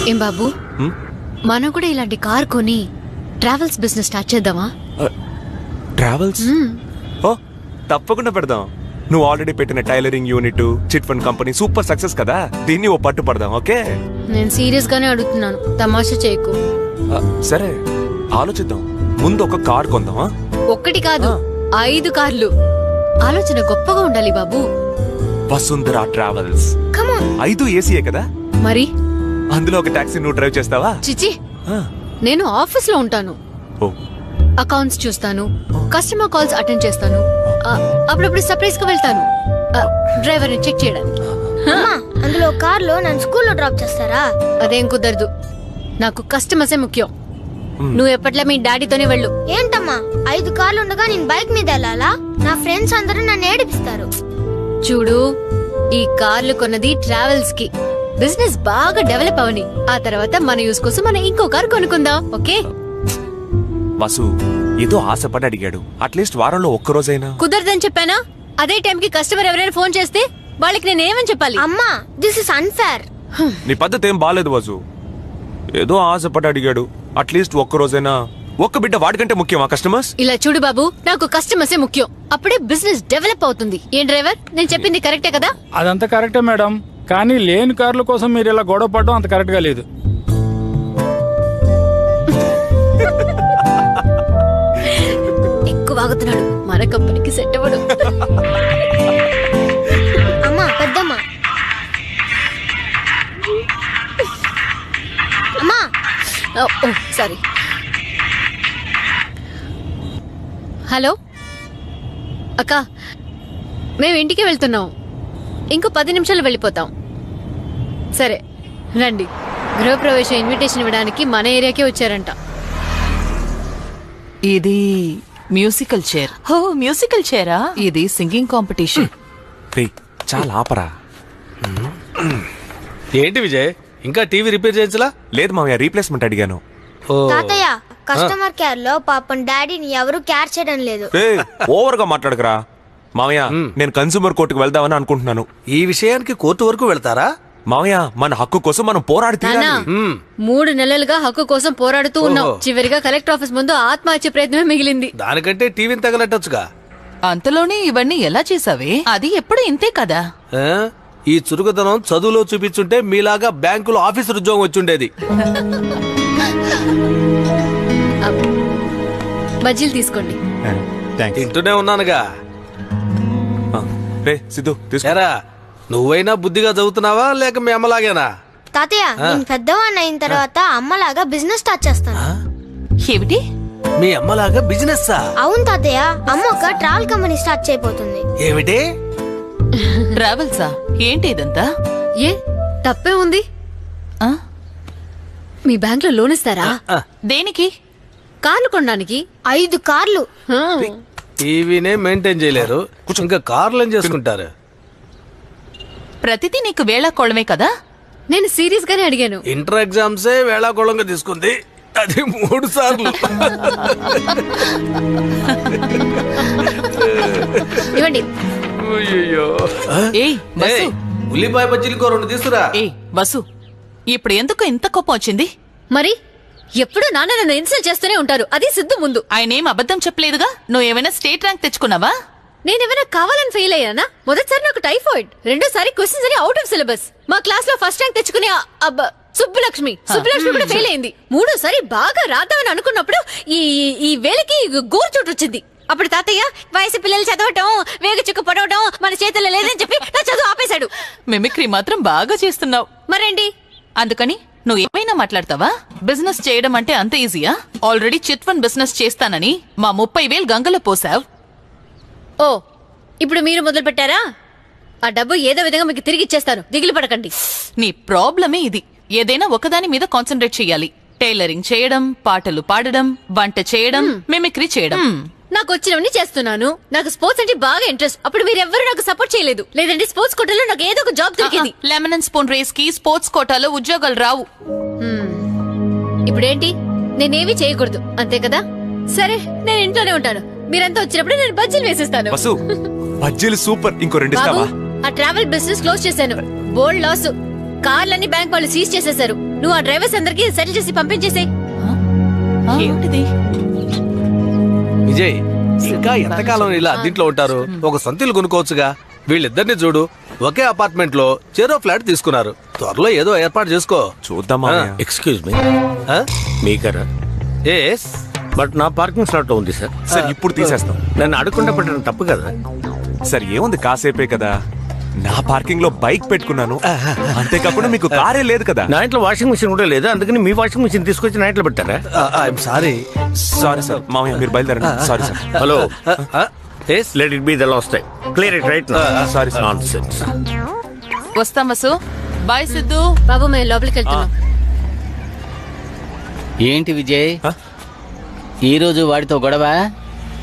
ఏం బాబు, మనం కూడా ఇలాంటి కార్ కొని ట్రావెల్స్ బిజినెస్ స్టార్ట్ చేద్దామా? ట్రావెల్స్? ఓ తప్పకుండా పెడదాం. నువ్వు ఆల్రెడీ పెట్టిన tailoring unit, chit fund company super success కదా, దీన్ని ఓ పట్టు పడదాం. ఓకే, నేను సీరియస్ గానే అడుగుతున్నాను, తమాషా చేయకు. సరే ఆలోచిద్దాం. ముందు ఒక కార్ కొందామా? ఒక్కటి కాదు, 5 కార్లు. ఆలోచన గొప్పగా ఉండాలి బాబు. వసుంధర ట్రావెల్స్. 5 ఏసీయే కదా మరి? అందులో ఒక టాక్సీ నువ్వు డ్రైవ్ చేస్తావా? చిచి, నేను ఆఫీస్ లో ఉంటాను. అకౌంట్స్ చూస్తాను, కస్టమర్ కాల్స్ అటెండ్ చేస్తాను, అప్పుడప్పుడు సర్ప్రైజ్ గా వెళ్తాను డ్రైవర్ ని చెక్ చేయడానికి. అందులో కార్లో నన్ను స్కూల్లో డ్రాప్ చేస్తారా? అదేం కుదరదు, నాకు కస్టమర్సే ముఖ్యం. నువ్వు ఎప్పట్లా మీ డాడీతోనే వెళ్ళు. ఏంటమ్మా 5 కార్లు ఉండగా నేను బైక్ మీద వెళ్ళాలా? నా ఫ్రెండ్స్ అందరూ నన్ను ఏడిపిస్తారు. చూడు, ఈ కార్లు కొన్నది ట్రావెల్స్ కి, బిజినెస్ బాగా డెవలప్ అవని, ఆ తర్వాత మన యూస్ కోసం మనం ఇంకో కార్ కొనుక్కుందాం. ఓకే? వసు ఏదో ఆశపడి అడిగాడు, అట్లీస్ట్ వారంలో ఒక్కరోజైనా. కుదరదని చెప్పానా? అదే టైం కి కస్టమర్ ఎవరైనా ఫోన్ చేస్తే వాళ్ళకి నేను ఏమని చెప్పాలి? అమ్మా, దిస్ ఇస్ అన్ఫేర్. నీ పద్ధతి ఏం బాలేదు వసు. ఏదో ఆశపడి అడిగాడు, అట్లీస్ట్ ఒక్కరోజైనా. ఒక్క బిడ్డ వాడికంటే ముఖ్యమా కస్టమర్స్? ఇలా చూడు బాబు, నాకు కస్టమర్సే ముఖ్యం, అప్పుడే బిజినెస్ డెవలప్ అవుతుంది. ఏం డ్రైవర్, నేను చెప్పింది కరెక్టే కదా? అదంతా కరెక్టే మేడం, కానీ లేని కార్ల కోసం మీరు ఇలా గొడవ పడడం అంత కరెక్ట్ గా లేదు. ఎక్కువ వాగుతున్నాడు, మన కంపెనీకి సెట్ అవ్వడు. అమ్మా, పెద్దమ్మా. అమ్మా, సారీ. హలో అక్క, మేము ఇంటికి వెళ్తున్నాం, ఇంకో 10 నిమిషాలు వెళ్ళిపోతాం. సరే రండి. గృహప్రవేశ ఇన్విటేషన్ ఇవ్వడానికి మన ఏరియాకే వచ్చారంట. ఇది మ్యూజికల్ చైర్. ఓ, మ్యూజికల్ చైరా? ఇది సింగింగ్ కాంపిటీషన్. చాలా ఆపరా. ఏంటి విజయ్, ఇంకా టీవీ రిపేర్ చేయించలా? లేదు మామయ్య, రీప్లేస్మెంట్ అడిగాను. తాతయ్య, కస్టమర్ కేర్ లో పాపం డాడీని ఎవరు కేర్ చేయడం లేదు. ఓవర్ గా మాట్లాడకరా మామయ్య. నేను కన్సూమర్ కోర్టుకు వెళ్దామని అనుకుంటున్నాను. ఈ విషయానికి కోర్టు వరకు వెళ్తారా? మామయ్య, మన హక్కు కోసం మనం పోరాడి తీరాలి. 3 నెలలుగా హక్కు కోసం పోరాడుతూ ఉన్నాం. చివరిగా కలెక్టర్ ఆఫీస్ ముందు ఆత్మహత్య ప్రయత్నమే మిగిలింది. దానికంటే టీవీని తగలట్టొచ్చుగా. అంతలోనే ఇవన్నీ ఎలా చేసావే? అది ఎప్పుడు ఇంతే కదా. ఈ చురుకుదనం చదువులో చూపించుంటే మీలాగా బ్యాంకులో ఆఫీసర్ ఉద్యోగం వచ్చుండేది. బజ్జీలు తీసుకోండి. తింటూనే ఉన్నానుగా. సిద్ధు, ఏరా, నువ్వైనా బుద్ధిగా చదువుతున్నావా లేక మీ అమ్మలాగేనా? తాతయ్య, నేను పెద్దవాడిని అయిన తర్వాత అమ్మలాగా బిజినెస్ స్టార్ట్ చేస్తాను. ఏమిటి? మీ అమ్మలాగా బిజినెస్? అవును తాతయ్య, అమ్మ ఒక ట్రావెల్ కంపెనీ స్టార్ట్ చేయబోతుంది. ఏమిటి? ట్రావెల్సా? ఏంటి ఇదంతా? ఏ తప్పే ఉంది? మీ బ్యాంక్ లో లోన్ ఇస్తారా? దేనికి? కార్లు కొనడానికి. 5 కార్లు. టీవీనే మెయింటైన్ చేయలేరు, ఇంకా కార్లు ఏం చేసుకుంటారు? ప్రతిదీ నీకు వేళాకోళమే కదా. నేను సీరియస్ గానే అడిగాను. ఇంటర్ ఎగ్జామ్సే వేళాకోళంగా తీసుకుంది, అది 3 సార్లు. ఇవ్వండి. ఏయ్ వసు, ఉల్లిపాయ బజ్జీలు 2 తీసుకురా. ఏయ్ వసు, ఇప్పుడు ఎందుకు ఇంత కోపం వచ్చింది? మరి ఎప్పుడు నాన్న నన్ను ఇన్సల్ట్ చేస్తూనే ఉంటారు, అది సిద్ధు ముందు. ఆయన ఏం అబద్ధం చెప్పలేదుగా. నువ్వేమైనా స్టేట్ ర్యాంక్ తెచ్చుకున్నావా? నేనేమైనా కావాలని ఫెయిల్ అయ్యానా? మొదటిసారి నాకు టైఫాయిడ్, రెండోసారి క్వశ్చన్స్ అని అవుట్ ఆఫ్ సిలబస్. మా క్లాస్ లో ఫస్ట్ ర్యాంక్ తెచ్చుకునే సుబ్బలక్ష్మి కూడా ఫెయిల్ అయింది. మూడోసారి బాగా రాద్దామని అనుకున్నప్పుడు ఈ వేళకి గోరు చోటు వచ్చింది. అప్పుడు తాతయ్య వయసు పిల్లలు చదవటం, వేగ చుక్క పడవటం మన చేతుల్లో లేదని చెప్పి నా చదువు ఆపేశాడు. మిమిక్రీ మాత్రం బాగా చేస్తున్నావు. మరేంటి? అందుకని నువ్వు ఏమైనా మాట్లాడతావా? బిజినెస్ చేయడం అంటే అంత ఈజీయా? ఆల్రెడీ చిట్ ఫండ్ బిజినెస్ చేస్తానని మా 30,000 గంగలో పోసావ్. ఓ, ఇప్పుడు మీరు మొదలు పెట్టారా? ఆ డబ్బు ఏదో విధంగా మీకు తిరిగి ఇచ్చేస్తాను, దిగులు పడకండి. నీ ప్రాబ్లమే ఇది. ఏదైనా ఒకదాని మీద కాన్సన్ట్రేట్ చేయాలి. టైలరింగ్ చేయడం, పాటలు పాడడం, వంట చేయడం, మిమిక్రీ చేయడం. నాకు వచ్చినవన్నీ చేస్తున్నాను. నాకు స్పోర్ట్స్ అంటే బాగా ఇంట్రెస్ట్. అప్పుడు మీరెవ్వరూ నాకు సపోర్ట్ చేయలేదు. లేదంటే స్పోర్ట్స్ కోటాలో నాకు ఏదో ఒక జాబ్ దొరికింది. లెమన్ అండ్ స్పూన్ రేస్ కి స్పోర్ట్స్ కోటాలో ఉద్యోగాలు రావు. ఇప్పుడేంటి? నేనేవి చేయకూడదు అంతే కదా? సరే, నేను ఇంట్లోనే ఉంటాను. మీరంతా వచ్చినప్పుడు నేను బజ్జీలు వేసేస్తాను. బజ్జీలు సూపర్. ఇంకో 2 ఇస్తావా? ఆ ట్రావెల్ బిజినెస్ క్లోజ్ చేశాను. బోల్డ్ లాస్. కార్లన్నీ బ్యాంక్ వాళ్ళు సీజ్ చేసేశారు. నువ్వు ఆ డ్రైవర్స్ అందరికి సెటిల్ చేసి పంపించేసే. ఏమిటిది? విజయ్ ఇంకా ఎంతకాలం ఇలా దీంట్లో ఉంటారు? ఒక సొంత ఇల్లు కొనుక్కోవచ్చుగా. వీళ్ళిద్దరిని చూడు, ఒకే అపార్ట్మెంట్ లో చెరో ఫ్లాట్ తీసుకున్నారు. త్వరలో ఏదో ఏర్పాటు చేసుకో. చూద్దాం. ఎక్స్క్యూజ్ మీ, మీకరా? ఎస్, బట్ నా పార్కింగ్ స్లాట్ ఉంది సార్. సార్ ఇప్పుడు తీసేస్తాం. నన్ను అడగకుండా పెట్టడం తప్పు కదా. సార్ ఏముంది, కాసేపే కదా. నా పార్కింగ్ లో బైక్ పెట్టుకున్నాను, అంతేకాకుండా మీకు కారే లేదు కదా. నా ఇంట్లో వాషింగ్ మిషన్ కూడా లేదు, అందుకని మీ వాషింగ్ మిషన్ తీసుకొచ్చి నా ఇంట్లో పెట్టారా? I'm sorry. సారీ సార్, మామయ్య మీరు బయలుదేరండి. Sorry sir. Hello, yes, let it be the last time. Clear it right. Sorry sir. Nonsense. వస్తాం వసు. బాయ్ సిద్ధు. బాబు మేము లోపలికి వెళ్తున్నాం. ఏంటి విజయ్, ఈ రోజు వాడితో గొడవ?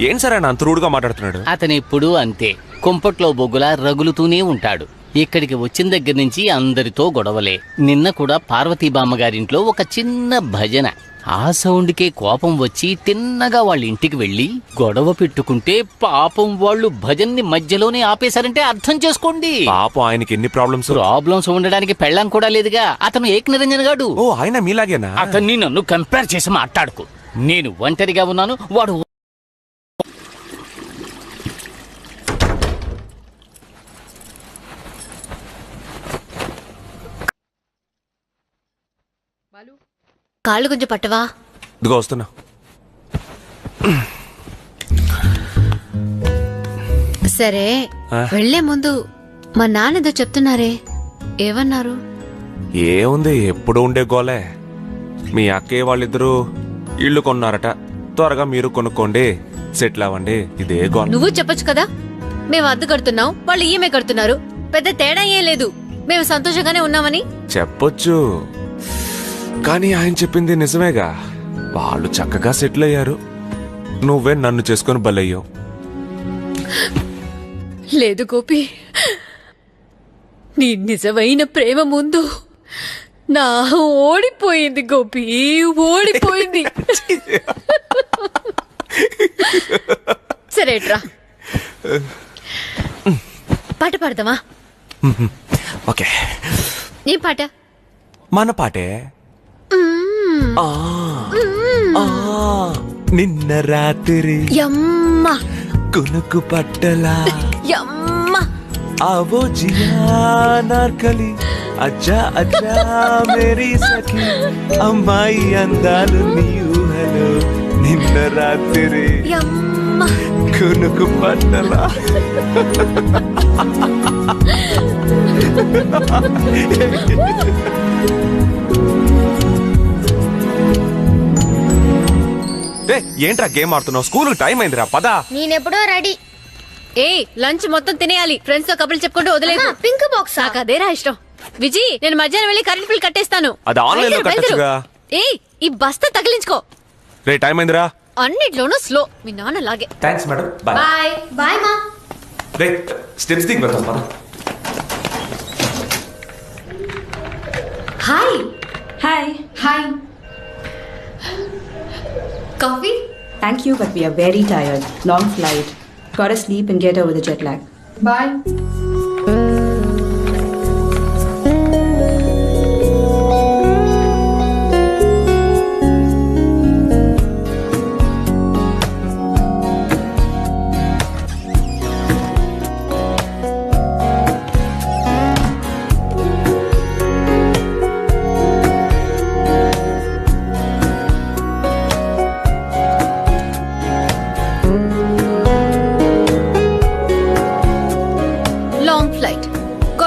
ఏం సార్ ఆయన అంత రూడ్గా మాట్లాడుతున్నాడు? అతను ఎప్పుడూ అంతే, కుంపట్లో బొగ్గులా రగులుతూనే ఉంటాడు. ఇక్కడికి వచ్చిన దగ్గర నుంచి అందరితో గొడవలే. నిన్న కూడా పార్వతీ బామ్మగారింట్లో ఒక చిన్న భజన. ఆ సౌండ్కే కోపం వచ్చి తిన్నగా వాళ్ళ ఇంటికి వెళ్లి గొడవ పెట్టుకుంటే పాపం వాళ్ళు భజన్ని మధ్యలోనే ఆపేశారంటే అర్థం చేసుకోండి. పాపం ఆయనకి ఎన్ని ప్రాబ్లమ్స్. ప్రాబ్లమ్స్ ఉండడానికి పెళ్ళం కూడా లేదుగా. అతను ఏక్ నిరంజన్ గాడు. ఓ, ఆయన మీలాగేనా? అతన్ని నన్ను కంపేర్ చేసి మాట్లాడుకు. నేను ఒంటరిగా ఉన్నాను, వాడు కాళ్ళు కొంచెం పట్టవా? ఇదిగో వస్తున్నా. సరే, వెళ్లే ముందు మా నాన్నదో చెప్తున్నారే, ఏమన్నారు? ఏముంది, ఎప్పుడు ఉండే గోలే. మీ అక్కయ్య వాళ్ళిద్దరూ ఇల్లు కొన్నారట, త్వరగా మీరు కొనుక్కోండి, సెటిల్ అవ్వండి, ఇదే గోల. నువ్వు చెప్పొచ్చు కదా, మేము అద్దె కడుతున్నాం, వాళ్ళు ఈఎంఐ కడుతున్నారు, పెద్ద తేడా ఏం లేదు, మేము సంతోషంగానే ఉన్నామని చెప్పొచ్చు. కానీ ఆయన చెప్పింది నిజమేగా. వాళ్ళు చక్కగా సెటిల్ అయ్యారు, నువ్వే నన్ను చేసుకుని బలయ్యావు. లేదు గోపి, నీ నిజమైన ప్రేమ ముందు నా ఓడిపోయింది గోపి, ఓడిపోయింది. సరేట్రా, పాట పాడదామా? ఓకే, ఏం పాట? మన పాటే. ఆ, ఆ, నిన్న రాత్రి యమ్మ కునుకు పట్టలా యమ్మ आवो जिया नारकली అజ్జా అజ్జా మేరీ సఖీ అమ్మాయి అందాలు నీ ఊహలో నిన్న రాత్రి యమ్మ కునుకు పట్టలా. ఏంట్రా గేమ్ ఆడుతున్నావు? స్కూల్ టైం అయిందిరా, పదా. నేనెప్పుడో రెడీ. ఏ లంచ్ మొత్తం తినేయాలి, ఫ్రెండ్స్ తో కబుర్లు చెప్పుకుంటూ వదిలేదు. Pink box. నాకు అదేరా ఇష్టం. విజయ్, నేను మధ్యాహ్నం వెళ్ళి కరెంట్ బిల్ కట్టేస్తాను. అది ఆన్లైన్ లో కట్టొచ్చుగా. ఏ ఈ బస్తా తగిలించుకో. రే, టైం అయిందిరా. అన్నిట్లోనూ స్లో, మీ నాన్న లాగే. Thanks madam, bye. Bye bye మా. రే, స్టెప్స్ దిగి వెళ్తాం, పద. Hi Hi. Hi. Coffee? Thank you, but we are very tired. Long flight. Gotta sleep and get over the jet lag. Bye.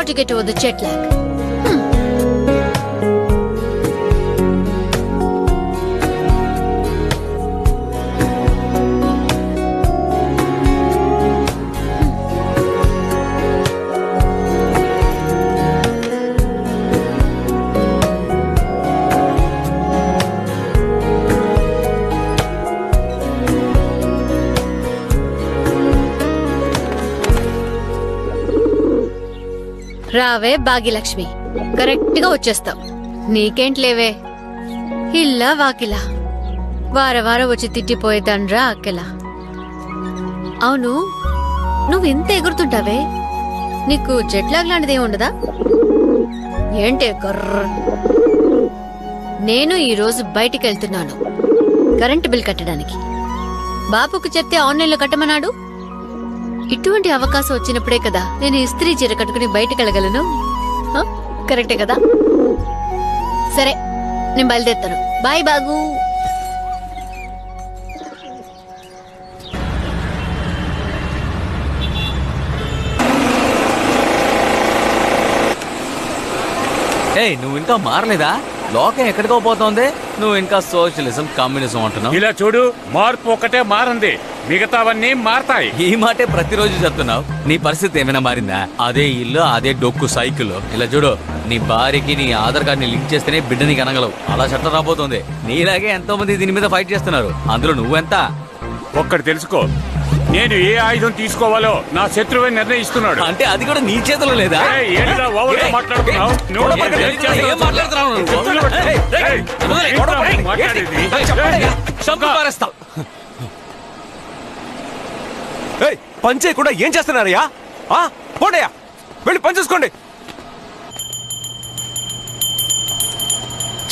To get over the jet lag. రావే Bhagyalakshmi, correct గా వచ్చేస్తావు. నీకేంట్లేవే, ఇల్లా వాకిలా వారం వచ్చి తిట్టిపోయేదాన్రా అక్కెలా. అవును, నువ్వు ఇంత ఎగురుతుంటావే, నీకు జెట్లాగ్ లాంటిది ఏమి ఉండదా ఏంటే? కర్ర నేను ఈ రోజు బయటికి వెళ్తున్నాను కరెంటు బిల్ కట్టడానికి. బాపుకు చెప్తే ఆన్లైన్లో కట్టమన్నాడు. ఇటువంటి అవకాశం వచ్చినప్పుడే కదా నేను ఇస్త్రీ చీర కట్టుకుని బయటికి వెళ్ళగలను. కరెక్టే కదా? సరే, నేను బయలుదేరుతాను. బాయ్ బాగు. ఏయ్, నువ్వు ఇంకా మారలేదా? లోకం ఎక్కడికో పోతోంది, నువ్వు ఇంకా సోషలిజం కమ్యూనిజం అంటున్నావు. ఇలా చూడు, మార్పు ఒకటే మారింది, మిగతావన్నీ మారతాయి. ఈ మాటే ప్రతిరోజు చెప్తున్నావు. నీ పరిస్థితి ఏమైనా మారిందా? అదే ఇల్లు, అదే డొక్కు సైకిల్. ఇలా చూడు, నీ భార్యకి నీ ఆధార్ కార్డ్ ని లింక్ చేస్తేనే బిడ్డని కనగలవు. అలా చట్టం రాబోతోంది. నీలాగే ఎంతో మంది దీని మీద ఫైట్ చేస్తున్నారు. అందులో నువ్వెంత? ఒక్కటి తెలుసుకో, నేను ఏ ఆయుధం తీసుకోవాలో నా శత్రువే నిర్ణయిస్తున్నాడు. అంటే అది కూడా నీ చేతిలో లేదా? ఏయ్, ఏంట్రా ఓవర్గా మాట్లాడుతున్నావు? నువ్వు ఏం మాట్లాడుతున్నావు నువ్వు? ఏయ్, మాట్లాడేది. చంపి పారేస్తా. ఏయ్, పని చేయకుండా ఏం చేస్తున్నారయ్యా? పోండియా, వెళ్ళి పని చూసుకోండి.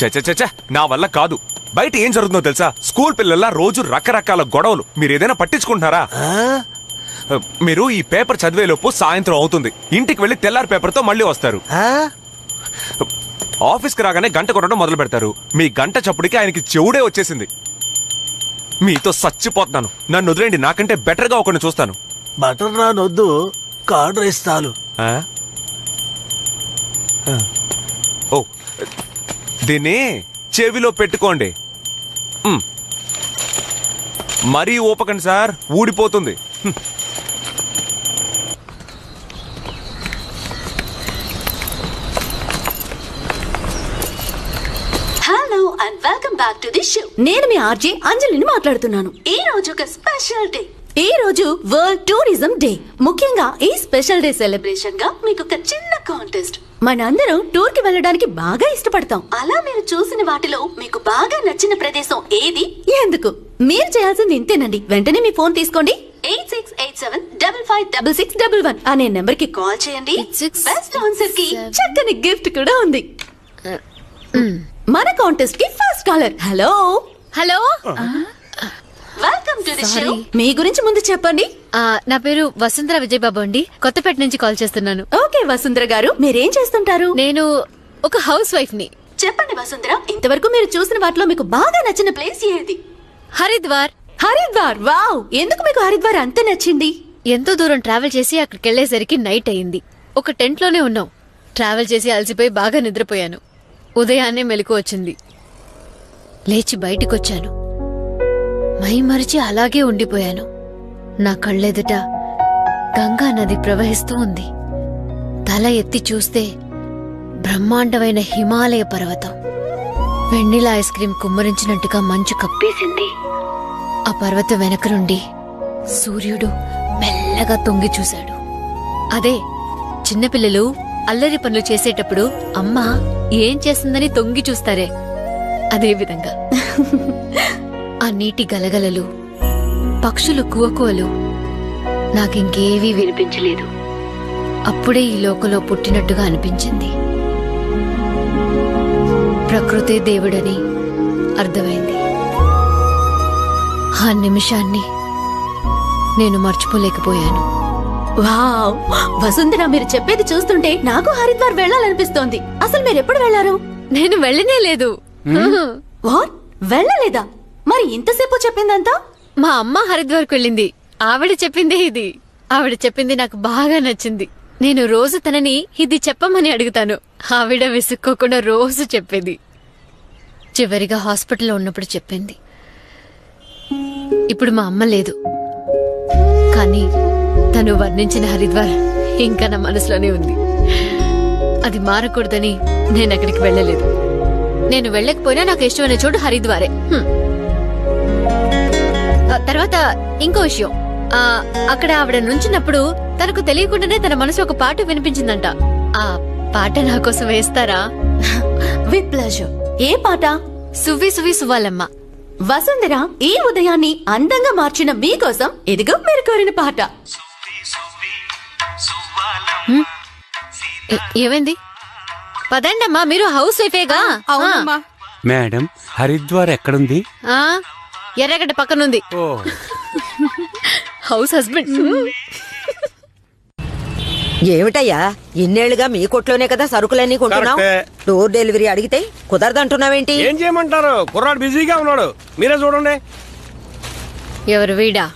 చచ్చ, నా వల్ల కాదు. బయట ఏం జరుగుతుందో తెలుసా? స్కూల్ పిల్లల్లా రోజు రకరకాల గొడవలు. మీరు ఏదైనా పట్టించుకుంటున్నారా? మీరు ఈ పేపర్ చదివేలోపు సాయంత్రం అవుతుంది. ఇంటికి వెళ్లి తెల్లారి పేపర్తో మళ్ళీ వస్తారు. ఆఫీస్కి రాగానే గంట కొట్టడం మొదలు పెడతారు. మీ గంట చప్పుడికి ఆయనకి చెవుడే వచ్చేసింది. మీతో చచ్చిపోతున్నాను. నన్ను వదిలేండి, నాకంటే బెటర్ గా ఒకరిని చూస్తాను. బటర్ నాన్ వద్దు, కార్డ్ రైస్ చాలు. ఓ, దీన్ని చెవిలో పెట్టుకోండి. మరీ ఊపకండి సార్, ఊడిపోతుంది. Hello and welcome back to the show. నేను మీ ఆర్జే అంజలిని మాట్లాడుతున్నాను. ఈ రోజు ఒక స్పెషల్ డే. ఈ రోజు వరల్డ్ టూరిజం డే. ముఖ్యంగా ఈ స్పెషల్ డే సెలబ్రేషన్ గా మీకు ఒక చిన్న కాంటెస్ట్. మనందరం టూర్ కి వెళ్ళడానికి బాగా ఇష్టపడతాం. అలా మీరు చూసిన వాటిలో మీకు బాగా నచ్చిన ప్రదేశం ఏది, ఎందుకు? మీరు చేయాల్సింది ఇంతేనండి. వెంటనే మీ ఫోన్ తీసుకోండి. 8687556611 అనే నెంబర్ కి కాల్ చేయండి. బెస్ట్ ఆన్సర్ కి చక్కని గిఫ్ట్ కూడా ఉంది. మన కాంటెస్ట్ కి first caller. Hello hello, welcome to the show. మీ గురించి ముందు చెప్పండి. నా పేరు వసుంధర విజయబాబు అండి. కొత్తపేట నుంచి కాల్ చేస్తున్నాను. ఓకే వసుంధర గారు, మీరేం చేస్తుంటారు? నేను ఒక హౌస్ వైఫ్ ని. చెప్పండి వసుంధర, ఇంతవరకు మీరు చూసిన వాటిలో మీకు బాగా నచ్చిన ప్లేస్ ఏది? హరిద్వార్. హరిద్వార్, వావ్! ఎందుకు మీకు హరిద్వార్ అంత నచ్చింది? ఎంతో దూరం ట్రావెల్ చేసి అక్కడికి వెళ్లేసరికి నైట్ అయింది. ఒక టెంట్ లోనే ఉన్నాం. ట్రావెల్ చేసి అలసిపోయి బాగా నిద్రపోయాను. ఉదయాన్నే మెలకు వచ్చింది. లేచి బయటికొచ్చాను. మైమరిచి అలాగే ఉండిపోయాను. నా కళ్ళెదుట గంగా నది ప్రవహిస్తూ ఉంది. తల ఎత్తి చూస్తే బ్రహ్మాండమైన హిమాలయ పర్వతం. వెన్నెల ఐస్ క్రీం కుమ్మరించినట్టుగా మంచు కప్పేసింది. ఆ పర్వతం వెనక నుండి సూర్యుడు మెల్లగా తొంగి చూశాడు. అదే చిన్నపిల్లలు అల్లరి పనులు చేసేటప్పుడు అమ్మ ఏం చేస్తుందని తొంగి చూస్తారే, అదే విధంగా. ఆ నీటి గలగలలు, పక్షులు కువకువలు నాకింకేవీ వినిపించలేదు. అప్పుడే ఈ లోకంలో పుట్టినట్టుగా అనిపించింది. ప్రకృతే దేవుడని అర్థమైంది. ఆ నిమిషాన్ని నేను మర్చిపోలేకపోయాను. వావ్! వసుంధర, మీరు చెప్పేది చూస్తుంటే నాకు హరిద్వార్ వెళ్ళాలనిపిస్తోంది. అసలు మీరు ఎప్పుడు వెళ్లారు? నేను వెళ్ళనే లేదు. వాట్? వెళ్ళలేదా? మరి ఇంతసేపు చెప్పిందంతా? మా అమ్మ హరిద్వార్కు వెళ్ళింది. ఆవిడ చెప్పిందే ఇది. ఆవిడ చెప్పింది నాకు బాగా నచ్చింది. నేను రోజు తనని ఇది చెప్పమని అడుగుతాను. ఆవిడ విసుక్కోకుండా రోజు చెప్పేది. చివరిగా హాస్పిటల్లో ఉన్నప్పుడు చెప్పింది. ఇప్పుడు మా అమ్మ లేదు, కానీ తను వర్ణించిన హరిద్వార్ ఇంకా నా మనసులోనే ఉంది. అది మారకూడదని నేను అక్కడికి వెళ్ళలేదు. నేను వెళ్ళకపోయినా నాకు ఇష్టమైన చోటు హరిద్వారే. తర్వాత ఇంకో విషయం, అక్కడ ఆవిడ నుంచినప్పుడు తనకు తెలియకుండానే తన మనసు ఒక పాట వినిపించిందంట. ఆ పాట నా కోసం వేస్తారా? With pleasure. ఏ పాట? సువ్వి సువ్వి సువ్వాలమ్మ. వసుంధర, ఈ ఉదయాన్ని అందంగా మార్చిన మీకోసం ఇదిగో మీరు కోరిన పాట. ఏమైంది? పదండమ్మా, మీరు హౌస్ వైఫేగా. మేడం హరిద్వార్ ఎక్కడుంది? ఆ ఎర్రగడ్డ పక్కనుంది. House husband. ఏమిటయ్యా ఇన్నేళ్లుగా మీ కొట్లోనే కదా సరుకులన్నీ కొంటున్నావు? డోర్ డెలివరీ అడిగితే కుదరదంటున్నావేంటి? ఏం చేయమంటారు, కుర్రాడు బిజీగా ఉన్నాడు, మీరే చూడండి. ఎవరు వీడా?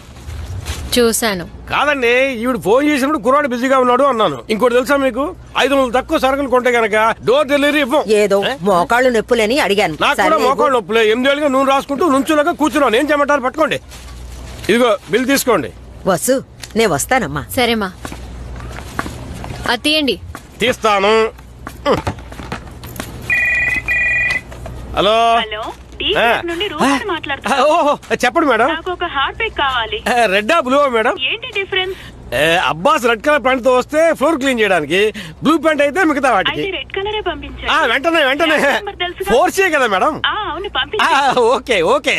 చూశాను. కాదండి, ఈవిడ ఫోన్ చేసినప్పుడు కుర్రాడు బిజీగా ఉన్నాడు అన్నాను. ఇంకోటి తెలుసా మీకు, 500 తక్కువ సరుకులు కొంటే గనక డోర్ డెలివరీ ఇవ్వం. ఏదో మోకాళ్ళు నొప్పులని అడిగాను. నాకు కూడా మోకాళ్ళు నొప్పులే. 8 ఏళ్ళుగా నూనె రాసుకుంటూ నుంచులాగా కూర్చున్నాను. ఏం చేయమంటారు? పట్టుకోండి, ఇదిగో బిల్ తీసుకోండి. వసు నేను వస్తానమ్మా. సరేమ్మా, అది తీయండి. తీస్తాను. హలో. ఓహో చెప్పండి మేడం. ఒక హార్ట్ ప్యాక్ కావాలి. Red blue madam? ఏంటి difference? Abbas red colour pant తో వస్తే ఫ్లోర్ క్లీన్ చేయడానికి, బ్లూ ప్యాంట్ అయితే మిగతా వాటికి. రెడ్ కలరే పంపించండి. వెంటనే ఫోర్సే కదా మేడం? అవును పంపించండి. Okay okay.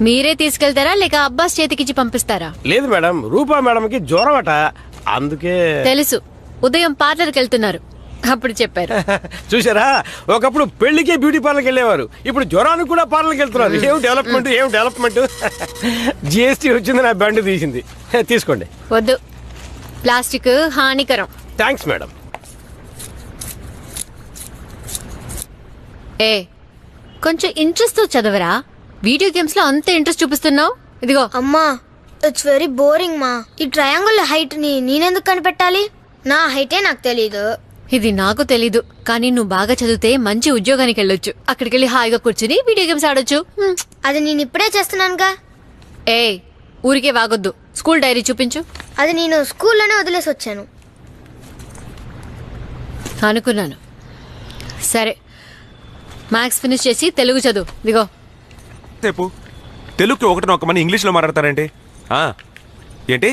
మీరే తీసుకెళ్తారా లేక అబ్బాస్ చేతికిచ్చి పంపిస్తారా? లేదు మేడం, రూపా మేడం కి జ్వరం అట, అందుకే. తెలుసు, ఉదయం పార్లర్కి వెళ్తున్నారు అప్పుడు చెప్పారు. చూసారా, ఒకప్పుడు పెళ్లికే బ్యూటీ పార్లర్కి వెళ్ళేవారు, ఇప్పుడు జ్వరానికి కూడా పార్లర్కి వెళ్తున్నారు. ఏం డెవలప్మెంట్. జిఎస్టీ వచ్చింది, నా బండి తీసింది. తీసుకోండి. వద్దు, ప్లాస్టిక్ హానికరం. Thanks madam. ఏ కొంచెం ఇంట్రెస్ట్ తో చదవరా? వీడియో గేమ్స్ లో అంత ఇంట్రెస్ట్ చూపిస్తున్నావు. ఇదిగో. అమ్మా ఇట్స్ వెరీ బోరింగ్ మా. ఈ ట్రయాంగిల్ హైట్ ని నేనెందుకు కనిపెట్టాలి? నా హైటే నాకు తెలీదు. ఇది నాకు తెలీదు, కానీ నువ్వు బాగా చదివితే మంచి ఉద్యోగానికి వెళ్ళొచ్చు. అక్కడికి వెళ్ళి హాయిగా కూర్చుని వీడియో గేమ్స్ ఆడొచ్చు. అది నేను ఇప్పుడే చేస్తున్నానుగా. ఏ ఊరికే వాగొద్దు, స్కూల్ డైరీ చూపించు. అది నేను స్కూల్లోనే వదిలేసి వచ్చాను. అనుకున్నాను. సరే, మ్యాథ్స్ ఫినిష్ చేసి తెలుగు చదువు. ఇదిగో. రేపు తెలుగుకి ఒకటి నొక్కమని ఇంగ్లీష్లో మాట్లాడతారేంటి? ఏంటి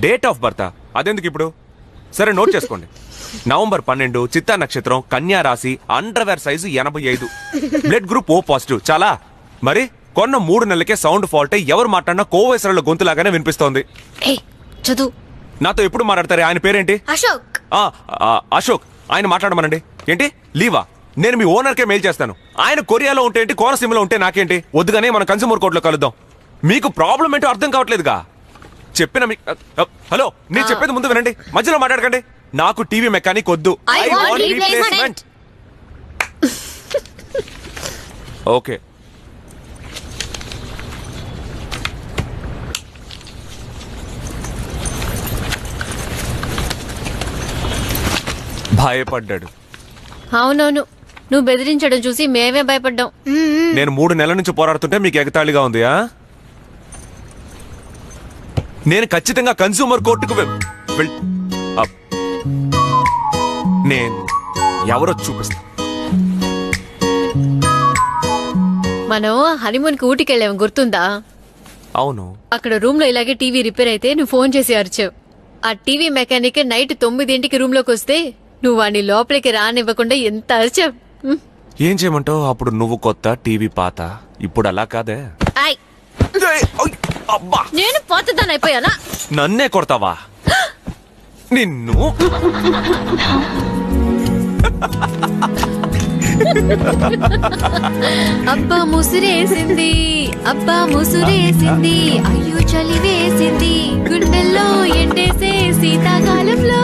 డేట్ ఆఫ్ బర్త్? అదెందుకు ఇప్పుడు? సరే నోట్ చేసుకోండి. నవంబర్ 12, చిత్తా నక్షత్రం, కన్యా రాశి, underwear size 85, blood group O positive. చాలా. మరి కొన్న 3 నెలలకే సౌండ్ ఫాల్ట్ అయ్యి ఎవరు మాట్లాడినా కోవేశ్వరుల గొంతులాగానే వినిపిస్తోంది. చదువు. నాతో ఎప్పుడు మాట్లాడతారే? ఆయన పేరేంటి? అశోక్. అశోక్. ఆయన మాట్లాడమనండి. ఏంటి లీవా? నేను మీ ఓనర్కే మెయిల్ చేస్తాను. ఆయన కొరియాలో ఉంటే ఏంటి, కోనసీమలో ఉంటే నాకేంటి? వద్దుగానే మనం కన్స్యూమర్ కోర్టులో కలుద్దాం. మీకు ప్రాబ్లం ఏంటో అర్థం కావట్లేదుగా. చెప్పిన హలో, నేను చెప్పేది ముందు వినండి, మధ్యలో మాట్లాడకండి. నాకు టీవీ మెకానిక్ వద్దు. I want replacement. ఓకే. భయపడ్డాడు. అవునవును, నువ్వు బెదిరించడం చూసి మేమే భయపడ్డాం. నేను 3 నెలల నుంచి పోరాడుతుంటే మీకు ఎగతాళిగా ఉంది. నేను ఖచ్చితంగా కన్స్యూమర్ కోర్టుకు నేను ఎవరో చూపిస్తా. మనం హనీమూన్ కి ఊటికి వెళ్ళాము, గుర్తుందా? అవును. అక్కడ రూమ్ లో ఇలాగే టీవీ రిపేర్ అయితే నువ్వు ఫోన్ చేసి అరిచావు. ఆ టీవీ మెకానిక్ నైట్ 9 రూమ్ లోకి వస్తే నువ్వు వాడిని లోపలికి రానివ్వకుండా ఎంత అరిచావు. ఏం చేయమంటావు? అప్పుడు నువ్వు కొత్త, టీవీ పాత. ఇప్పుడు అలా కాదే. నేను పోతదాన్ని అయిపోయానా? నన్నే కొడతావా? నిన్ను అబ్బా ముసురేసింది, అబ్బా ముసురేసింది, అయ్యో చలి వేసింది, గుండెల్లో ఎండేసే శీతాకాలంలో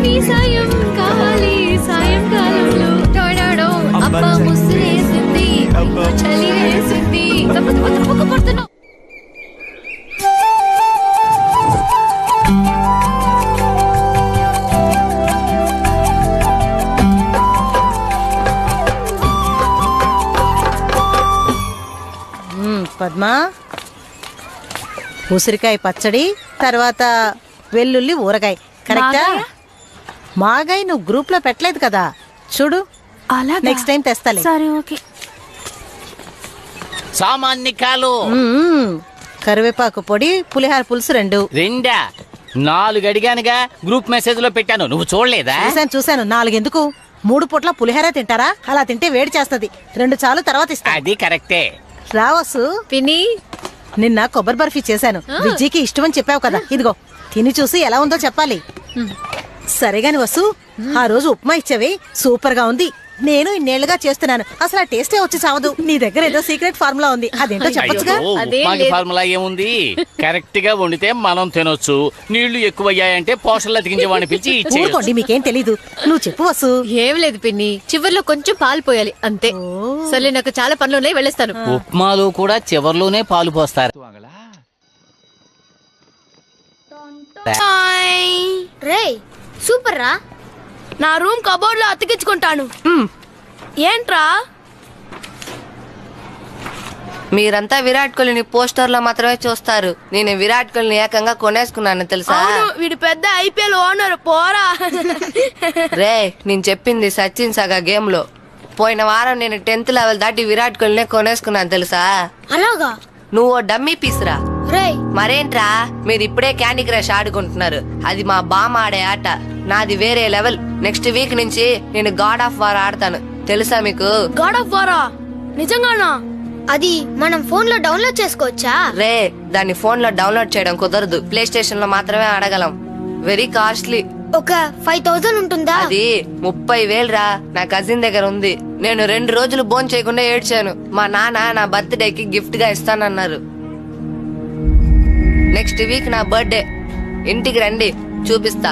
నీ సాయం కావాలి సాయంకాలంలో. టొడాడో అబ్బా ముసురేసింది, అయ్యో చలి వేసింది. పడుతున్నావు. పద్మా, ఉసిరికాయ పచ్చడి, తర్వాత వెల్లుల్లి ఊరగాయ. కరెక్టా? మాగాయ నువ్వు గ్రూప్ లో పెట్టలేదు కదా, చూడు. నెక్స్ట్ టైం తెస్తాలే. సరే ఓకే. సామాన్నికాలు, కరివేపాకు పొడి, పులిహార పులుసు 2. 4 అడిగానుగా, గ్రూప్ మెసేజ్ లో పెట్టాను, నువ్వు చూడలేదా? చూశాను. 4 ఎందుకు? 3 పూట్ల పులిహార తింటారా? అలా తింటే వేడి చేస్తది. 2 చాలు, తర్వాత ఇస్తా. అది కరెక్టే. రావసు పిన్ని, నిన్న కొబ్బరి బర్ఫీ చేశాను. విజ్జికి ఇష్టమని చెప్పావు కదా, ఇదిగో తిని చూసి ఎలా ఉందో చెప్పాలి. సరేగాని వసు, ఆ రోజు ఉప్మా ఇచ్చావే, సూపర్ గా ఉంది. నేను ఇన్నేళ్లుగా చేస్తున్నాను, అసలు ఆ టేస్టే వచ్చి చావదు. నీ దగ్గర ఏదో సీక్రెట్ ఫార్ములా ఉంది, అదేంటో చెప్పొచ్చుగా. అయ్యో, ఉప్మాకి ఫార్ములా ఏముంది? కరెక్ట్ గా వండితే మనం తినొచ్చు. నీళ్లు ఎక్కువయ్యాయంటే పోషన్లు అతికించే వాడిని పిలిచి ఇచ్చేయొచ్చు. ఊరుకోండి, మీకేం తెలీదు. నువ్వు చెప్పు వసు. ఏం లేదు పిన్ని, చివర్లో కొంచెం పాలు పోయాలి అంతే. సరే నాకు చాలా పనులు ఉన్నాయి, వెళ్ళేస్తాను. ఉప్మాలో కూడా చివర్లోనే పాలు పోస్తారు. రే సూపర్ రా. నా రూమ్ కబోర్డ్ లో అతికించుకుంటాను. ఏంట్రా? మీరంతా విరాట్ కోహ్లీని పోస్టర్ లో మాత్రమే చూస్తారు. నేను విరాట్ కోహ్లీని ఏకంగా కొనేసుకున్నాను తెలుసా? వీడు పెద్ద ఐపీఎల్ ఓనర్. పోరా. రే నేను చెప్పింది సచిన్ సగా గేమ్ లో. పోయిన వారం నేను 10th లెవెల్ దాటి విరాట్ కోహ్లీనే కొనేసుకున్నాను తెలుసా? అలాగా? నువ్వు డమ్మీ పీస్ రా. రే మరేంట్రా, మీరు ఇప్పుడే క్యాండీ క్రష్ ఆడుకుంటున్నారు. అది మా బామ్మ ఆడే ఆట, నాది వేరే లెవెల్. నెక్స్ట్ వీక్ నుంచి నేను గాడ్ ఆఫ్ వార్ ఆడతాను తెలుసా మీకు? గాడ్ ఆఫ్ వారా? నిజంగానా? అది మనం ఫోన్ లో డౌన్లోడ్ చేసుకోవచ్చా? రే దాన్ని ఫోన్ లో డౌన్లోడ్ చేయడం కుదరదు, ప్లే స్టేషన్ లో మాత్రమే ఆడగలం. Very costly. ఒక 5000 ఉంటుందా? అది 30,000 రా. నా కజిన్ దగ్గర ఉంది. నేను 2 రోజులు బోన్ చేయకుండా ఏడ్చాను. మా నాన్న నా బర్త్డేకి గిఫ్ట్ గా ఇస్తానన్నారు. నెక్స్ట్ వీక్ నా బర్త్డే, ఇంటికి రండి చూపిస్తా.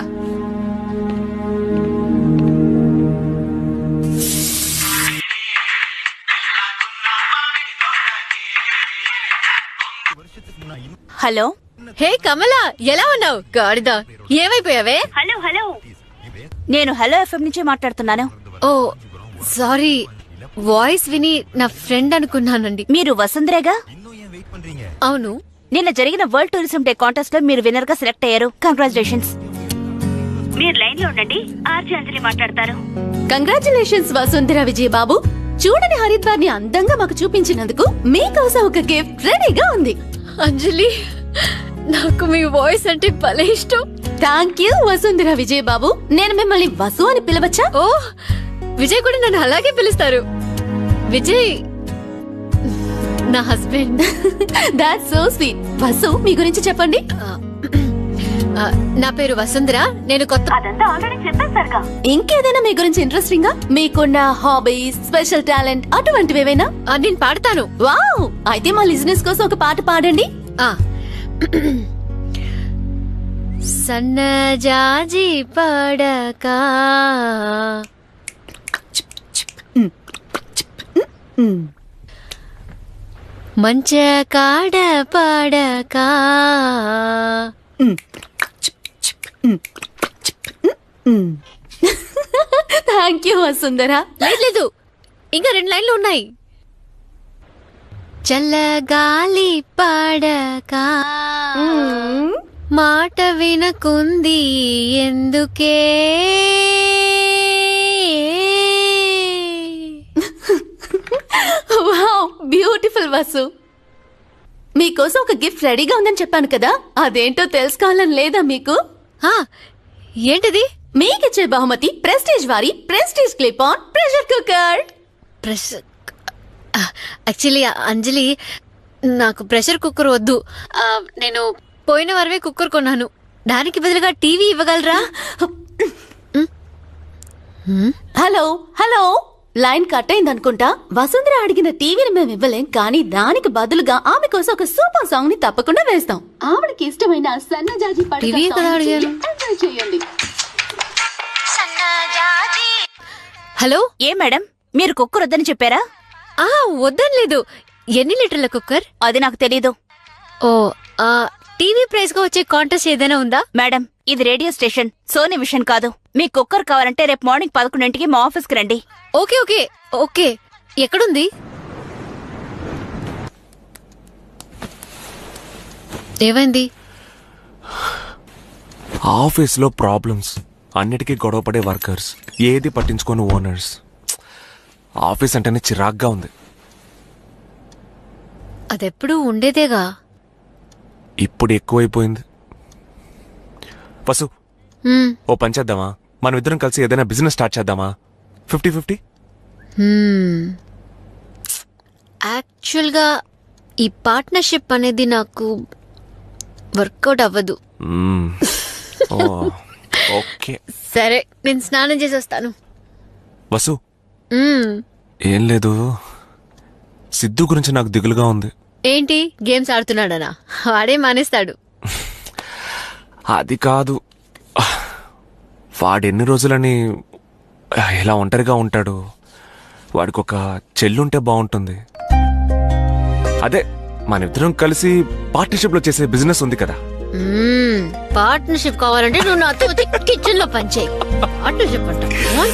హలో. హే కమలా, ఎలా ఉన్నావు? గాడిద, ఏమైపోయావే? హలో హలో, నేను హలో ఎఫ్ఎం నుంచి మాట్లాడుతున్నాను. ఓ సారీ, వాయిస్ విని నా ఫ్రెండ్ అనుకున్నానండి. మీరు వసుంధరేగా? అవును. నిన్న జరిగిన వరల్డ్ టూరిజం డే కాంటెస్ట్ లో మీరు విన్నర్ గా సెలెక్ట్ అయ్యారు. కంగ్రాచులేషన్స్. మీరు లైన్ లో ఉండండి, ఆర్జే అంజలి మాట్లాడతారు. కంగ్రాచులేషన్స్ వసుంధర విజయబాబు. చూడని హరిద్వార్ ని అందంగా మాకు చూపించినందుకు మీకోసం ఒక గిఫ్ట్ రెడీగా ఉంది. అంజలి, నాకు మీ వాయిస్ అంటే భలే ఇష్టం. Thank you Vasundhara Vijaya Babu. నేను మిమ్మల్ని వసు అని పిలవచ్చా? ఓ, విజయ్ కూడా నన్ను అలాగే పిలుస్తారు. విజయ్ నా husband. That's so sweet. Vasu, మీ గురించి చెప్పండి. నా పేరు వసుంధర. నేను కొత్త. అదంతా ఆల్రెడీ చెప్పేశారుగా. ఇంకేదైనా మీ గురించి ఇంట్రెస్టింగ్ గా, మీకున్న హాబీస్, స్పెషల్ టాలెంట్ అటువంటివి ఏవైనా? నేను పాడతాను. వావ్, అయితే మా లిజనర్స్ కోసం ఒక పాట పాడండి. సన్నజాజి పడకా మంచ కాడ పడకా. Thank you Vasundhara. లేదు, ఇంకా 2 లైన్లు ఉన్నాయి. చల్లగాలి పడకా మాట వినకుంది ఎందుకే. Wow, beautiful Vasu. మీకోసం ఒక గిఫ్ట్ రెడీగా ఉందని చెప్పాను కదా, అదేంటో తెలుసుకోవాలని లేదా మీకు? ఏంటిది? మీకిచ్చే బహుమతి ప్రెస్టీజ్ వారి Prestige clip on pressure cooker. Actually Anjali, నాకు ప్రెషర్ కుక్కర్ వద్దు. నేను పోయిన వారమే కుక్కర్ కొన్నాను. దానికి బదులుగా టీవీ ఇవ్వగలరా? హలో హలో, లైన్ కట్ అయింది అనుకుంటా. వసుంధర అడిగిన టీవీని మేము ఇవ్వలేం, కానీ దానికి బదులుగా ఆమె కోసం ఒక సూపర్ సాంగ్ ని తప్పకుండా వేస్తాం. ఆవిడకి ఇష్టమైన సన్నజాజి టీవీ కదా అడిగాను. ఎంజాయ్ చేయండి. హలో. ఏ మేడం, మీరు కుక్కర్ వద్దని చెప్పారా? వద్దని లేదు. ఎన్ని లీటర్ల కుక్కర్? అది నాకు తెలీదు. ఓ, టీవీ ప్రైజ్ గా వచ్చే కాంటెస్ట్ ఏదైనా ఉందా? మేడం, ఇది రేడియో స్టేషన్, సోనీ విషన్ కాదు. మీ కుక్కర్ కావాలంటే రేపు మార్నింగ్ 11 మా ఆఫీస్ కి రండి. Okay okay okay. ఎక్కడుంది? ఏమైంది? ఆఫీస్లో ప్రాబ్లమ్స్, అన్నిటికీ గొడవపడే వర్కర్స్, ఏది పట్టించుకోని ఓనర్స్. ఆఫీస్ అంటేనే చిరాగ్గా ఉంది. అదెప్పుడు ఉండేదేగా, ఇప్పుడు ఎక్కువైపోయింది. వసు, ఓ పని చేద్దామా? మనం ఇద్దరం కలిసి ఏదైనా బిజినెస్ స్టార్ట్ చేద్దామా? 50-50. యాక్చువల్గా ఈ పార్ట్నర్షిప్ అనేది నాకు వర్కౌట్ అవ్వదు. ఓకే సరే, నేను స్నానం చేసి వస్తాను. వసు, ఏం లేదు, సిద్ధు గురించి నాకు దిగులుగా ఉంది. ఏంటి గేమ్స్ ఆడుతున్నాడనా? వాడే మానేస్తాడు. అది కాదు, వాడెన్ని రోజులని ఇలా ఒంటరిగా ఉంటాడు. వాడికి ఒక చెల్లుంటే బాగుంటుంది. అదే మనిద్దరం కలిసి పార్ట్నర్షిప్ లో చేసే బిజినెస్ ఉంది కదా. పార్ట్నర్షిప్ కావాలంటే నువ్వు నాతో వచ్చి కిచెన్ లో పనిచేయి. పార్ట్నర్షిప్ అంట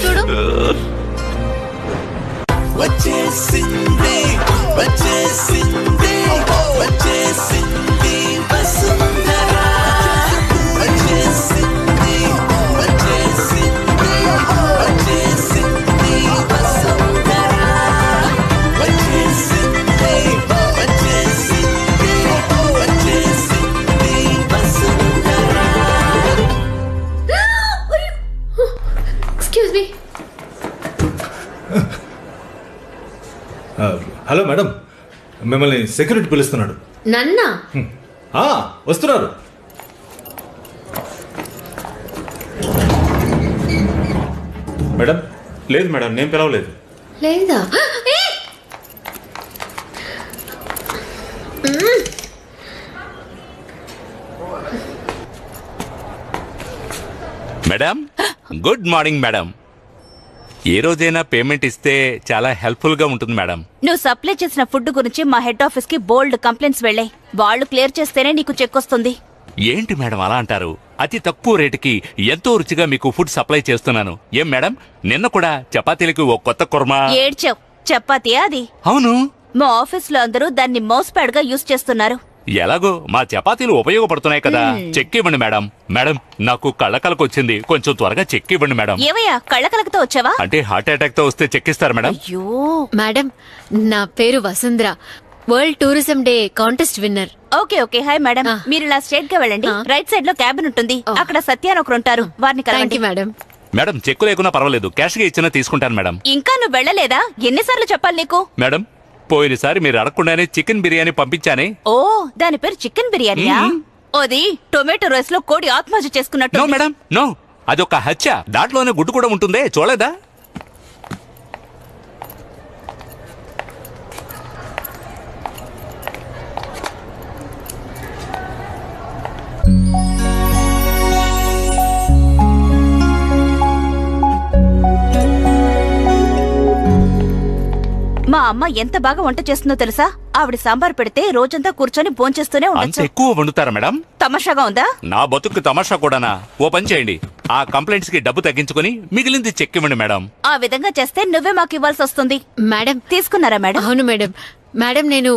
చూడు. వచ్చేసింది వచ్చేసింది వచ్చేసింది వసుంధర వచ్చేసింది వచ్చేసింది వచ్చేసింది వసుంధర వచ్చేసింది వచ్చేసింది వచ్చేసింది Vasundhara. Excuse me. Hello madam, మిమ్మల్ని సెక్యూరిటీ పిలుస్తున్నాడు. నన్నా? వస్తున్నారు. మేడం లేదు మేడం, నేను పిలవలేదు. లేదా? Madam, good morning madam. ఏ రోజైనా పేమెంట్ ఇస్తే చాలా హెల్ప్ఫుల్ గా ఉంటుంది మేడం. నువ్వు సప్లై చేసిన ఫుడ్ గురించి మా హెడ్ ఆఫీస్ కి బోల్డ్ కంప్లైంట్స్ వెళ్ళాయి. వాళ్ళు క్లియర్ చేస్తేనే నీకు చెక్ వస్తుంది. ఏంటి మేడం అలా అంటారు? అతి తక్కువ రేటుకి ఎంతో రుచిగా మీకు ఫుడ్ సప్లై చేస్తున్నాను. ఏం మేడం, నిన్న కూడా చపాతీలకు ఓ కొత్త కుర్మా. ఏడ్చావు. చపాతీయా అది? అవును. మా ఆఫీస్ లో అందరూ దాన్ని మౌస్ ప్యాడ్ గా యూజ్ చేస్తున్నారు. ఎలాగో మా చపాతీలు ఉపయోగపడుతున్నాయి కదా. చెక్ ఇవ్వండి మేడం. మేడం, నాకు కళ్ళకలకు వచ్చింది, కొంచెం త్వరగా చెక్ ఇవ్వండి మేడం. ఏవయ్యా కళ్ళకలకతో వచ్చావా? అంటే హార్ట్ అటాక్ తో వస్తే చెక్ ఇస్తారు మేడం. అయ్యో మేడం, నా పేరు Vasundhara, world tourism day contest winner. Okay okay. Hi madam, మీరు ఇలా స్ట్రైట్ గా వెళ్ళండి. రైట్ సైడ్ లో క్యాబిన్ ఉంటుంది. అక్కడ సత్యాన్ ఒకరు ఉంటారు, వారిని కలవండి. మేడం. మేడం, చెక్కు లేకున్నా పర్వాలేదు, క్యాష్ గా ఇచ్చినా తీసుకుంటాను మేడం. ఇంకా నువ్వు వెళ్ళలేదా? ఎన్నిసార్లు చెప్పాలి నీకు? మేడం, పోయినసారి మీరు అడగకుండానే చికెన్ బిర్యానీ పంపించానే. ఓ, దాని పేరు చికెన్ బిర్యానీయా? అది టొమాటో రైస్ లో కోడి ఆత్మహత్య చేసుకున్నట్టు. నో మేడం, నో, అదొక హత్య. దాంట్లోనే గుడ్డు కూడా ఉంటుందే, చూడలేదా? మా అమ్మ ఎంత బాగా వంట చేస్తుందో తెలుసా? ఆవిడ సాంబార్ పెడితే రోజంతా కూర్చొని భోంచేస్తూనే అంత ఉండొచ్చు. ఎక్కువ వండుతారా మేడం? తమాషాగా ఉందా? నా బతుకు తమాషా కూడానా? ఓ పని చేయండి, ఆ కంప్లైంట్స్ కి డబ్బు తగ్గించుకుని మిగిలింది చెక్ ఇవ్వండి మేడం. ఆ విధంగా చేస్తే నువ్వే మాకు ఇవ్వాల్సి వస్తుంది. మేడం తీసుకున్నారా మేడం? అవును మేడం. మేడం, నేను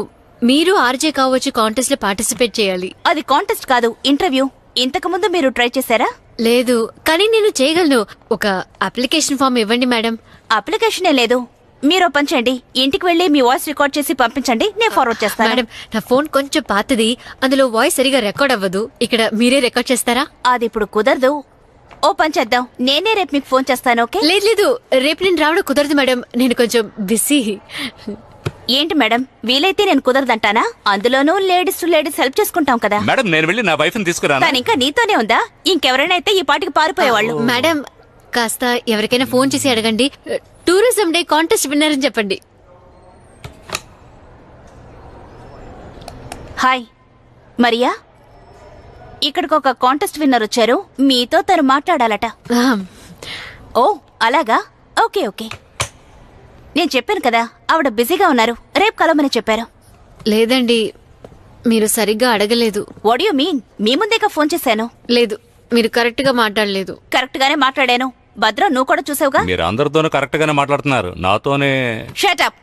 మీరు ఆర్జే కావచ్చు కాంటెస్ట్ లో పార్టిసిపేట్ చేయాలి. అది కాంటెస్ట్ కాదు, ఇంటర్వ్యూ. ఇంతకు ముందు మీరు ట్రై చేశారా? లేదు, కానీ నేను చేయగలను. ఒక అప్లికేషన్ ఫామ్ ఇవ్వండి మేడం. అప్లికేషనే లేదు. మీరు పని చేయండి, ఇంటికి వెళ్ళి మీ వాయిస్ రికార్డ్ చేసి పంపించండి, నేను ఫార్వర్డ్ చేస్తాను. మేడం, నా ఫోన్ కొంచెం పాతది, అందులో వాయిస్ సరిగా రికార్డ్ అవ్వదు. ఇక్కడ మీరే రికార్డ్ చేస్తారా? అది ఇప్పుడు కుదరదు. ఓ పని చేద్దాం, నేనే రేపు మీకు ఫోన్ చేస్తాను. ఓకే? లేదు లేదు, రేపు నేను రావడం కుదరదు మేడం, నేను కొంచెం బిజీ. ఏంటి మేడం, వీలైతే నేను కుదరదంటానా? అందులోనూ లేడీస్ టు లేడీస్ హెల్ప్ చేసుకుంటాం కదా. మేడం, నేను వెళ్ళి నా వైఫ్ ని తీసుకురాను. తను ఇంకా నీతోనే ఉందా? ఇంకెవరైనా అయితే ఈ పాటికి పారిపోయేవాళ్ళు. మేడం, కాస్త ఎవరికైనా ఫోన్ చేసి అడగండి, టూరిజం డే కాంటెస్ట్ విన్నర్ అని చెప్పండి. హాయ్ మరియా, ఇక్కడికి ఒక కాంటెస్ట్ విన్నర్ వచ్చారు, మీతో తను మాట్లాడాలట. ఓ అలాగా, ఓకే ఓకే. నేను చెప్పాను కదా, ఆవిడ బిజీగా ఉన్నారు, రేపు కలవమని చెప్పారు. లేదండి, మీరు సరిగ్గా అడగలేదు. What you mean? మీ ముందేగా ఫోన్ చేశాను. లేదు, మీరు కరెక్ట్ గా మాట్లాడలేదు. కరెక్ట్ గానే మాట్లాడాను. భద్ర, నువ్వు కూడా చూసావుగా. మీరు అందరితోనూ కరెక్ట్ గానే మాట్లాడుతున్నారు, నాతోనే. Shut up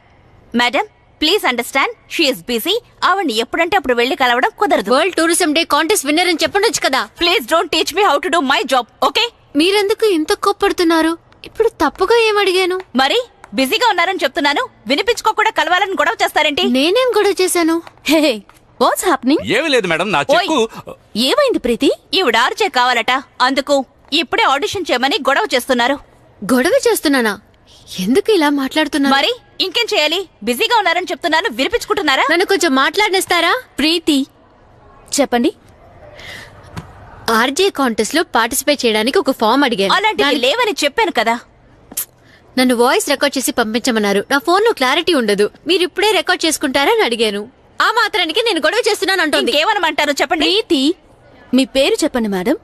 madam, please understand, she is busy. ఆవిడ్ని ఎప్పుడంటే అప్పుడు వెళ్లి కలవడం కుదరదు. World tourism day contest winner అని చెప్పండొచ్చు కదా. Please don't teach me how to do my job, okay? మీరెందుకు ఇంత కోప్పడుతున్నారు? ఇప్పుడు తప్పుగా ఏం అడిగాను? మరి బిజీగా ఉన్నారని చెప్తున్నాను, వినిపించుకోకుండా కలవాలని గొడవ చేస్తారేంటి? నేనేం గొడవ చేశాను? What's happening? ఏమీ లేదు మేడం, నా చెక్కు. ఏమైంది ప్రీతి? ఈవిడ ఆర్జే కావాలట, అందుకు ఇప్పుడే ఆడిషన్ చేయమని గొడవ చేస్తున్నారు. గొడవ చేస్తున్నానా? ఎందుకు ఇలా మాట్లాడుతున్నారు? మరి ఇంకేం చేయాలి? బిజీగా ఉన్నారని చెప్తున్నాను, వినిపించుకుంటున్నారా? నన్ను కొంచెం మాట్లాడిస్తారా? ప్రీతి చెప్పండి. ఆర్జే కాంటెస్ట్ లో పార్టిసిపేట్ చేయడానికి ఒక ఫామ్ అడిగాను. అలాంటివి లేవని చెప్పాను కదా. నన్ను వాయిస్ రికార్డ్ చేసి పంపించమన్నారు. నా ఫోన్ లో క్లారిటీ ఉండదు. మీరు ఇప్పుడే రికార్డ్ చేసుకుంటారని అడిగాను. ఆ మాత్రానికి నేను గొడవ చేస్తున్నాను అంటుంది. ఏమనమంటారు చెప్పండి. ప్రీతి, మీ పేరు చెప్పండి madam.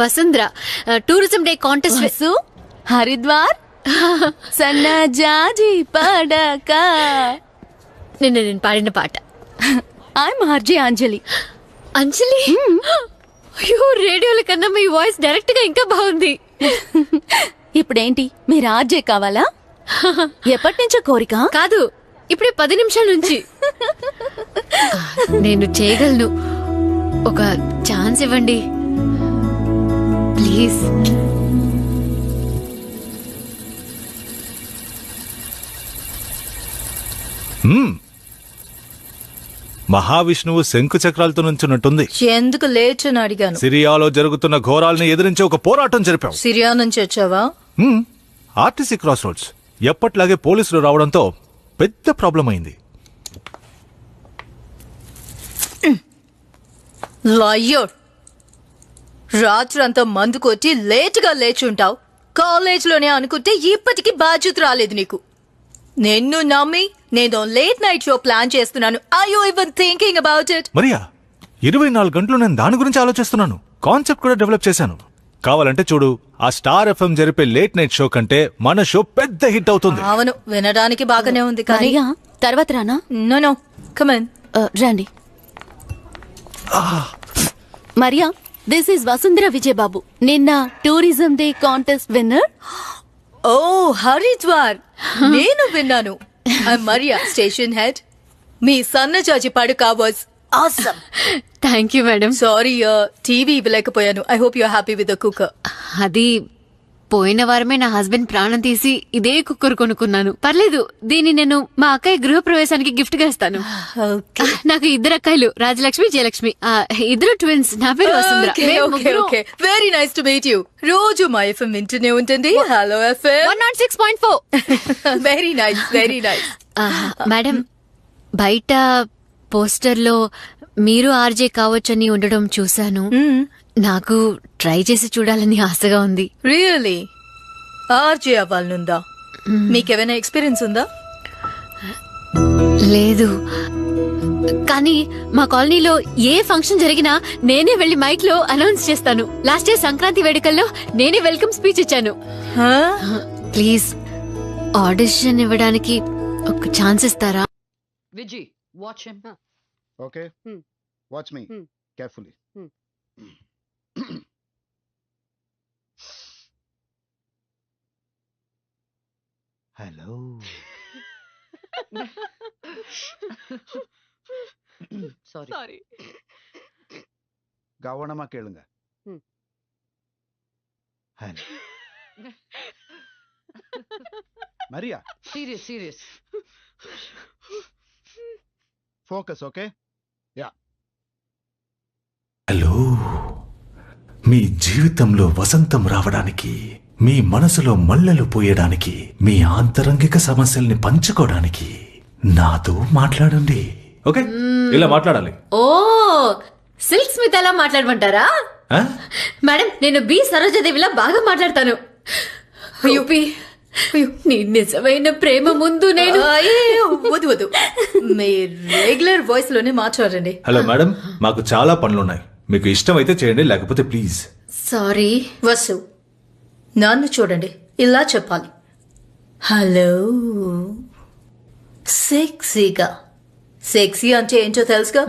Vasundhara. Tourism day contest. Haridwar సన్నజాజి పడక నిన్న నేను పాడిన పాట. ఐఎమ్ ఆర్జే అంజలి. అంజలి? అయ్యో, రేడియోల కన్నా మీ వాయిస్ డైరెక్ట్ గా ఇంకా బాగుంది. ఇప్పుడేంటి, మీరు ఆర్జే కావాలా? ఎప్పటి నుంచో కోరిక? కాదు, ఇప్పుడే 10 నిమిషాల నుంచి. నేను చేయగలను. ఒక ఛాన్స్ ఇవ్వండి ప్లీజ్. మహావిష్ణువు శంకు చక్రాలతో నుంచున్నట్టుంది. ఎందుకు లేచని అడిగాను. సిరియాలో జరుగుతున్న ఘోరాల్ని ఎదిరించి ఒక పోరాటం జరిపాం. సిరియా నుంచి వచ్చావా? ఆర్టీసీ క్రాస్ రోడ్స్ ఎప్పట్లాగే పోలీసులు రావడంతో పెద్ద ప్రాబ్లం అయింది. లయ్యోర్, రాత్రంతా మందు కొట్టి లేటుగా లేచుంటావు. కాలేజ్లోనే అనుకుంటే ఇప్పటికీ బాధ్యత రాలేదు నీకు. నిన్ను నమ్మి నేను లేట్ నైట్ షో ప్లాన్ చేస్తున్నాను. Are you even thinking about it? Maria, 24 గంటలు నేను దాని గురించి ఆలోచిస్తున్నాను. కాన్సెప్ట్ కూడా డెవలప్ చేశాను. కావాలంటే చూడు, ఆ స్టార్ ఎఫ్ఎం జరిపే లేట్ నైట్ షో కంటే మన షో పెద్ద హిట్ అవుతుంది. అవును, వినడానికి బాగానే ఉంది కానీ తర్వాత రానా? నో కమ్ ఆన్, రండి. Maria, this is Vasundhara Vijayababu, నిన్న tourism day contest winner. Oh Haridwar, నేను విన్నాను. Maria, station head. మీ సన్నజాజి పడుక was awesome. Thank you madam. Sorry, TV ఇవ్వలేకపోయాను. I hope you are happy with the cooker. అది పోయిన వారమే నా హస్బెండ్ ప్రాణం తీసి ఇదే కుక్కర్ కొనుక్కున్నాను. పర్లేదు, దీన్ని నేను మా అక్కయ్య గృహప్రవేశానికి గిఫ్ట్ గా ఇస్తాను. నాకు 2 అక్కయ్యలు, రాజలక్ష్మి, జయలక్ష్మి. 2 ట్విన్స్. నా పేరు Vasundhara. Very nice to meet you. రోజు మా ఎఫ్ఎం వింటూనే ఉంటుంది. Hello FM 106.4. Very nice, very nice. Madam, బయట పోస్టర్ లో మీరు ఆర్జే కావచ్చని ఉండడం చూశాను. నాకు ట్రై చేసి చూడాలని ఆశగా ఉంది. రియలీ? ఆర్జే అవ్వాలనుందా? మీకేమైనా ఎక్స్పీరియన్స్ ఉందా? లేదు, కానీ మా కాలనీలో ఏ ఫంక్షన్ జరిగినా నేనే వెళ్లి మైక్ లో అనౌన్స్ చేస్తాను. లాస్ట్ ఇయర్ సంక్రాంతి వేడుకల్లో నేనే వెల్కమ్ స్పీచ్ ఇచ్చాను. ప్లీజ్ ఆడిషన్ ఇవ్వడానికి ఒక ఛాన్స్ ఇస్తారా? Vijay, watch him. Okay. Watch me carefully. Hello. Sorry. கவனமா கேளுங்க. Hello. Maria. Serious. Focus, okay? Yeah. Hello, మీ జీవితంలో వసంతం రావడానికి, మీ మనసులో మల్లెలు పోయడానికి, మీ ఆంతరంగిక సమస్యల్ని పంచుకోవడానికి నాతో మాట్లాడండి. ఓకే, ఇలా మాట్లాడాలి. ఓ, సిల్క్ స్మిత్ అలా మాట్లాడమంటారా? మేడం, నేను బి సరోజాదేవిలా బాగా మాట్లాడతాను. నీ నిజమైన ప్రేమ ముందు నేను వద్దు, మీ రెగ్యులర్ వాయిస్ లోనే మాట్లాడండి. హలో మేడం, మాకు చాలా పనులున్నాయి. మీకు ఇష్టమైతే చేయండి, లేకపోతే ప్లీజ్. సారీ. వసు, నన్ను చూడండి, ఇలా చెప్పాలి. హలో, సెక్సీగా. సెక్సీ అంటే ఏంటో తెలుసుగా?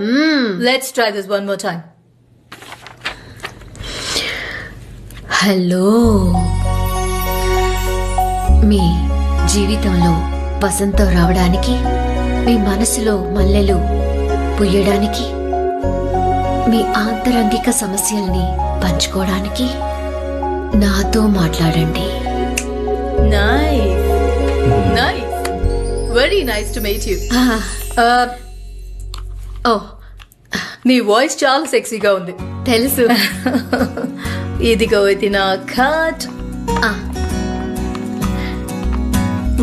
Let's try this one more time. Hello, మీ జీవితంలో వసంతం రావడానికి, మీ మనసులో మల్లెలు పుయ్యడానికి, మీ ఆంతరంగిక సమస్యల్ని పంచుకోవడానికి నాతో మాట్లాడండి. Nice, very nice to meet you. Me voice చాలా సెక్సీగా ఉంది. తెలుసు. ఇదిగో ఇది నా card.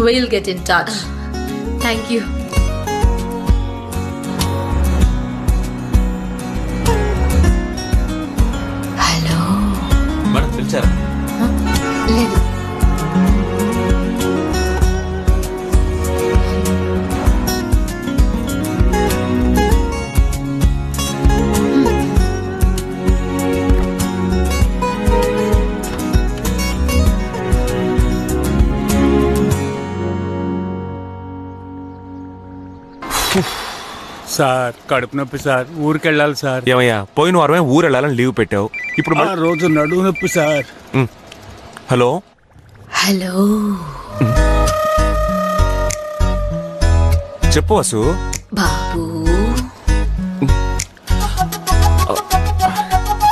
We'll get in touch. Thank you. Hello madam, పిలిచారా? లేదు. సార్ కడుపు నొప్పి సార్ ఊరికెళ్ళాలి సార్. ఏమయ్యా పోయిన వారమే ఊరు వెళ్ళాలని లీవ్ పెట్టావు, ఇప్పుడు ఆ రోజు నడువు నొప్పి సార్. హలో హలో చెప్పు వసు. బాబు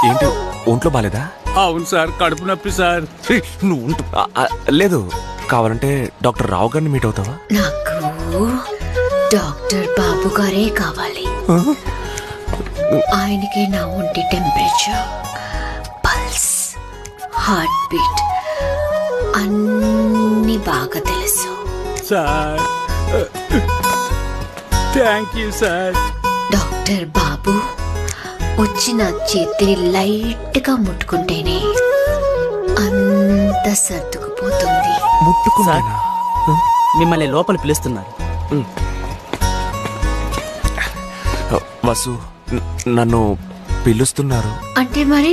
ఏంటి ఒంట్లో బాలేదా? అవును సార్ కడుపు నొప్పి సార్. నువ్వు లేదు, కావాలంటే డాక్టర్ రావు గారిని మీట్ అవుతావా? నాకు డాక్టర్ బాబు గారే కావాలి. ఆయనకి నా ఒంటి టెంపరేచర్, పల్స్, హార్ట్ బీట్ అన్ని బాగా తెలుసు sir. Thank you sir. Doctor బాబు వచ్చి నా చేతిని లైట్ గా ముట్టుకుంటేనే అంత సర్దుకుపోతుంది. మిమ్మల్ని లోపల పిలుస్తున్నారు. వసు నన్ను పిలుస్తున్నారు అంటే మరి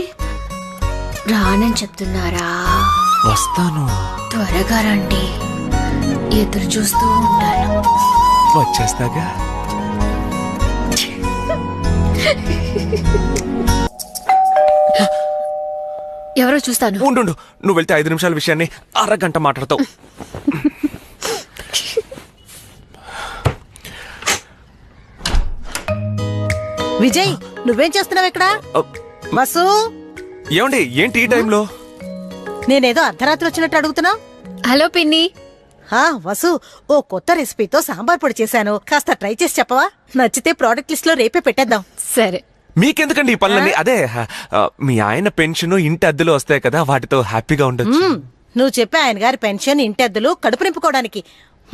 రానని చెప్తున్నారా? వస్తాను, త్వరగా రండి, ఎదురు చూస్తూ ఉంటాను. వచ్చేస్తాగా. ఎవరో చూస్తాను. ఉండు, నువ్వు వెళ్తే 5 నిమిషాల విషయాన్ని అరగంట మాట్లాడతావు. విజయ్ నువ్వేం చేస్తున్నావు ఇక్కడ? వసు ఏమండి ఏంటి ఈ టైంలో? నేనేదో అర్ధరాత్రి వచ్చినట్టు అడుగుతున్నా. హలో పిన్ని. వసు ఓ కొత్త రెసిపీతో సాంబార్ పొడి చేశాను, కాస్త ట్రై చేసి చెప్పవా? నచ్చితే ప్రోడక్ట్ లిస్ట్ లో రేపే పెట్టేద్దాం. సరే. మీకెందుకండి ఈ పనులన్నీ? అదే మీ ఆయన పెన్షన్ ఇంటి అద్దెలు వస్తాయి కదా, వాటితో హ్యాపీగా ఉండొచ్చు. నువ్వు చెప్పే ఆయన గారి పెన్షన్ ఇంటెద్దులు కడుపు నింపుకోవడానికి,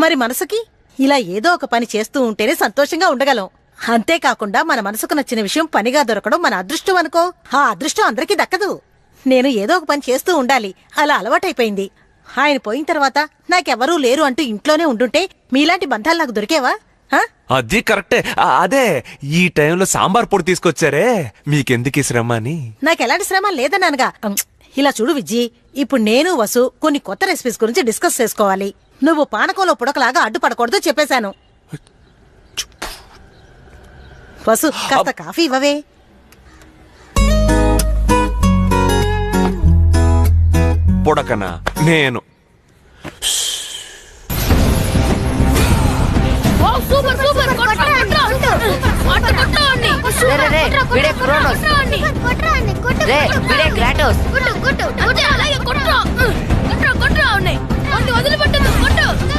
మరి మనసుకి ఇలా ఏదో ఒక పని చేస్తూ ఉంటేనే సంతోషంగా ఉండగలం. అంతేకాకుండా మన మనసుకు నచ్చిన విషయం పనిగా దొరకడం మన అదృష్టం అనుకో. ఆ అదృష్టం అందరికీ దక్కదు. నేను ఏదో ఒక పని చేస్తూ ఉండాలి, అలా అలవాటైపోయింది. ఆయన పోయిన తర్వాత నాకెవరూ లేరు అంటూ ఇంట్లోనే ఉండుంటే మీలాంటి బంధాలు నాకు దొరికేవా? అది కరెక్టే. అదే ఈ టైంలో సాంబార్ పొడి తీసుకొచ్చారే, మీకెందుకు ఈ శ్రమ అని. నాకెలాంటి శ్రమ లేదన్నానుగా. ఇలా చూడు విజ్జి, ఇప్పుడు నేను వసు కొన్ని కొత్త రెసిపీస్ గురించి డిస్కస్ చేసుకోవాలి. నువ్వు పానకంలో పుడకలాగా అడ్డుపడకూడదు చెప్పేశాను. వసు కాస్త కాఫీ ఇవ్వవే. పొడకనా? నేను సూపర్ సూపర్ వీడే క్రోనోస్, రే వీడే Kratos.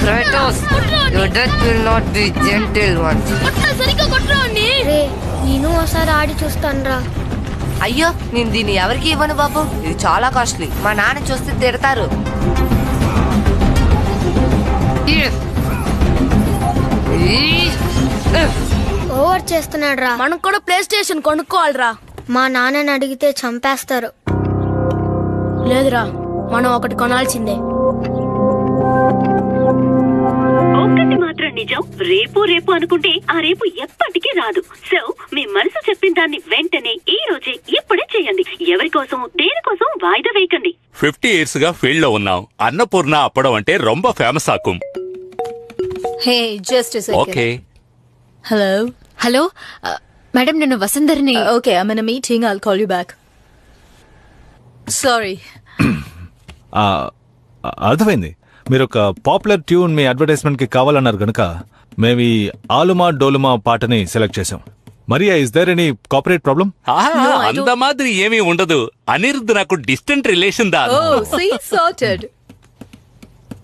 Kratos, your death will not be gentle one. రే నేను ఒకసారి ఆడి చూస్తాను రా. అయ్యో నేను దీన్ని ఎవరికి ఇవ్వను బాబు, ఇది చాలా కాస్ట్లీ. మా నాన్న చూస్తే తిడతారు. ఓవర్ చేస్తున్నాడు రా. మనం కూడా ప్లే స్టేషన్ కొనుక్కోవాలిరా. మా నాన్నని అడిగితే చంపేస్తారు. లేదురా, మనం ఒకటి కొనాల్సిందే. ఒక్కటి మాత్రం నిజం, రేపు రేపు అనుకుంటే ఆ రేపు ఎప్పటికీ రాదు. సో మీ మనసు చెప్పిన దాన్ని వెంటనే ఈ రోజే ఇప్పుడే చేయండి. ఎవరి కోసం దేనికోసం వాయిదా వేయకండి. 50 years గా ఫీల్డ్ లో ఉన్నాం. అన్నపూర్ణ అప్పడం అంటే రొంబ ఫేమస్ ఆకుం. Hey just a second. Okay. Hello hello madam, నేను వసుంధర్ని. Okay, I am in a meeting, I'll call you back. Sorry. అర్థమైంది. మీరు ఒక పాపులర్ ట్యూన్ మీ అడ్వర్టైజ్మెంట్ కి కావాలన్నారు గనుక మేము ఈ ఆలుమా డోలుమా పాటని సెలెక్ట్ చేసాం. Maria, is there any copyright problem? అంత మాదిరి ఏమీ ఉండదు. అనిరుద్ధ్ నాకు డిస్టెంట్ రిలేషన్ దా.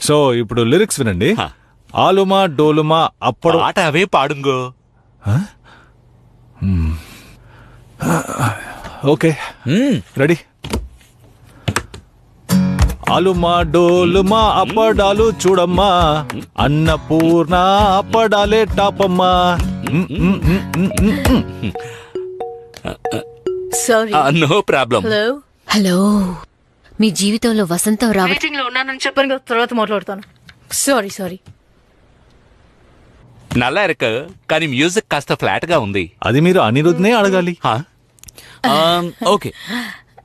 సో ఇప్పుడు లిరిక్స్ వినండి. ఆలుమా డోలుమా అప్పుడు పాట అవే పాడుంగో. Okay ready. ఆలుమా డోలుమా అప్పడాలు చూడమ్మా, అన్నపూర్ణ అప్పడాలే టాపమ్మా. Sorry. No problem. Hello hello, మీ జీవితంలో వసంతం రావడం. మీటింగ్ లో ఉన్నానని చెప్పాను కదా, తర్వాత మాట్లాడతాను. Sorry sorry. నల్లా ఇరుకు, కానీ మ్యూజిక్ కాస్త ఫ్లాట్ గా ఉంది. అది మీరు అనిరుద్ధ్నే అడగాలి. Okay,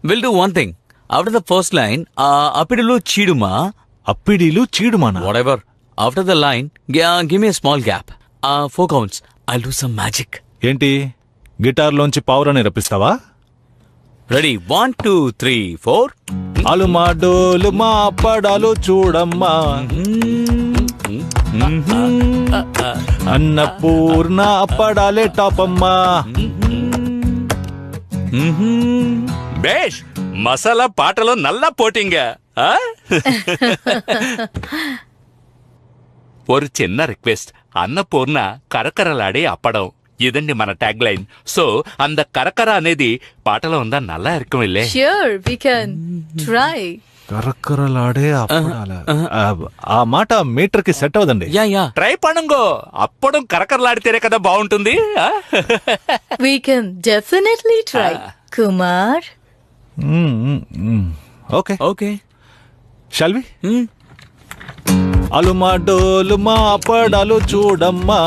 will do one thing. After the first line, అప్పిడిలు చీడుమా. అప్పిడిలు చీడుమానా? Whatever. After the line, give me small gap. 4 counts. I'll do some magic. ఏంటి గిటార్లోంచి పావురాన్ని రప్పిస్తావా? రెడీ 1 2 3 4. అలుమా డోలుమా అప్పడాలు చూడమ్మా, అన్నపూర్ణ అప్పడాలే టాపమ్మా. బేష్ మసాలా పాటలో నల్ల పోటింగా. ஒரு చిన్న రిక్వెస్ట్, అన్నపూర్ణ కరకరలాడే అప్పడం ఇదండి మన ట్యాగ్ లైన్. సో అంద కరకర అనేది పాటలో ఉందా నల్లా ఇరుకం ఇల్లే. Sure, we can try. కరకరలాడే అప్పడాల. ఆ మాట మీటర్ కి సెట్ అవదండి. ట్రై పణంగో, అప్పడం కరకరలాడితేనే కదా బాగుంటుంది. We can definitely try. Kumar. Okay okay shall we? అలుమా డోలుమా అప్పడాలు చూడమ్మా,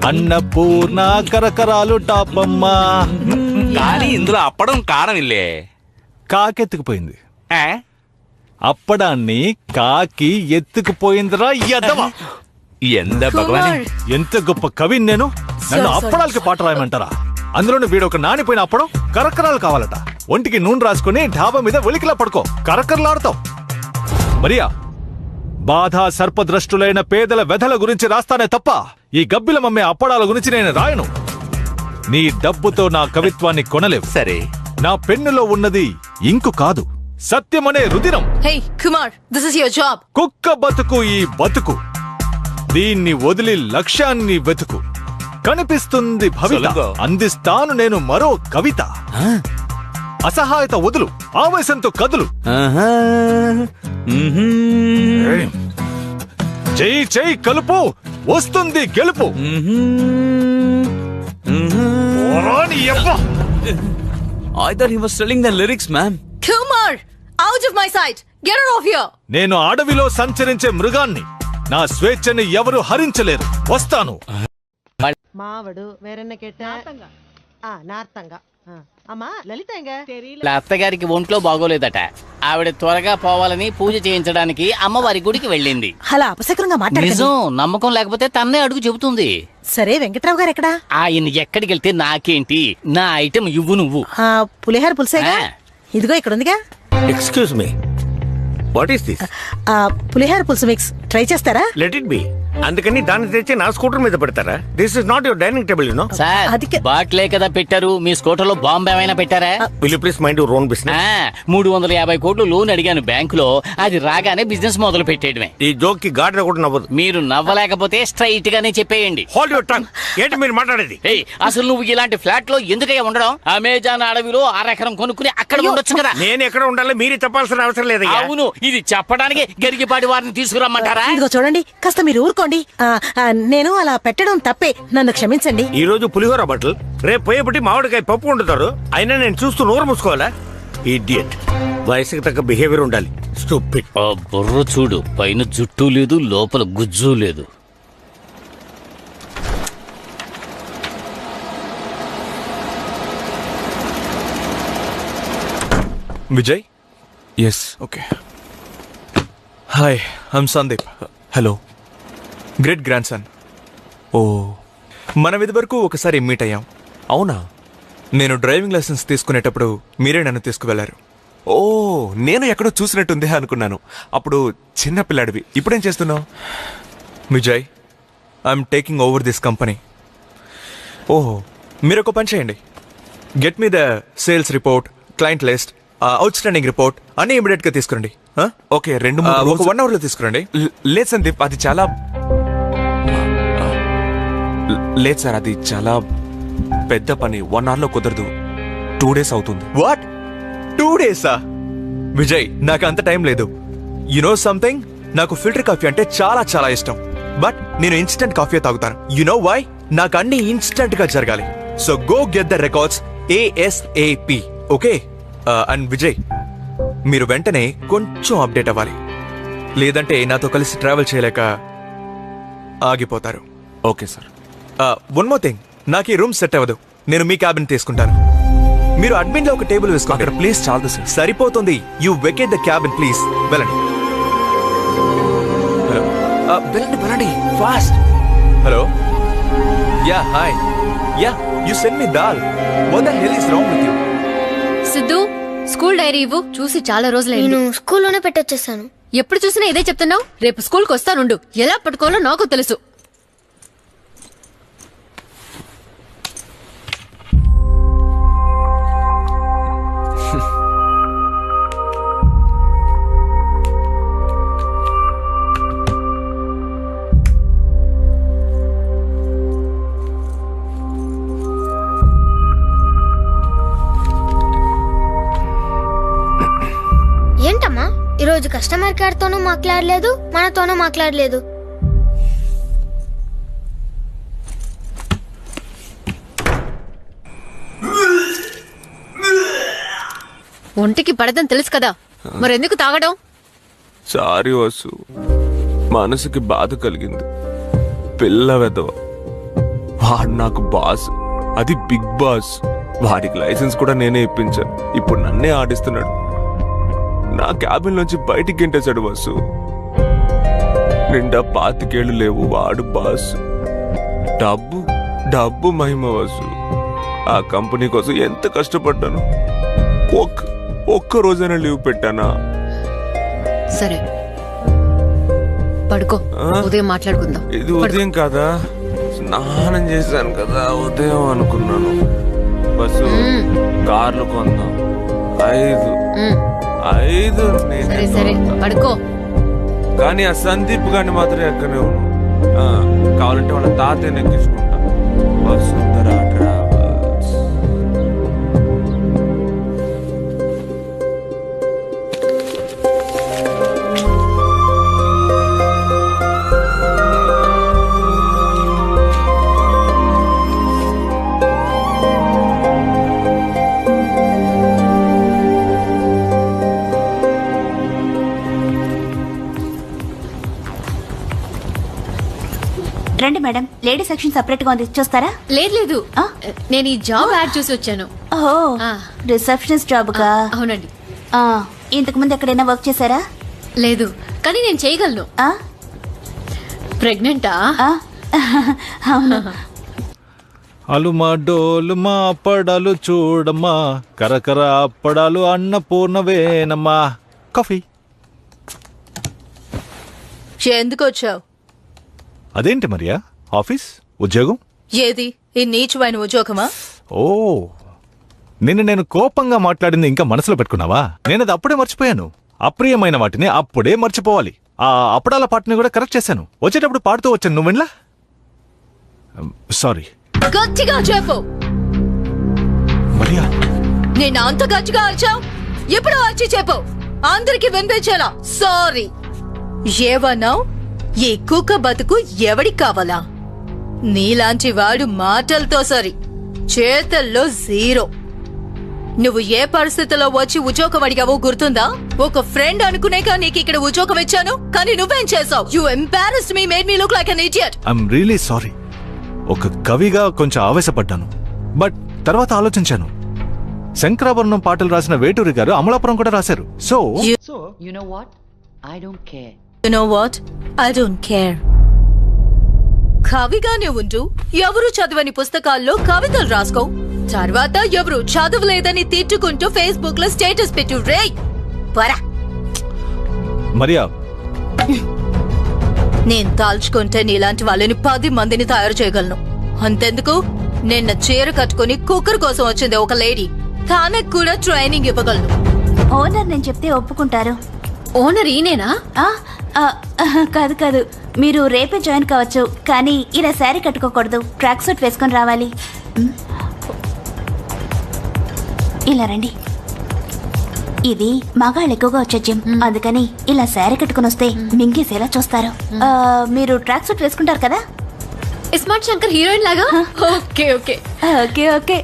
అన్నపూర్ణ కరకరాలు టాపమ్మా. కానీ ఇందులో అప్పడం కారం ఇల్లే. కాకెత్తుకుపోయింది. అప్పడాన్ని కాకి ఎత్తుకుపోయిందిరా ఎదవా. ఎంత భగవాన్, ఎంత గొప్ప కవిని నేను. నన్ను అప్పడాలకి పాట రాయమంటారా? అందులోని వీడొక నానిపోయిన అప్పడం కరకరాలు కావాలట. ఒంటికి నూనె రాసుకుని ఢాబా మీద ఒలికిలా పడుకో, కరకరలాడతావు. మరియా, బాధా సర్పద్రష్టులైన పేదల వెధల గురించి రాస్తానే తప్ప ఈ గబ్బిలమమ్మే అప్పడాల గురించి నేను రాయను. నీ డబ్బుతో నా కవిత్వాన్ని కొనలేవు. సరే, నా పెన్నులో ఉన్నది ఇంకు కాదు, సత్యమనే రుదిరం. Hey, Kumar, this is your job. కుక్క బతుకు ఈ బతుకు, దీన్ని వదిలి లక్ష్యాన్ని వెతుకు. కనిపిస్తుంది భవిత, అందిస్తాను నేను మరో కవిత. అసహాయత వదులు, ఆవేశంతో కదులు. చెయ్యి చెయ్యి కలుపు, వస్తుంది గెలుపు. I thought he was telling the lyrics, ma'am. Kumar, out of my sight. Get out of here. నేను అడవిలో సంచరించే మృగాన్ని, నా స్వేచ్ఛని ఎవరు హరించలేరు. వస్తాను. మావడు వేరెన్న కేట నార్తంగా అమ్మా లలిత అత్తగారికి ఒంట్లో బాగోలేదట. ఆవిడ త్వరగా పోవాలని పూజ చేయించడానికి అమ్మవారి గుడికి వెళ్ళింది. అలా అపశకునంగా మాట్లాడకండి. నిజం, నమ్మకం లేకపోతే తన్నే అడుగు చెబుతుంది. సరే, వెంకట్రావు గారు ఎక్కడా? ఆయన ఎక్కడికి వెళ్తే నాకేంటి, నా ఐటెం ఇవ్వు నువ్వు. పులిహార పులుసేగా, ఇదిగో ఇక్కడ ఉందిగా. Excuse me, what is this? పులిహార పులుసు మిక్స్ ట్రై చేస్తారా? Let it be. అందుకని దాన్ని తెచ్చి నా స్కూటర్ మీద పెడతారా? This is not your dining table, you know. Sir, బాట్లే కదా పెట్టారు, మీ స్కూటర్ లో బాంబు ఏమైనా పెట్టారా? Will you please mind your own business. 350 కోట్లు లోన్ అడిగాను బ్యాంకులో, అది రాగానే బిజినెస్ మొదలు పెట్టేయడమే. ఈ జోక్ కి గాడిద కూడా నవ్వదు. మీరు నవ్వలేకపోతే స్ట్రైట్ గానే చెప్పేయండి. Hold your tongue. ఏంటి మీరు మాట్లాడేది? అసలు నువ్వు ఇలాంటి ఫ్లాట్ లో ఎందుకయ్యా ఉండడం? అమెజాన్ అడవిలో 1 ఎకరం కొనుక్కుని అక్కడ ఉండొచ్చు కదా. నేను ఎక్కడ ఉండాలి మీరే చెప్పాల్సిన అవసరం లేదు. అవును, ఇది చెప్పడానికి గరిగిపాటి వారిని తీసుకురమ్మంటారా? ఇదిగో చూడండి, కాస్త మీరు ఊరుకోండి. నేను అలా పెట్టడం తప్పే, నన్ను క్షమించండి. ఈ రోజు పులిహోర బట్టలు, రేపు పోయేపటి మామిడికాయ పప్పు వండుతారు. అయినా నేను చూస్తూ నోరు మూసుకోవాలా? ఇడియట్. వయసుకి తగ్గ బిహేవియర్ ఉండాలి. స్టూపిడ్. బుర్ర చూడు, పైన జుట్టు లేదు, లోపల గుజ్జు లేదు. Vijay? Yes, okay. Hi, I'm Sandeep. Hello. Great grand son. Oh, మనం ఇదివరకు ఒకసారి మీట్ అయ్యాం. అవునా? నేను డ్రైవింగ్ లైసెన్స్ తీసుకునేటప్పుడు మీరే నన్ను తీసుకువెళ్లారు. ఓ, నేను ఎక్కడో చూసినట్టుంది అనుకున్నాను. అప్పుడు చిన్న పిల్లాడివి. ఇప్పుడేం చేస్తున్నావు? Vijay, I'm taking over this company. ఓహో, మీరు ఒక పని చేయండి. Get me the sales report, client list, out standing report అన్ని ఇమీడియట్ గా తీసుకురండి. ఓకే, 2-3 ఒక 1 అవర్ లో తీసుకురండి. లేదు సందీప్, అది చాలా లేదు సార్, అది చాలా పెద్ద పని. 1 అవర్ లో కుదరదు. 2 days అవుతుంది. వాట్? 2 days? విజయ్, నాకు అంత టైం లేదు. యు నో సంథింగ్, నాకు ఫిల్టర్ కాఫీ అంటే చాలా చాలా ఇష్టం. బట్ నేను ఇన్స్టెంట్ కాఫీ తాగుతాను. You know why? నాకు అన్ని ఇన్స్టెంట్ గా జరగాలి. So go get the records ASAP. Okay? And Vijay, మీరు వెంటనే కొంచెం అప్డేట్ అవ్వాలి, లేదంటే నాతో కలిసి ట్రావెల్ చేయలేక ఆగిపోతారు. Okay sir. One more thing, నాకు ఈ రూమ్ సెట్ అవ్వదు. నేను మీ క్యాబిన్ తీసుకుంటాను. మీరు అడ్మిన్ లో ఒక టేబుల్ వేసుకోండి. అక్కడ ప్లేస్ చాలదు సార్. సరిపోతుంది. You vacate the cabin please. వెళ్ళండి వెళ్ళండి, fast. Hello? Yeah, hi. Yeah, you sent me dal. What the hell is wrong with you? Siddhu school dairy ఇవ్వు. చూసి చాలా రోజులైంది. నేను స్కూల్లోనే పెట్టొచ్చేసాను. ఎప్పుడు చూసినా ఇదే చెప్తున్నావు. రేపు స్కూల్కి వస్తానుండు. ఎలా పట్టుకోవాలో నాకు తెలుసు. ఏంటమ్మా ఈరోజు కస్టమర్ కేర్ తోనూ మాట్లాడలేదు, మనతోనూ మాట్లాడలేదు. ఒంటికి పడదని తెలుసు కదా, మరెందుకు తాగడం? సారీ వసు, మనసుకి బాధ కలిగింది. పిల్ల వెదవ వాడు నాకు బాస్, అది బిగ్ బాస్. వాడికి లైసెన్స్ కూడా నేనే ఇప్పించాను. ఇప్పుడు నన్నే ఆడిస్తున్నాడు. నా క్యాబిన్ నుంచి బయటికి గెంటేశాడు వసు. నిండా 25 ఏళ్ళు లేవు. వాడు బాస్. డబ్బు డబ్బు మహిమ వసు. ఆ కంపెనీ కోసం ఎంత కష్టపడ్డాను. ఒక్క రోజైనా లీవ్ పెట్టానా? సరే పడుకో, ఉదయం మాట్లాడుకుందాం. ఇది ఉదయం కాదా? స్నానం చేశాను కదా, ఉదయం అనుకున్నాను. బస్సు కార్లు కొందాం. 5 సరే సరే పడుకో. కానీ ఆ సందీప్ గాని మాత్రం ఎక్కనే ఉన్నాను. కావాలంటే వాళ్ళ తాతయ్య ఎక్కించుకుంటా. వసుంధరా ట్రావెల్స్. రండి మేడం, లేడీ సెక్షన్ సెపరేట్ గా ఉంది, చూస్తారా? లేదు లేదు, నేను ఈ జాబ్ యాడ్ చూసి వచ్చాను. ఓహో, రిసెప్షనిస్ట్ జాబ్ కా? అవునండి. ఇంతకు ముందు ఎక్కడైనా వర్క్ చేశారా? లేదు, కానీ నేను చేయగలను. ప్రెగ్నెంటా? అవును. అలుమా డోలుమా అప్పడాలు చూడమ్మా, కరకర అప్పడాలు అన్నపూర్ణవేనమ్మా. కాఫీ. ఎందుకు వచ్చావు? అదేంటి మరియా, ఆఫీస్ ఉద్యోగం? ఏది ఈ నీచువైన ఉద్యోగమా? ఓ, నేను కోపంగా మాట్లాడింది ఇంకా మనసులో పెట్టుకున్నావా? నేను అది అప్పుడే మర్చిపోయాను. అప్రియమైన వాటిని అప్పుడే మర్చిపోవాలి. ఆ అప్పడాల పాటని కూడా కరెక్ట్ చేశాను. వచ్చేటప్పుడు పాడుతూ వచ్చాను, నువ్వు వినలా? సారీ. గట్టిగా చెప్పు. మరియా, నేను అంత గట్టిగా అరిచావు? ఎప్పుడు వచ్చి చెప్పు, అందరికి వినిపించేలా. సారీ. ఏవన్నావు? ఈ కుక్క బతుకు ఎవడికి కావాలా? నీలాంటి వాడు మాటలతో సరి, చేతల్లో జీరో. నువ్వు ఏ పరిస్థితిలో వచ్చి ఉద్యోగం అడిగావో గుర్తుందా? ఒక ఫ్రెండ్ అనుకునేగా నీకు ఇక్కడ ఉద్యోగం ఇచ్చాను, కానీ నువ్వేం చేసావు? You embarrassed me, made me look like an idiot. I'm really sorry. ఒక కవిగా కొంచెం ఆవేశపడ్డాను, బట్ తర్వాత ఆలోచించాను. శంకరాభరణం పాటలు రాసిన వేటూరి గారు అమలాపురం కూడా రాశారు. So you know what? I don't care. You know what? I don't care. కవిగానే ఉంటూ ఎవరు చదవని పుస్తకాల్లో కవితలు రాసుకో. తర్వాత ఎవరు చదవలేదని తిట్టుకుంటూ ఫేస్బుక్ లో స్టేటస్ పెట్టు. రే పరా. మరియా, నేను దాల్చుకుంటే నీలాంటి వాళ్ళని 10 మందిని తయారు చేయగలను. అంతెందుకు, నిన్న చీర కట్టుకుని కుక్కర్ కోసం వచ్చింది ఒక లేడీ, తనకు కూడా ట్రైనింగ్ ఇవ్వగలను. ఓనర్ నేను చెప్తే ఒప్పుకుంటారు. ఓనర్ ఈయనేనా? కాదు కాదు, మీరు రేపే జాయిన్ కావచ్చు, కానీ ఇలా శారీ కట్టుకోకూడదు, ట్రాక్ సూట్ వేసుకొని రావాలి. ఇలా రండి. ఇది మగాళ్ళు ఎక్కువగా వచ్చే జిమ్, అందుకని ఇలా శారీ కట్టుకుని వస్తే మింగేసేలా చూస్తారు. మీరు ట్రాక్ సూట్ వేసుకుంటారు కదా? ఇస్మార్ట్ శంకర్ హీరోయిన్ లాగా. Okay okay okay okay.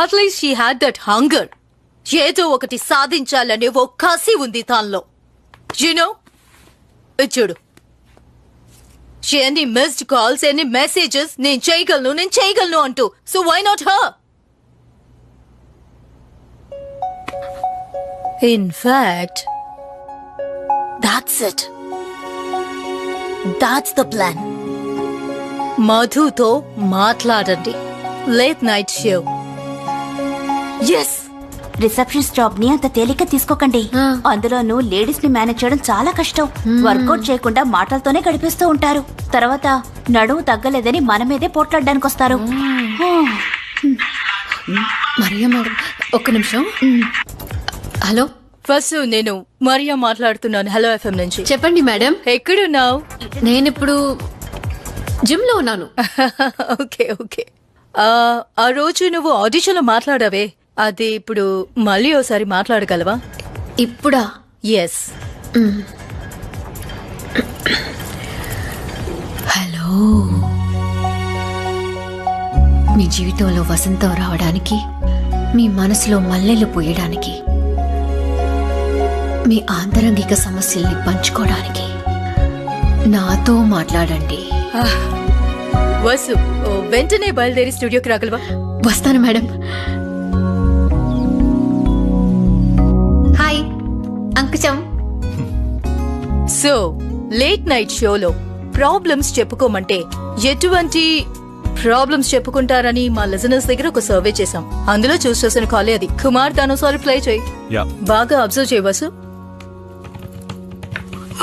At least she had that hunger. ఏదో ఒకటి సాధించాలనే ఓ కసి ఉంది తనలో. యునో, చూడు, ఎన్ని మిస్డ్ కాల్స్, ఎన్ని మెసేజెస్, నేను చేయగలను అంటూ. So why not her? In fact, that's it. That's the plan. మధుతో మాట్లాడండి. Late night show. Yes, receptionist job ని అంత తేలిక తీసుకోకండి. అందులోనూ లేడీస్ ని మేనేజ్ చేయడం చాలా కష్టం. వర్కౌట్ చేయకుండా మాటలతోనే గడిపిస్తూ ఉంటారు. తర్వాత నడుము తగ్గలేదని మన మీదే పోట్లాడడానికి వస్తారు. మరియా మేడం, ఒక్క నిమిషం. హలో, ఫస్ట్ నేను మరియా మాట్లాడుతున్నాను. హలో FM నుంచి. చెప్పండి మేడం. ఎక్కడున్నావు? నేనిప్పుడు జిమ్ లో ఉన్నాను. Okay okay. ఆ రోజు నువ్వు ఆడిషన్ లో మాట్లాడావే, అది ఇప్పుడు మళ్ళీ ఒకసారి మాట్లాడగలవా? ఇప్పుడా? ఎస్. హలో, మీ జీవితంలో వసంతం రావడానికి, మీ మనసులో మల్లెలు పూయడానికి, మీ ఆంతరంగిక సమస్యల్ని పంచుకోవడానికి నాతో మాట్లాడండి. వసు, వెంటనే బయలుదేరి స్టూడియోకి రాగలవా? వస్తాను madam. Hi Ankusham. So late night షోలో ప్రాబ్లమ్స్ చెప్పుకోమంటే ఎటువంటి ప్రాబ్లమ్స్ చెప్పుకుంటారని మా లిజనర్స్ దగ్గర ఒక సర్వే చేశాం. అందులో చూస్ చేసిన కాలే అది. కుమార్ దానోసారి ప్లే చేయి. బాగా అబ్జర్వ్ చేయవసు.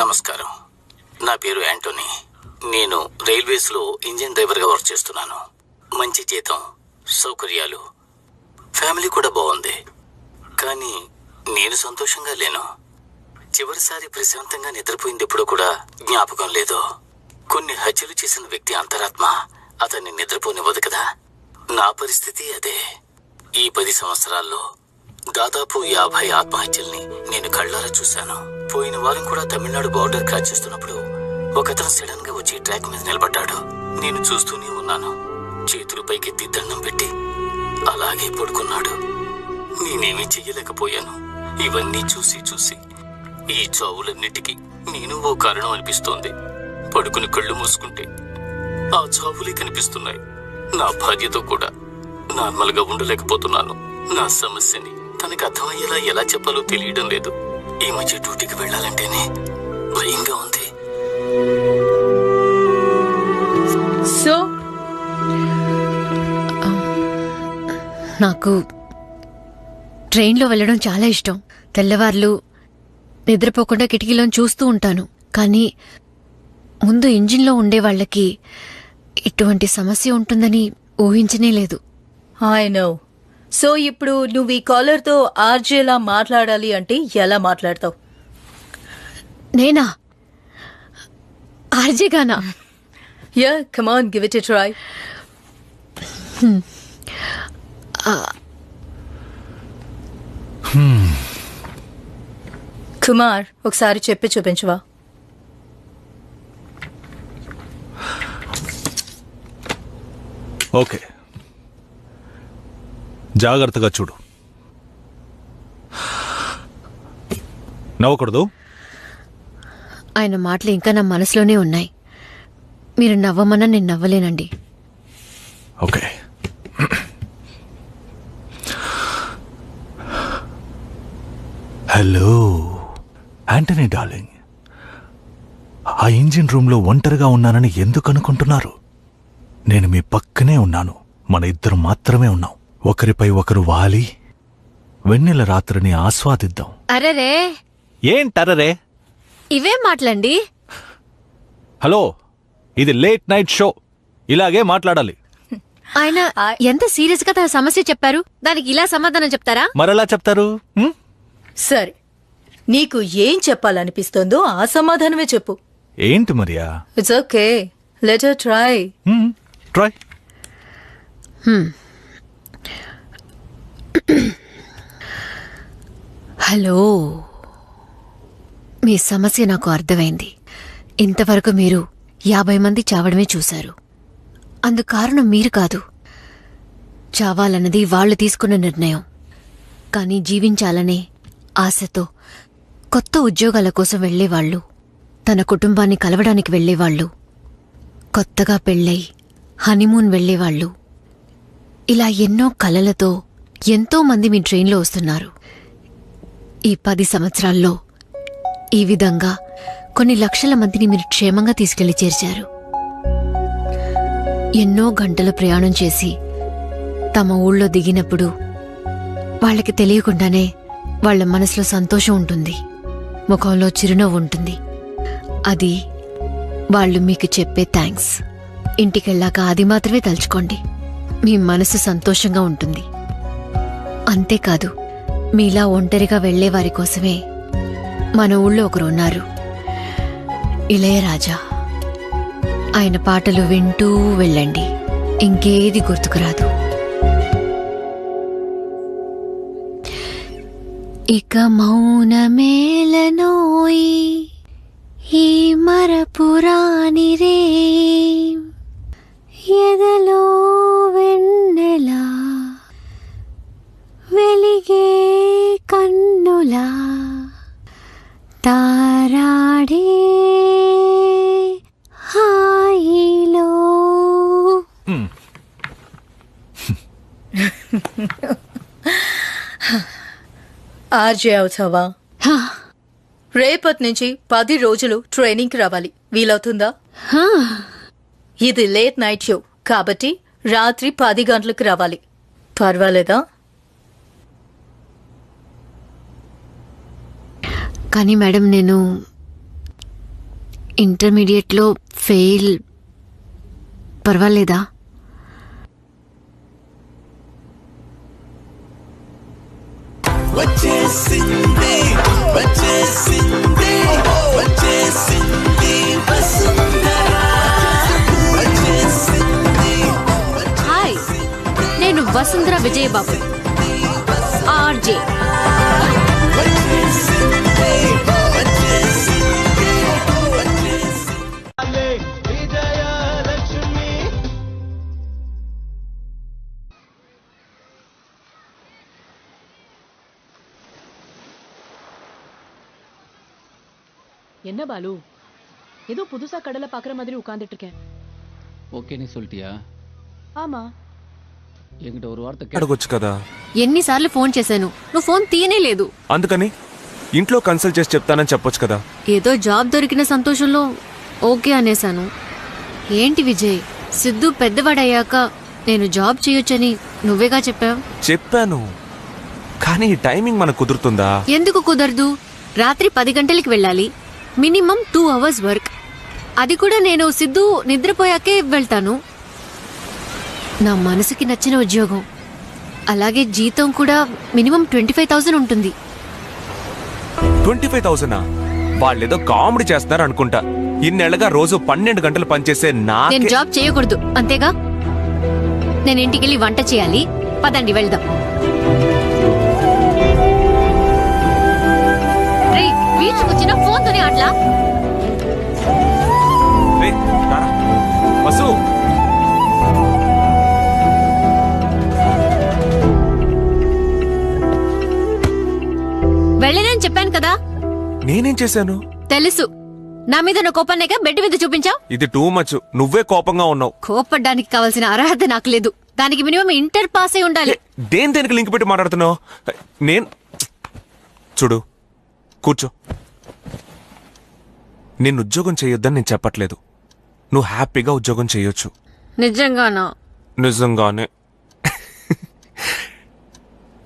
నమస్కారం, నా పేరు యాంటోనీ. నేను రైల్వేస్ లో ఇంజిన్ డ్రైవర్ గా వర్క్ చేస్తున్నాను. మంచి జీతం, సౌకర్యాలు, ఫ్యామిలీ కూడా బాగుంది. కానీ నేను సంతోషంగా లేను. చివరిసారి ప్రశాంతంగా నిద్రపోయింది ఎప్పుడో కూడా జ్ఞాపకం లేదు. కొన్ని హత్యలు చేసిన వ్యక్తి అంతరాత్మ అతన్ని నిద్రపోనివ్వదు కదా. నా పరిస్థితి అదే. ఈ 10 సంవత్సరాల్లో దాదాపు 50 ఆత్మహత్యల్ని నేను కళ్ళారా చూశాను. పోయిన వారం కూడా తమిళనాడు బార్డర్ క్రాస్ చేస్తున్నప్పుడు ఒకతను సడన్ గా వచ్చి ట్రాక్ మీద నిలబడ్డాడు. నేను చూస్తూనే ఉన్నాను. చేతులు పైకెత్తి దండం పెట్టి అలాగే పడుకున్నాడు. నేనేమీ చెయ్యలేకపోయాను. ఇవన్నీ చూసి చూసి ఈ చావులన్నిటికీ నేను ఓ కారణం అనిపిస్తోంది. పడుకుని కళ్ళు మూసుకుంటే ఆ చావులే కనిపిస్తున్నాయి. నా భార్యతో కూడా నార్మల్ గా ఉండలేకపోతున్నాను. నా సమస్యని తనకు అర్థమయ్యేలా ఎలా చెప్పాలో తెలియడం లేదు. ఈ మధ్య డ్యూటీకి వెళ్ళాలంటేనే భయంగా ఉంది. సో నాకు ట్రైన్లో వెళ్ళడం చాలా ఇష్టం. తెల్లవార్లు నిద్రపోకుండా కిటికీలో చూస్తూ ఉంటాను. కానీ ముందు ఇంజిన్లో ఉండే వాళ్ళకి ఇటువంటి సమస్య ఉంటుందని ఊహించనే లేదు. I know. సో ఇప్పుడు నువ్వు ఈ కాలర్తో ఆర్జేలా మాట్లాడాలి అంటే ఎలా మాట్లాడతావు? నేనా? ఆర్జేగానా? Yeah, come on, give it a try. Kumar, ఒకసారి చెప్పి చూపించవా? ఓకే, జాగ్రత్తగా చూడు. నవ్వకూడదు. ఆయన మాటలు ఇంకా నా మనసులోనే ఉన్నాయి. మీరు నవ్వమన్నా నేను నవ్వలేనండి. ఓకే. హలో యాంటనీ డార్లింగ్, ఆ ఇంజిన్ రూమ్లో ఒంటరిగా ఉన్నానని ఎందుకు అనుకుంటున్నారు? నేను మీ పక్కనే ఉన్నాను. మన ఇద్దరు మాత్రమే ఉన్నాం. ఒకరిపై ఒకరు వాలి వెన్నెల రాత్రిని ఆస్వాదిద్దాం. అరెరే, ఏంటరరే? ఇవేం మాటలండి? హలో, ఇది లేట్ నైట్ షో. ఇలాగే మాట్లాడాలి. ఆయన ఎంత సీరియస్ గా తన సమస్య చెప్పారు, దానికి ఇలా సమాధానం చెప్తారా? మరెలా చెప్తారు? సరే, నీకు ఏం చెప్పాలనిపిస్తోందో ఆ సమాధానమే చెప్పు. ఏంటి Maria? It's okay, let her try. Try. Hello, మీ సమస్య నాకు అర్థమైంది. ఇంతవరకు మీరు 50 మంది చావడమే చూశారు. అందుకు కారణం మీరు కాదు. చావాలన్నది వాళ్ళు తీసుకున్న నిర్ణయం. కానీ జీవించాలనే ఆశతో కొత్త ఉద్యోగాల కోసం వెళ్లేవాళ్లు, తన కుటుంబాన్ని కలవడానికి వెళ్లేవాళ్లు, కొత్తగా పెళ్ళై హనీమూన్ వెళ్లేవాళ్లు, ఇలా ఎన్నో కలలతో ఎంతో మంది మీ ట్రైన్లో వస్తున్నారు. ఈ 10 సంవత్సరాల్లో ఈ విధంగా కొన్ని లక్షల మందిని మీరు క్షేమంగా తీసుకెళ్లి చేర్చారు. ఎన్నో గంటల ప్రయాణం చేసి తమ ఊళ్ళో దిగినప్పుడు వాళ్ళకి తెలియకుండానే వాళ్ళ మనసులో సంతోషం ఉంటుంది, ముఖంలో చిరునవ్వు ఉంటుంది. అది వాళ్ళు మీకు చెప్పే థ్యాంక్స్. ఇంటికెళ్ళాక అది మాత్రమే తలుచుకోండి, మీ మనసు సంతోషంగా ఉంటుంది. అంతేకాదు, మీలా ఒంటరిగా వెళ్లే వారి కోసమే మన ఊళ్ళో ఒకరు ఉన్నారు, ఇళయరాజా. ఆయన పాటలు వింటూ వెళ్ళండి, ఇంకేది గుర్తుకురాదు. ఇక మౌనమేలనోయి ఈ మరపురాని రే, ఎదలో వెన్నెలా వెలిగే కన్నులా తారాడే హాయిలో. ఆర్జే అవుతావా? రేపటి నుంచి 10 రోజులు ట్రైనింగ్కి రావాలి, వీలవుతుందా? ఇది లేట్ నైట్ షో కాబట్టి రాత్రి 10 గంటలకు రావాలి, పర్వాలేదా? కానీ మేడం, నేను ఇంటర్మీడియట్లో ఫెయిల్, పర్వాలేదా? వచ్చేసింది వచ్చేసింది వచ్చేసింది వసుంధరా వచ్చేసింది. హాయ్, నేను వసుంధర విజయబాబు, ఆర్జే. என்ன பாலு, ஏதோ புதுசா கடலை பாக்குற மாதிரி உட்கார்ந்துட்டு இருக்கேன். ఓకే నీ சொல்லிட்டியா? ஆமா, என்கிட்ட ஒரு வார்த்தை అడగొచ్చు కదా. ఎన్నిసార్లు ఫోన్ చేశాను, నువ్వు ఫోన్ తీయనే లేదు. అందుకని ఇంట్లో కన్సల్ట్ చేసి చెప్తానని చెప్పొచ్చు కదా. ఏదో జాబ్ దొరికిన సంతోషంలో ఓకే అనేశాను. ఏంటి విజయ్, సిద్ధు పెద్దవాడయ్యాక నేను జాబ్ చేయొచ్చని నువ్వేగా చెప్పావు. చెప్పాను, కానీ ఈ టైమింగ్ మనకు కుదురుతుందా? ఎందుకు కుదరదు? రాత్రి 10 గంటలకి వెళ్ళాలి, మినిమం 2 hours వర్క్. అది కూడా నేను సిద్ధు నిద్రపోయాకే వెళ్తాను. నా మనసుకి నచ్చిన ఉద్యోగం, అలాగే జీతం కూడా మినిమం 25,000 ఉంటుంది. 25,000? వాళ్ళేదో కామెడీ చేస్తున్నారు అనుకుంటా. ఇన్నేళ్లగా రోజు 12 గంటలు పనిచేసే నేను జాబ్ చేయకూడదు అంతేగా? నేను ఇంటికెళ్ళి వంట చేయాలి. పదండి వెళ్దాం. బీచ్కి వచ్చిన ఫోన్ తోనే అట్లా. వసు, వెళ్ళనని చెప్పాను కదా. నేనేం చేశాను? తెలుసు, నా మీద నా కోపాన్నేగా బెడ్ మీద చూపించావు. ఇది టూ మచ్. నువ్వే కోపంగా ఉన్నావు. కోపడ్డానికి కావాల్సిన అర్హత నాకు లేదు. దానికి మినిమం ఇంటర్ పాస్ అయి ఉండాలి. దేనికి లింక్ పెట్టి మాట్లాడుతున్నావు? నేను చూడు, కూర్చో. నేను ఉద్యోగం చేయొద్దని నేను చెప్పట్లేదు. నువ్వు హ్యాపీగా ఉద్యోగం చేయొచ్చు. నిజంగానా? నిజంగానే.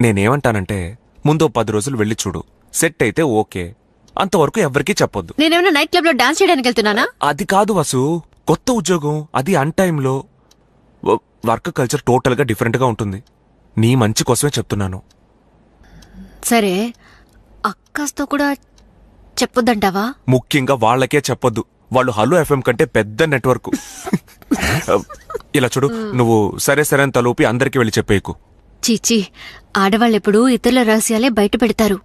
నేనేమంటానంటే, ముందు 10 రోజులు వెళ్ళి చూడు. సెట్ అయితే ఓకే, అంతవరకు ఎవరికీ చెప్పొద్దు. నేనేమన్నా నైట్ క్లబ్ లో డాన్స్ చేయడానికి వెళ్తున్నానా? అది కాదు వసు, కొత్త ఉద్యోగం, అది అన్ టైంలో. వర్క్ కల్చర్ టోటల్ గా డిఫరెంట్ గా ఉంటుంది. నీ మంచి కోసమే చెప్తున్నాను. సరే, అక్కస్తో కూడా చెప్పొద్దంటావా? ముఖ్యంగా వాళ్ళకే చెప్పొద్దు. వాళ్ళు హలో ఎఫ్ఎం కంటే పెద్ద నెట్వర్క్. ఇలా చూడు, నువ్వు సరే సరే అని తలూపి అందరికీ వెళ్ళి చెప్పేయకు. చీచి, ఆడవాళ్ళెప్పుడు ఇతరుల రహస్యాలే బయట పెడతారు.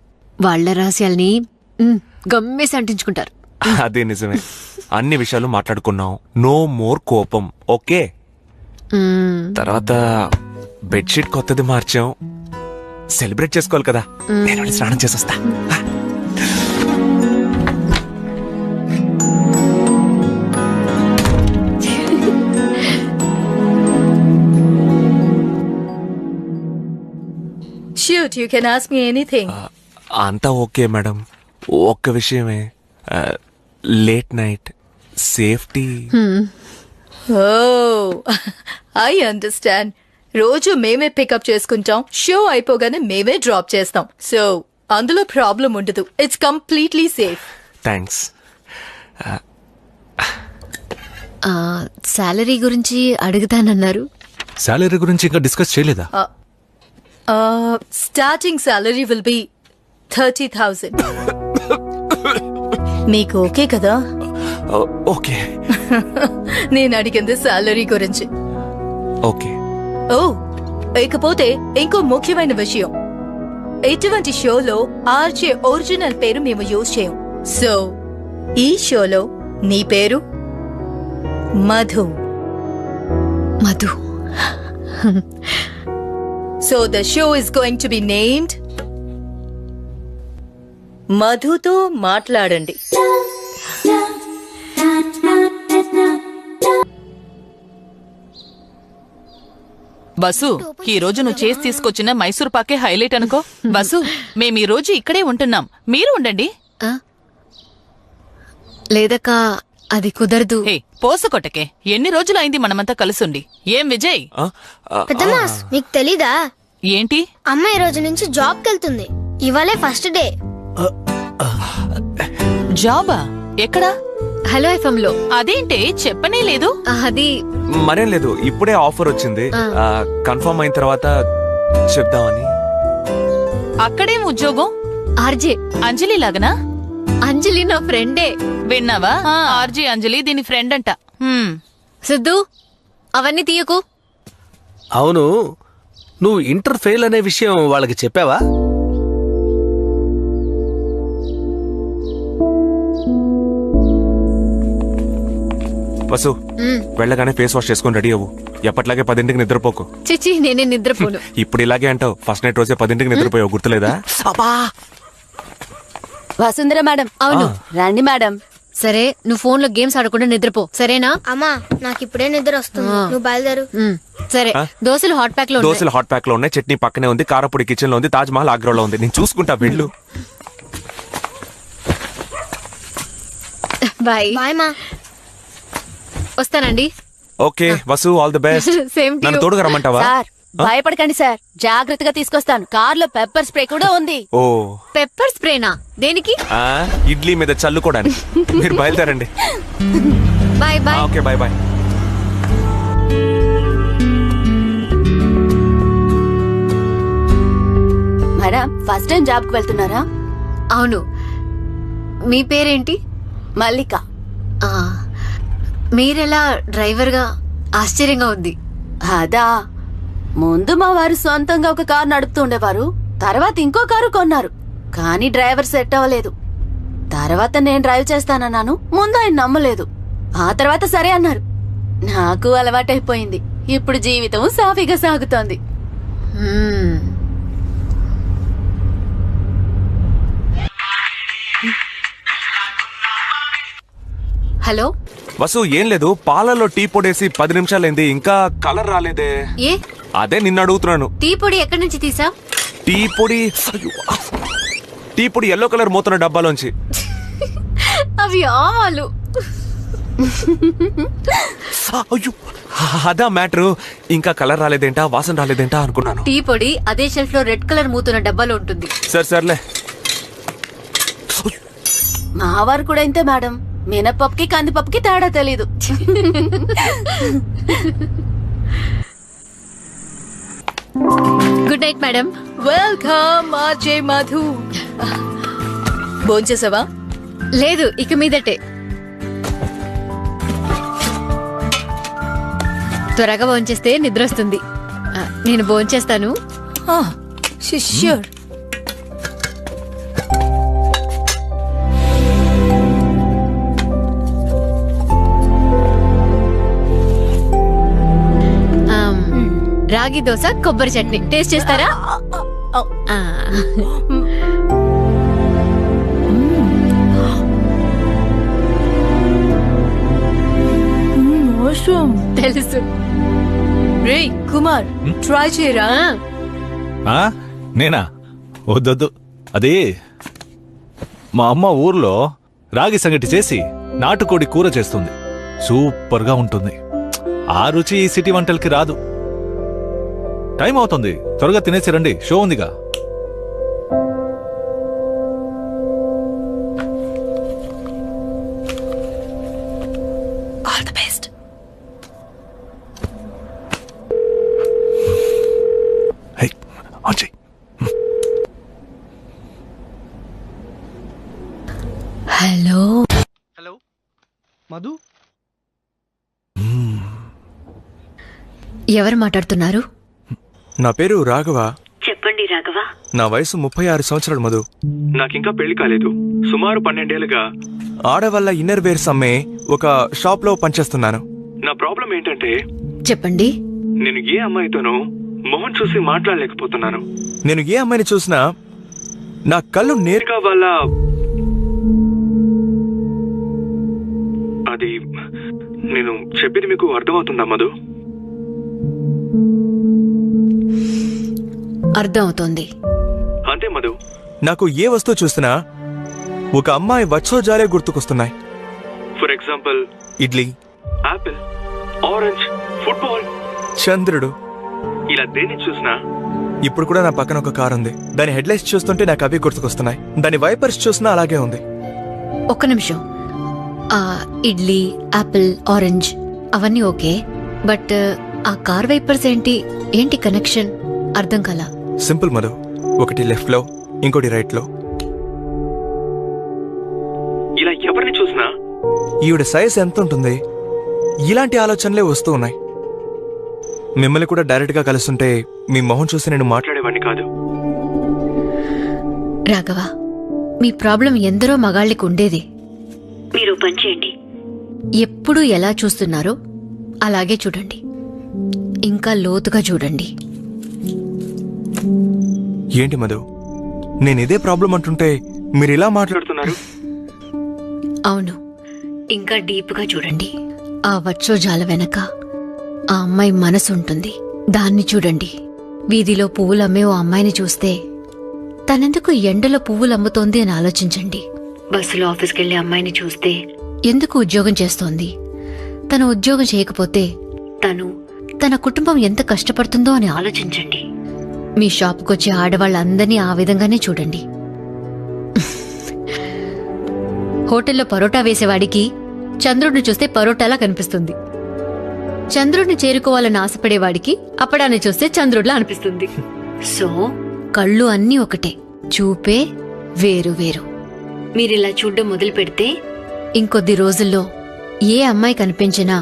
వాళ్ల రహస్యాల్ని గమ్మేసి అంటించుకుంటారు. అదే నిజమే. అన్ని విషయాలు మాట్లాడుకున్నాం. నో మోర్ కోపం, ఓకే? తర్వాత బెడ్షీట్ కొత్తది మార్చాం. సెలబ్రేట్ చేసుకోవాలి కదా. నేను వెళ్ళి స్నానం చేసొస్తా. Shoot, you can ask me anything. అంతా ఓకే మేడం. ఒక్క విషయమే, late night safety. I understand. రోజు మేమే పికప్ చేసుకుంటాం, షో అయిపోగానే మేమే డ్రాప్ చేస్తాం. సో అందులో ప్రాబ్లం ఉండదు. It's completely safe. Thanks. Salary గురించి అడుగుతానన్నారు. శాలరీ గురించి ఇంకా డిస్కస్ చేయలేదా? Starting salary will be 30,000. మీకు ఓకే కదా? ఓకే. నేను అడిగింది సాలరీ గురించి. ఓకే. ఓ, ఇకపోతే ఇంకో ముఖ్యమైన విషయం, ఇటువంటి షోలో ఆర్జే ఒరిజినల్ పేరు మేము యూజ్ చేయం. సో ఈ షోలో నీ పేరు Madhu. Madhu. So the show is going to be named మధుతో మాట్లాడండి. బసు, ఈ రోజు నువ్వు చేసి తీసుకొచ్చిన మైసూర్ పాకే హైలైట్ అనుకో. బసు, మేము ఈ రోజు ఇక్కడే ఉంటున్నాం, మీరు ఉండండి. లేదక్క, అది కుదరదు. పోసకొట్టకే, ఎన్ని రోజులైంది మనమంతా కలుసుండి. ఏం విజయ్? పెద్దమాస్, మీకు తెలీదా? ఏంటి? అమ్మ ఈ రోజు నుంచి జాబ్ కెళ్తుంది. ఇవాళే ఫస్ట్ డే. జాబా? ఎక్కడా? హలో ఎఫ్ఎం లో. అదేంటే చెప్పనే లేదు? అది మరేం లేదు, ఇప్పుడే ఆఫర్ వచ్చింది. కన్ఫర్మ్ అయిన తర్వాత చెప్దామని. అక్కడేం ఉద్యోగం? ఆర్జే. అంజలి లాగనా? అంజలి నా ఫ్రెండే. విన్నావా? ఆర్జే అంజలి దీని ఫ్రెండ్ అంట. సిద్ధు, అవన్నీ తీయకు. అవును, నువ్వు ఇంటర్ ఫెయిల్ అనే విషయం వాళ్ళకి చెప్పావా? వసు, వెళ్ళగానే ఫేస్ వాష్ చేసుకుని రెడీ అవ్వు. ఎప్పట్లాగే 10ంటికి నిద్రపోకు. చిచి, నేనే నిద్రపోను. ఇప్పుడు ఇలాగే అంటావు. ఫస్ట్ నైట్ రోజే 10ంటికి నిద్రపోయావు, గుర్తులేదా? వసుంధర మేడం. అవును, రండి మేడం. సరే, నువ్వు ఫోన్ లో గేమ్స్ ఆడకుండా నిద్రపో, సరేనా? అమ్మా, నాకు ఇప్పుడే నిద్ర వస్తుంది. నువ్వు బయలుదేరు. సరే. దోశలు హాట్ ప్యాక్ లో ఉన్నాయి. దోశలు హాట్ ప్యాక్ లో ఉన్నాయి, చట్నీ పక్కనే ఉంది, కారపొడి కిచెన్ లో ఉంది, తాజ్ మహల్ ఆగ్రాలో ఉంది. నేను చూసుకుంటా, వెళ్ళు. బాయ్. బాయ్ మా. వస్తానండి. Okay Vasu, all the best. Same to you. నన్ను తోడుగా రమ్మంటావా? సార్, భయపడకండి సార్, జాగ్రత్తగా తీసుకొస్తాను. కార్ లో పెప్పర్ స్ప్రే కూడా ఉంది. ఓ, పెప్పర్ స్ప్రేనా? దేనికి? ఇడ్లీ మీద చల్లుకోవడానికి. మీరు బయలుదేరండి. Bye bye. Okay, bye bye. Madam, first time job కు వెళ్తున్నారా? అవును. మీ పేరేంటి? మల్లిక. మీరెలా డ్రైవర్ గా? ఆశ్చర్యంగా ఉంది. అదా, ముందు మా వారు సొంతంగా ఒక కారు నడుపుతూ ఉండేవారు. తర్వాత ఇంకో కారు కొన్నారు, కానీ డ్రైవర్ సెట్ అవ్వలేదు. తర్వాత నేను డ్రైవ్ చేస్తానన్నాను. ముందు ఆయన నమ్మలేదు, ఆ తర్వాత సరే అన్నారు. నాకు అలవాటైపోయింది. ఇప్పుడు జీవితం సాఫీగా సాగుతోంది. హలో వసు, ఏం లేదు, పాలలో టీ పొడేసి 10 నిమిషాలైంది, ఇంకా కలర్ రాలేదే. ఏ? అదే నిన్ను అడుగుతున్నాను. టీ పొడి ఎక్కడి నుంచి తీసా? టీ పొడి ఎల్లో కలర్ మోతున్న డబ్బాలోంచి. అవి ఆవాలు. అయ్యో, అదా మ్యాటర్. ఇంకా కలర్ రాలేదేంటా, వాసన రాలేదేంటా అనుకున్నాను. టీ పొడి అదే షెల్ఫ్ లో రెడ్ కలర్ మూతున్న డబ్బాలో ఉంటుంది. సర్లే. మా వారు కూడా ఇంతే మేడం. మినపప్పుకి కందిపప్పుకి తేడా తెలీదు. Good night madam. Welcome RJ Madhu. భోంచేసావా? లేదు, ఇక మీదటే. త్వరగా భోంచేస్తే నిద్ర వస్తుంది. నేను భోంచేస్తాను. ష్యూర్. రాగి దోశ, కొబ్బరి చట్నీ టేస్ట్ చేస్తారా? తెలుసు. రే కుమార్, ట్రై చేయరా? నేనా? వద్దొద్దు. అది మా అమ్మ ఊర్లో రాగి సంగటి చేసి నాటుకోడి కూర చేస్తుంది. సూపర్ గా ఉంటుంది. ఆ రుచి ఈ సిటీ వంటలకి రాదు. టైం అవుతుంది, త్వరగా తినేసి రండి, షో ఉందిగా. All the best. Hey Anji, hello hello Madhu, ఎవరు మాట్లాడుతున్నారు? నా పేరు రాఘవ. చెప్పండి రాఘవ. నా వయసు 36 సంవత్సరాలు మధు. నాకింకా పెళ్లి కాలేదు. సుమారు 12 ఏళ్లుగా ఆడవాళ్ళ ఇన్నర్ వేర్స్ అమ్మే ఒక షాప్ లో పనిచేస్తున్నాను. నా ప్రాబ్లం ఏంటంటే చెప్పండి. నేను ఏ అమ్మాయితోనూ మొహం చూసి మాట్లాడలేకపోతున్నాను. నేను ఏ అమ్మాయిని చూసినా నా కళ్ళు నేరుగా వాళ్ళ అది నేను చెప్పేది మీకు అర్థమవుతుందా మధు? అర్థమవుతోంది. అంతే మధు. నాకు ఏ వస్తువు చూసినా ఒక అమ్మాయి వచ్చోజాలే గుర్తుకొస్తున్నాయి. For example idli, apple, orange, football, చంద్రుడు. ఇలా దేన్ని చూసినా ఇప్పుడు కూడా నా పక్కన ఒక కార్ ఉంది. దాని హెడ్ లైట్స్ చూస్తుంటే నాకు అవి గుర్తుకొస్తున్నాయి. దాని వైపర్స్ చూసినా అలాగే ఉంది. ఒక్క నిమిషం. ఇడ్లీ, ఆపిల్, ఆరెంజ్ అవన్నీ ఓకే, బట్ ఆ కార్ వైపర్స్ ఏంటి కనెక్షన్? అర్థం కాలా. సింపుల్ మధు. ఒకటి లెఫ్ట్ లో, ఇంకోటి రైట్ లో. ఇలా ఎవరిని చూసినా ఈవిడ సైజ్ ఎంత ఉంటుంది, ఇలాంటి ఆలోచనలే వస్తూ ఉన్నాయి. మిమ్మల్ని కూడా డైరెక్ట్ గా కలుస్తుంటే మీ మొహం చూసి నేను మాట్లాడేవాడిని కాదు. రాఘవ, మీ ప్రాబ్లం ఎందరో మగాళ్ళకి ఉండేది. మీరు పని చేయండి. ఎప్పుడు ఎలా చూస్తున్నారో అలాగే చూడండి, ఇంకా లోతుగా చూడండి. ఏంటి మధు, నేను ఇదే ప్రాబ్లం అంటుంటే మీరు ఇలా మాట్లాడుతున్నారు? అవును, ఇంకా డీప్గా చూడండి. ఆ వచ్చోజాల వెనక ఆ అమ్మాయి మనసు ఉంటుంది, దాన్ని చూడండి. వీధిలో పువ్వులు అమ్మే ఓ అమ్మాయిని చూస్తే తనెందుకు ఎండలో పువ్వులు అమ్ముతోంది అని ఆలోచించండి. బస్సులో ఆఫీస్కి వెళ్లే అమ్మాయిని చూస్తే ఎందుకు ఉద్యోగం చేస్తోంది, తను ఉద్యోగం చేయకపోతే తన కుటుంబం ఎంత కష్టపడుతుందో అని ఆలోచించండి. మీ షాప్కొచ్చే ఆడవాళ్ళందరినీ ఆ విధంగానే చూడండి. హోటల్లో పరోటా వేసేవాడికి చంద్రుడిని చూస్తే పరోటాలా కనిపిస్తుంది. చంద్రుడిని చేరుకోవాలని ఆశపడేవాడికి అప్పడాన్ని చూస్తే చంద్రుడిలా అనిపిస్తుంది. సో కళ్ళు అన్నీ ఒకటే, చూపే వేరు వేరు. మీరిలా చూడ్డం మొదలు పెడితే ఇంకొద్ది రోజుల్లో ఏ అమ్మాయి కనిపించినా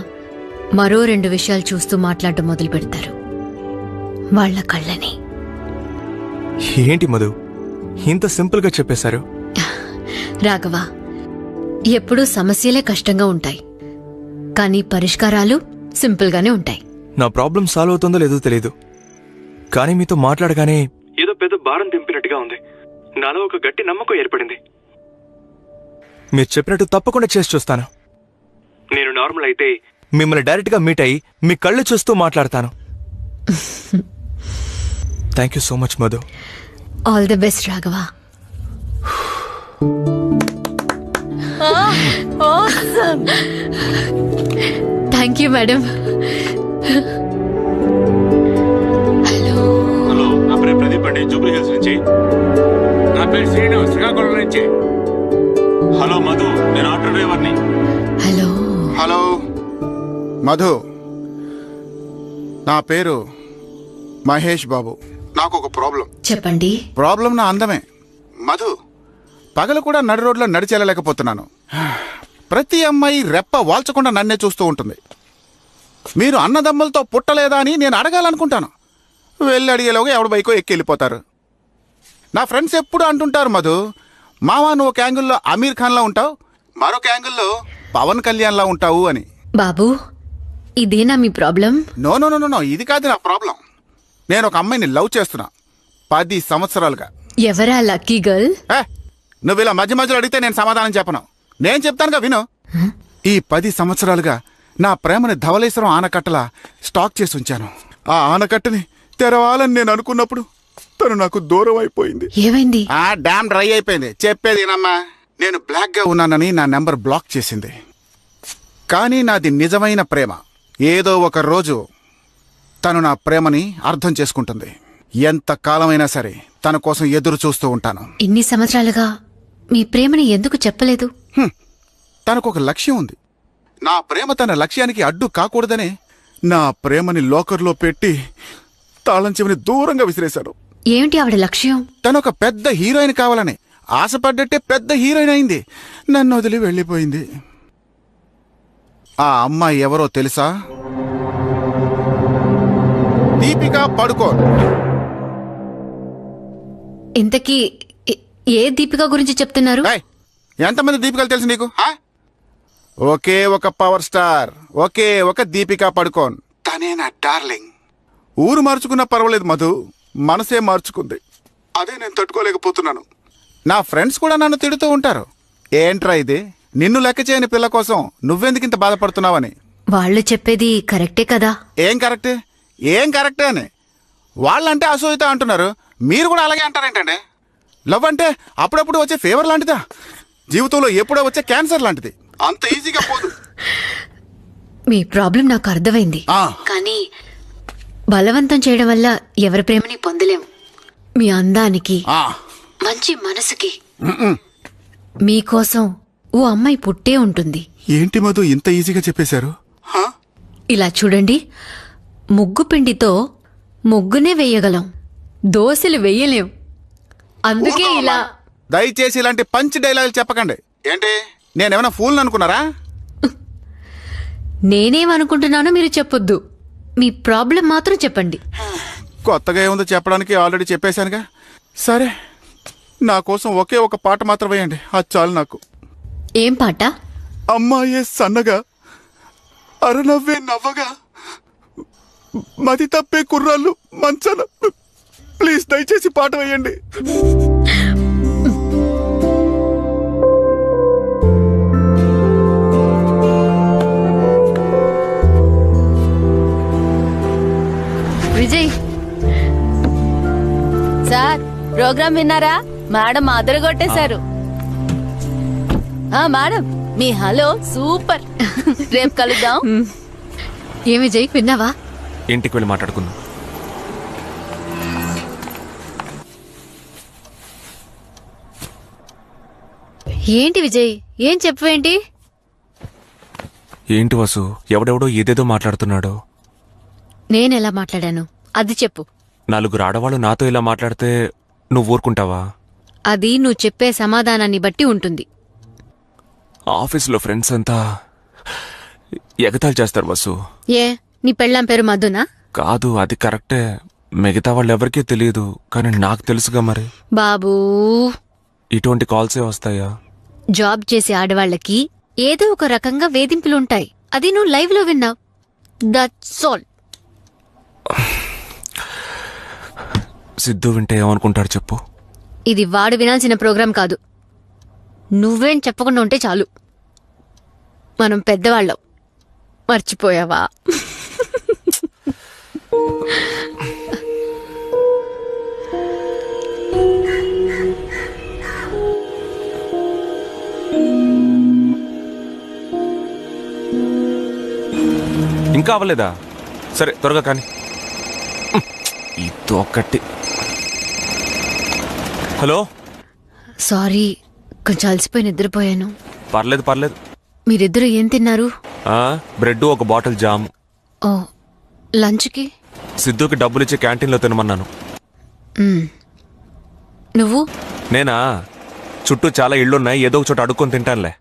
మరో 2 విషయాలు చూస్తూ మాట్లాడటం మొదలు పెడతారు, వాళ్ల కళ్ళని. ఏంటి మధు, ఇంత సింపుల్ గా చెప్పేశారు? రాఘవ, ఎప్పుడూ సమస్యలే కష్టంగా ఉంటాయి, కానీ పరిష్కారాలు సింపుల్ గానే ఉంటాయి. నా ప్రాబ్లం సాల్వ్ అవుతుందో లేదో తెలీదు, కానీ మీతో మాట్లాడగానే ఏదో పెద్ద భారం దింపినట్టుగా ఉంది. నాలో ఒక గట్టి నమ్మకం ఏర్పడింది. మీరు చెప్పినట్టు తప్పకుండా చేసి చూస్తాను. నేను నార్మల్ అయితే మిమ్మల్ని డైరెక్ట్ గా మీట్ అయ్యి మీ కళ్ళు చూస్తూ మాట్లాడతాను. Thank you so much Madhu. All the best Raghava. Thank you madam. Hello, నా పేరు ప్రదీప్ అండి, జూబ్లీ హిల్స్ నుంచి. నా పేరు శ్రీను, శ్రీకాకుళం నుంచి. హలో మధు, నేను ఆటో డ్రైవర్ని. హలో. హలో మధు, నా పేరు మహేష్ బాబు. నాకు ఒక ప్రాబ్లం. చెప్పండి. ప్రాబ్లం నా అందమే. మధు, పగలు కూడా నడి రోడ్లో నడిచెళ్ళలేకపోతున్నాను. ప్రతి అమ్మాయి రెప్ప వాల్చకుండా నన్నే చూస్తూ ఉంటుంది. మీరు అన్నదమ్ములతో పుట్టలేదా అని నేను అడగాలనుకుంటాను. వెళ్ళి అడిగేలోగా ఎవడ బైకో ఎక్కి వెళ్ళిపోతారు. నా ఫ్రెండ్స్ ఎప్పుడు అంటుంటారు, మధు మావా నువ్వు ఒక యాంగిల్లో అమీర్ ఖాన్లా ఉంటావు, మరొక యాంగిల్లో పవన్ కళ్యాణ్లా ఉంటావు అని. బాబు, ఇదేనా మీ problem? No no no no, ఇది కాదు నా ప్రాబ్లం. నేను ఒక అమ్మాయిని లవ్ చేస్తున్నా 10 సంవత్సరాలుగా. ఎవరా లక్కీ గర్ల్? నువ్వు ఇలా మధ్య మధ్యలో అడిగితే నేను సమాధానం చెప్పను. నేను చెప్తానుగా విను. ఈ 10 సంవత్సరాలుగా నా ప్రేమని ధవళేశ్వరం ఆనకట్టలా స్టాక్ చేసి ఉంచాను. ఆ ఆనకట్టని తెరవాలని నేను అనుకున్నప్పుడు తను నాకు దూరం అయిపోయింది. ఏమైంది? ఆ డ్యామ్ డ్రై అయిపోయింది. చెప్పేదేనమ్మా, నేను బ్లాక్ గా ఉన్నానని నా నెంబర్ బ్లాక్ చేసింది. కానీ నాది నిజమైన ప్రేమ. ఏదో ఒక రోజు తను నా ప్రేమని అర్థం చేసుకుంటుంది. ఎంత కాలమైనా సరే తన కోసం ఎదురు చూస్తూ ఉంటాను. ఇన్ని సంవత్సరాలుగా మీ ప్రేమని ఎందుకు చెప్పలేదు? తనకు ఒక లక్ష్యం ఉంది. నా ప్రేమ తన లక్ష్యానికి అడ్డు కాకూడదనే నా ప్రేమని లోకర్లో పెట్టి తాళం చెవిని దూరంగా విసిరేశాడు. ఏమిటి ఆవిడ లక్ష్యం? తనొక పెద్ద హీరోయిన్ కావాలని ఆశపడ్డట్టే పెద్ద హీరోయిన్ అయింది. నన్ను వదిలి వెళ్ళిపోయింది. ఆ అమ్మాయి ఎవరో తెలుసా? దీపికా పడుకోన్. ఇంతకీ ఏ దీపిక గురించి చెప్తున్నారు? ఎంతమంది దీపికలు తెలుసు నీకు? ఒకే ఒక పవర్ స్టార్, ఒకే ఒక దీపికా పడుకోన్. తనే నా డార్లింగ్. ఊరు మార్చుకున్నా పర్వాలేదు మధు, మనసే మార్చుకుంది. అదే నేను తట్టుకోలేకపోతున్నాను. నా ఫ్రెండ్స్ కూడా నన్ను తిడుతూ ఉంటారు. ఏంట్రా ఇది, నిన్ను లెక్క చేయని పిల్ల కోసం నువ్వెందుకింత బాధపడుతున్నావని. వాళ్ళు చెప్పేది కరెక్టే కదా? ఏం కరెక్టే? ఏం కరెక్టే అని వాళ్ళంటే అసూయత అంటున్నారు, మీరు కూడా అలాగే అంటారేంటండి? లవ్ అంటే అప్పుడప్పుడు వచ్చే ఫీవర్ లాంటిదా? జీవితంలో ఎప్పుడో వచ్చే క్యాన్సర్ లాంటిది. అంత ఈజీగా పోదు. మీ ప్రాబ్లం నాకు అర్థమైంది. కానీ బలవంతం చేయడం వల్ల ఎవరి ప్రేమని పొందలేం. మీ అందానికి, మంచి మనసుకి మీకోసం ఓ అమ్మాయి పుట్టే ఉంటుంది. ఏంటి మధు ఇంత ఈజీగా చెప్పేశారు? ఇలా చూడండి, ముగ్గు పిండితో ముగ్గునే వేయగలం, దోశలు వేయలేం. అందుకే ఇలా. దయచేసి ఇలాంటి పంచ్ డైలాగులు చెప్పకండి. ఏంటి, నేనేమైనా ఫూల్ అనుకున్నారా? నేనేమనుకుంటున్నానో మీరు చెప్పొద్దు. మీ ప్రాబ్లం మాత్రం చెప్పండి. కొత్తగా ఏముందో చెప్పడానికి ఆల్రెడీ చెప్పేశానుగా. సరే, నా కోసం ఒకే ఒక పాట మాత్రం వేయండి, అది చాలు నాకు. ఏం పాట? అమ్మాయే సన్నగా, అరనవ్వే నవ్వగా, మది తప్పే కుర్రాళ్ళు మంచాన. ప్లీజ్ దయచేసి పాట వేయండి. విజయ్ సార్, ప్రోగ్రామ్ విన్నారా? మేడం అదరగొట్టేశారు. మేడం, మీ హలో సూపర్. రేపు కలుద్దాం. ఏం విజయ్, విన్నావా? ఇంటికి వెళ్ళి మాట్లాడుకుందాం. ఏంటి విజయ్, ఏం చెప్పవేంటి? ఏంటి వసు, ఎవడెవడో ఏదేదో మాట్లాడుతున్నాడు. నేనెలా మాట్లాడాను అది చెప్పు. నలుగురు ఆడవాళ్ళు నాతో ఇలా మాట్లాడితే నువ్వు ఊరుకుంటావా? అది నువ్వు చెప్పే సమాధానాన్ని బట్టి ఉంటుంది. ఆఫీసులో ఫ్రెండ్స్ అంతా ఎగతాళి చేస్తారు వసు. ఏ, నీ పెళ్ళాం పేరు మధునా? కాదు, అది కరెక్టే. మిగతా వాళ్ళు ఎవరికీ తెలియదు, కానీ నాకు తెలుసుగా. మరి బాబూ, ఇటువంటి కాల్సే వస్తాయా? జాబ్ చేసే ఆడవాళ్ళకి ఏదో ఒక రకంగా వేధింపులుంటాయి. అది నువ్వు లైవ్ లో విన్నావు. That's all. సిద్ధు వింటే ఏమనుకుంటాడు చెప్పు? ఇది వాడు వినాల్సిన ప్రోగ్రాం కాదు. నువ్వేం చెప్పకుండా ఉంటే చాలు. మనం పెద్దవాళ్ళం, మర్చిపోయావా? ఇంకా అవ్వలేదా? సరే, త్వరగా కానీ. ఇదొకటి. హలో. సారీ, కొంచెం అలసిపోయి నిద్రపోయాను. పర్లేదు పర్లేదు. మీరిద్దరు ఏం తిన్నారు? బ్రెడ్, ఒక బాటిల్ జామ్. ఓ, లంచ్కి? సిద్ధుకి డబ్బులిచ్చి క్యాంటీన్లో తినమన్నాను. నువ్వు? నేనా, చుట్టూ చాలా ఇళ్లున్నాయి, ఏదో ఒక చోట అడుక్కొని తింటానులే.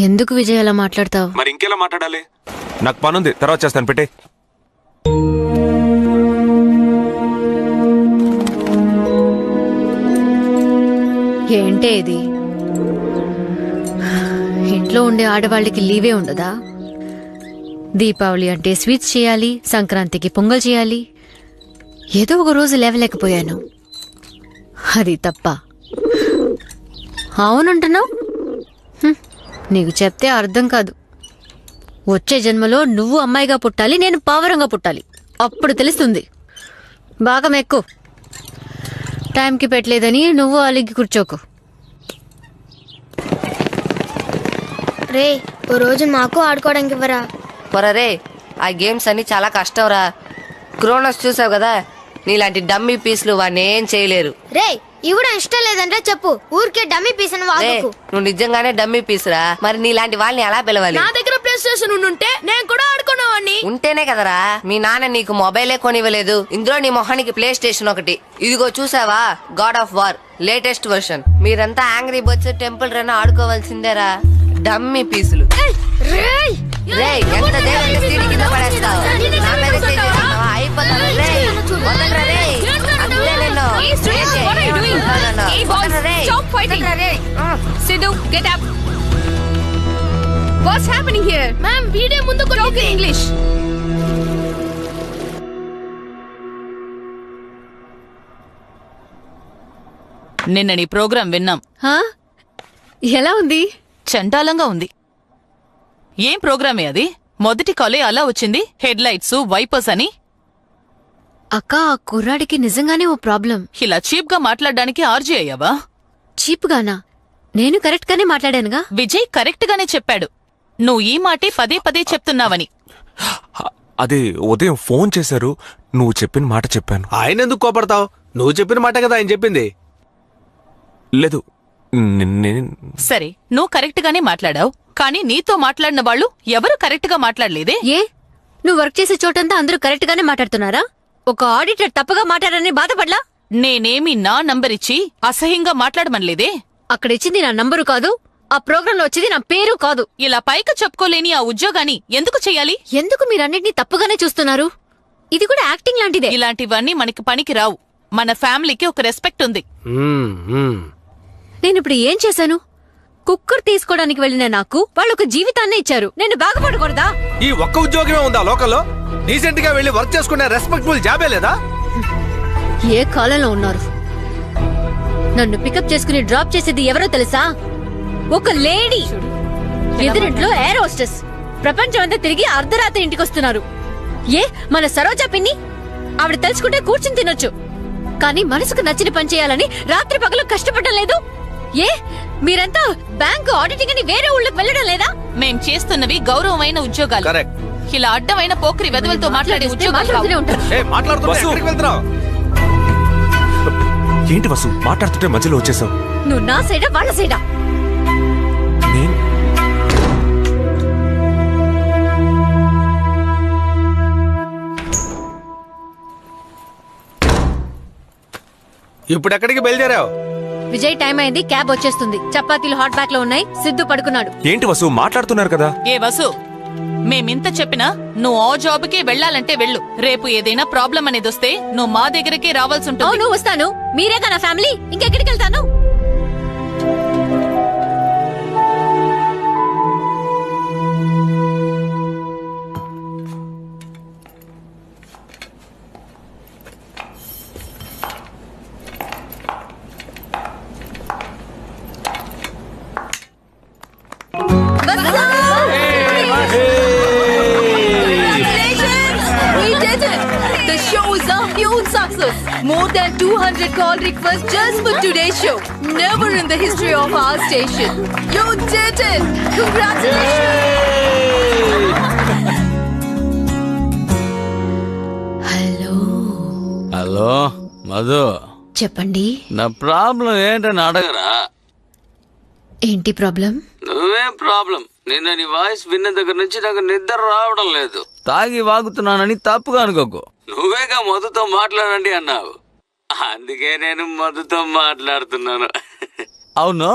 ఎందుకు విజయ్ అలా మాట్లాడతావు? మరి ఇంకెలా మాట్లాడాలి? నాకు పనుంది, తర్వాత చేస్తాను, పెట్టే. ఏంటే ఇది? ఇంట్లో ఉండే ఆడవాళ్ళకి లీవే ఉండదా? దీపావళి అంటే స్వీట్స్ చేయాలి, సంక్రాంతికి పొంగల్ చేయాలి. ఏదో ఒక రోజు లేవలేకపోయాను, అది తప్ప. అవునంటున్నావు? నీకు చెప్తే అర్థం కాదు. వచ్చే జన్మలో నువ్వు అమ్మాయిగా పుట్టాలి, నేను పావరంగా పుట్టాలి. అప్పుడు తెలుస్తుంది. బాగా మెక్కు. టైంకి పెట్టలేదని నువ్వు అలిగి కూర్చోకు. రే, ఓ రోజు మాకు ఆడుకోవడానికి ఇవ్వరా? పొరరే, ఆ గేమ్స్ అన్ని చాలా కష్టం రా. క్రోనస్ చూసావు కదా, నీలాంటి డమ్మీ పీసులు వాడిని ఏం చేయలేరు. రే ఇవిడ ఇష్టం లేదంటే చెప్పు, ఊరికే డమ్మీ పీస్ అని వాడుకు. నువ్వు నిజంగానే డమ్మీ పీసురా, మరి నీలాంటి వాళ్ళని ఎలా పిలవాలి? నా దగ్గర ప్లే స్టేషన్ ఉంటే నేను కూడా ఆడుకునేవాడిని. ఉంటేనే కదరా మీ నాన్న నీకు మొబైలే కొనివ్వలేదు. ఇందులో నీ మొహానికి ప్లే స్టేషన్ ఒకటి. ఇదిగో చూసావా, God of War latest version. మీరంతా యాంగ్రీ బర్డ్స్ టెంపుల్ రన్ ఆడుకోవాల్సిందేరా, డమ్మీ పీసులు. రేయ్ ఎంత దేవుడిని స్టీల్ కింద పడేస్తావు, నా మీద చేసేస్తావా? అయిపోతాను రేయ్, వదలరా రేయ్. అంతే నిన్ను. Sidhu, get up. What's happening here? Ma'am, వీడే ముందు Talk in English. నిన్న నీ ప్రోగ్రాం విన్నాం. ఎలా ఉంది? చండాలంగా ఉంది. ఏం ప్రోగ్రామే అది? మొదటి కాలే అలా వచ్చింది, హెడ్ లైట్స్ వైపర్స్ అని. అక్క, ఆ కుర్రాడికి నిజంగానే ఓ ప్రాబ్లం. ఇలా చీప్ గా మాట్లాడడానికి ఆర్జీ అయ్యావా? చీప్ గానా? నేను కరెక్ట్ గానే మాట్లాడానుగా. విజయ్ కరెక్ట్ గానే చెప్పాడు, నువ్వు ఈ మాటే పదే పదే చెప్తున్నావని. అదే ఉదయం ఫోన్ చేశారు, నువ్వు చెప్పిన మాట చెప్పాను. ఆయన ఎందుకు కోపడతావు? నువ్వు చెప్పిన మాట కదా ఆయన చెప్పింది. లేదు సరే, నువ్వు కరెక్ట్ గానే మాట్లాడావు, కానీ నీతో మాట్లాడిన వాళ్ళు ఎవరు కరెక్ట్ గా మాట్లాడలేదే. ఏ, నువ్వు వర్క్ చేసే చోటంతా అందరూ కరెక్ట్ గానే మాట్లాడుతున్నారా? ఒక ఆడిటర్ తప్పుగా మాట్లాడని బాధపడలా? నేనేమి నా నంబర్ ఇచ్చి అసహ్యంగా మాట్లాడమనలేదే. అక్కడ ఇచ్చింది నా నంబరు కాదు, ఆ ప్రోగ్రామ్ లో వచ్చింది నా పేరు కాదు. ఇలా పైకి చెప్పుకోలేని ఆ ఉద్యోగాన్ని ఎందుకు చెయ్యాలి? ఎందుకు మీరన్నిటినీ తప్పుగానే చూస్తున్నారు? ఇది కూడా యాక్టింగ్ లాంటిదే. ఇలాంటివన్నీ మనకి పనికి రావు. మన ఫ్యామిలీకి ఒక రెస్పెక్ట్ ఉంది. నేను ఇప్పుడు ఏం చేశాను? కుక్కర్ తీసుకోవడానికి వెళ్ళిన నాకు వాళ్ళు ఒక జీవితాన్నే ఇచ్చారు. నేను బాగుపడకూడదా? ఈ ఒక్క ఉద్యోగమే ఉందా లోకల్లో? డీసెంట్ గా వెళ్ళి వర్క్ చేసుకునే రెస్పెక్టబుల్ జాబే లేదా? ఏ కాలంలో ఉన్నారు? నన్ను పికప్ చేసుకుని డ్రాప్ చేసేది ఎవరో తెలుసా? ఒక లేడీ. ఎదురింట్లో air hostess. ప్రపంచం అంతా తిరిగి అర్ధరాత్రి ఇంటికి వస్తున్నారు. ఏ, మన సరోజా పిన్ని? ఆవిడ తెలుసుకుంటే కూర్చుని తినొచ్చు, కానీ మనసుకు నచ్చిన పని చేయాలని రాత్రి పగలు కష్టపడడం లేదు. ఏ, మీరంతా బ్యాంకు ఆడిటింగ్ అని వేరే ఊళ్ళకి వెళ్ళడం లేదా? మేం చేస్తున్నవి గౌరవమైన ఉద్యోగాలు. ఇలా అడ్డమైన పోక్రి వెదవలతో మాట్లాడే ఉద్యోగాలు. ఏంటి వసు, మాట్లాడుతుంటే మధ్యలో వచ్చేసావు? నువ్వు నా సైడా వాళ్ళ సైడా? ఇప్పుడు ఎక్కడికి బయలుదేరావు? విజయ్, టైం అయింది, క్యాబ్ వచ్చేస్తుంది. చపాతీలు హాట్ బ్యాగ్ లో ఉన్నాయి, సిద్ధు పడుకున్నాడు. ఏంటి వసు, మాట్లాడుతున్నారు కదా? ఏ వసు, మేమింత చెప్పినా నువ్వు ఆ జాబ్కే వెళ్ళాలంటే వెళ్ళు. రేపు ఏదైనా ప్రాబ్లం అనేది వస్తే నువ్వు మా దగ్గరకే రావాల్సి ఉంటుంది. అవును, వస్తాను. మీరేగా నా ఫ్యామిలీ, ఇంకెక్కడికి వెళ్తాను? More than 200 call requests just for today's show. Never in the history of our station. You did it! Congratulations! Hello Madhu, చెప్పండి. నా ప్రాబ్లం ఏంటని అడగరా? ఏంటి ప్రాబ్లం? నువ్వేం ప్రాబ్లం? నిన్న నీ వాయిస్ విన్న దగ్గర నుంచి నాకు నిద్ర రావడం లేదు. తాగి వాగుతున్నానని తప్పుగా అనుకోకు. నువ్వేగా మధుతో మాట్లాడండి అన్నావు, అందుకే నేను మధుతో మాట్లాడుతున్నాను. అవును,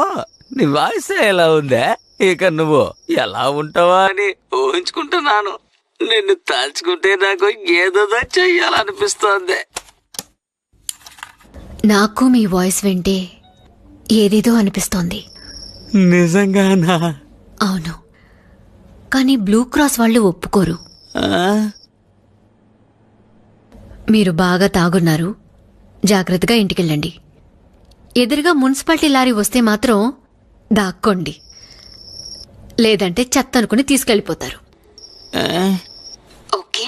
నీ వాయిస్ ఎలా ఉందే? ఇక నువ్వు ఎలా ఉంటావా అని ఊహించుకుంటున్నాను. నిన్ను తలుచుకుంటే నాకు ఏదో చెయ్యాలనిపిస్తోంది. నాకు మీ వాయిస్ వింటే ఏదేదో అనిపిస్తోంది. నిజంగానా? అవును, కానీ బ్లూ క్రాస్ వాళ్ళు ఒప్పుకోరు. మీరు బాగా తాగున్నారు, జాగ్రత్తగా ఇంటికెళ్ళండి. ఎదురుగా మున్సిపాలిటీ లారీ వస్తే మాత్రం దాక్కోండి, లేదంటే చెత్త అనుకుని తీసుకెళ్లిపోతారు. ఓకే.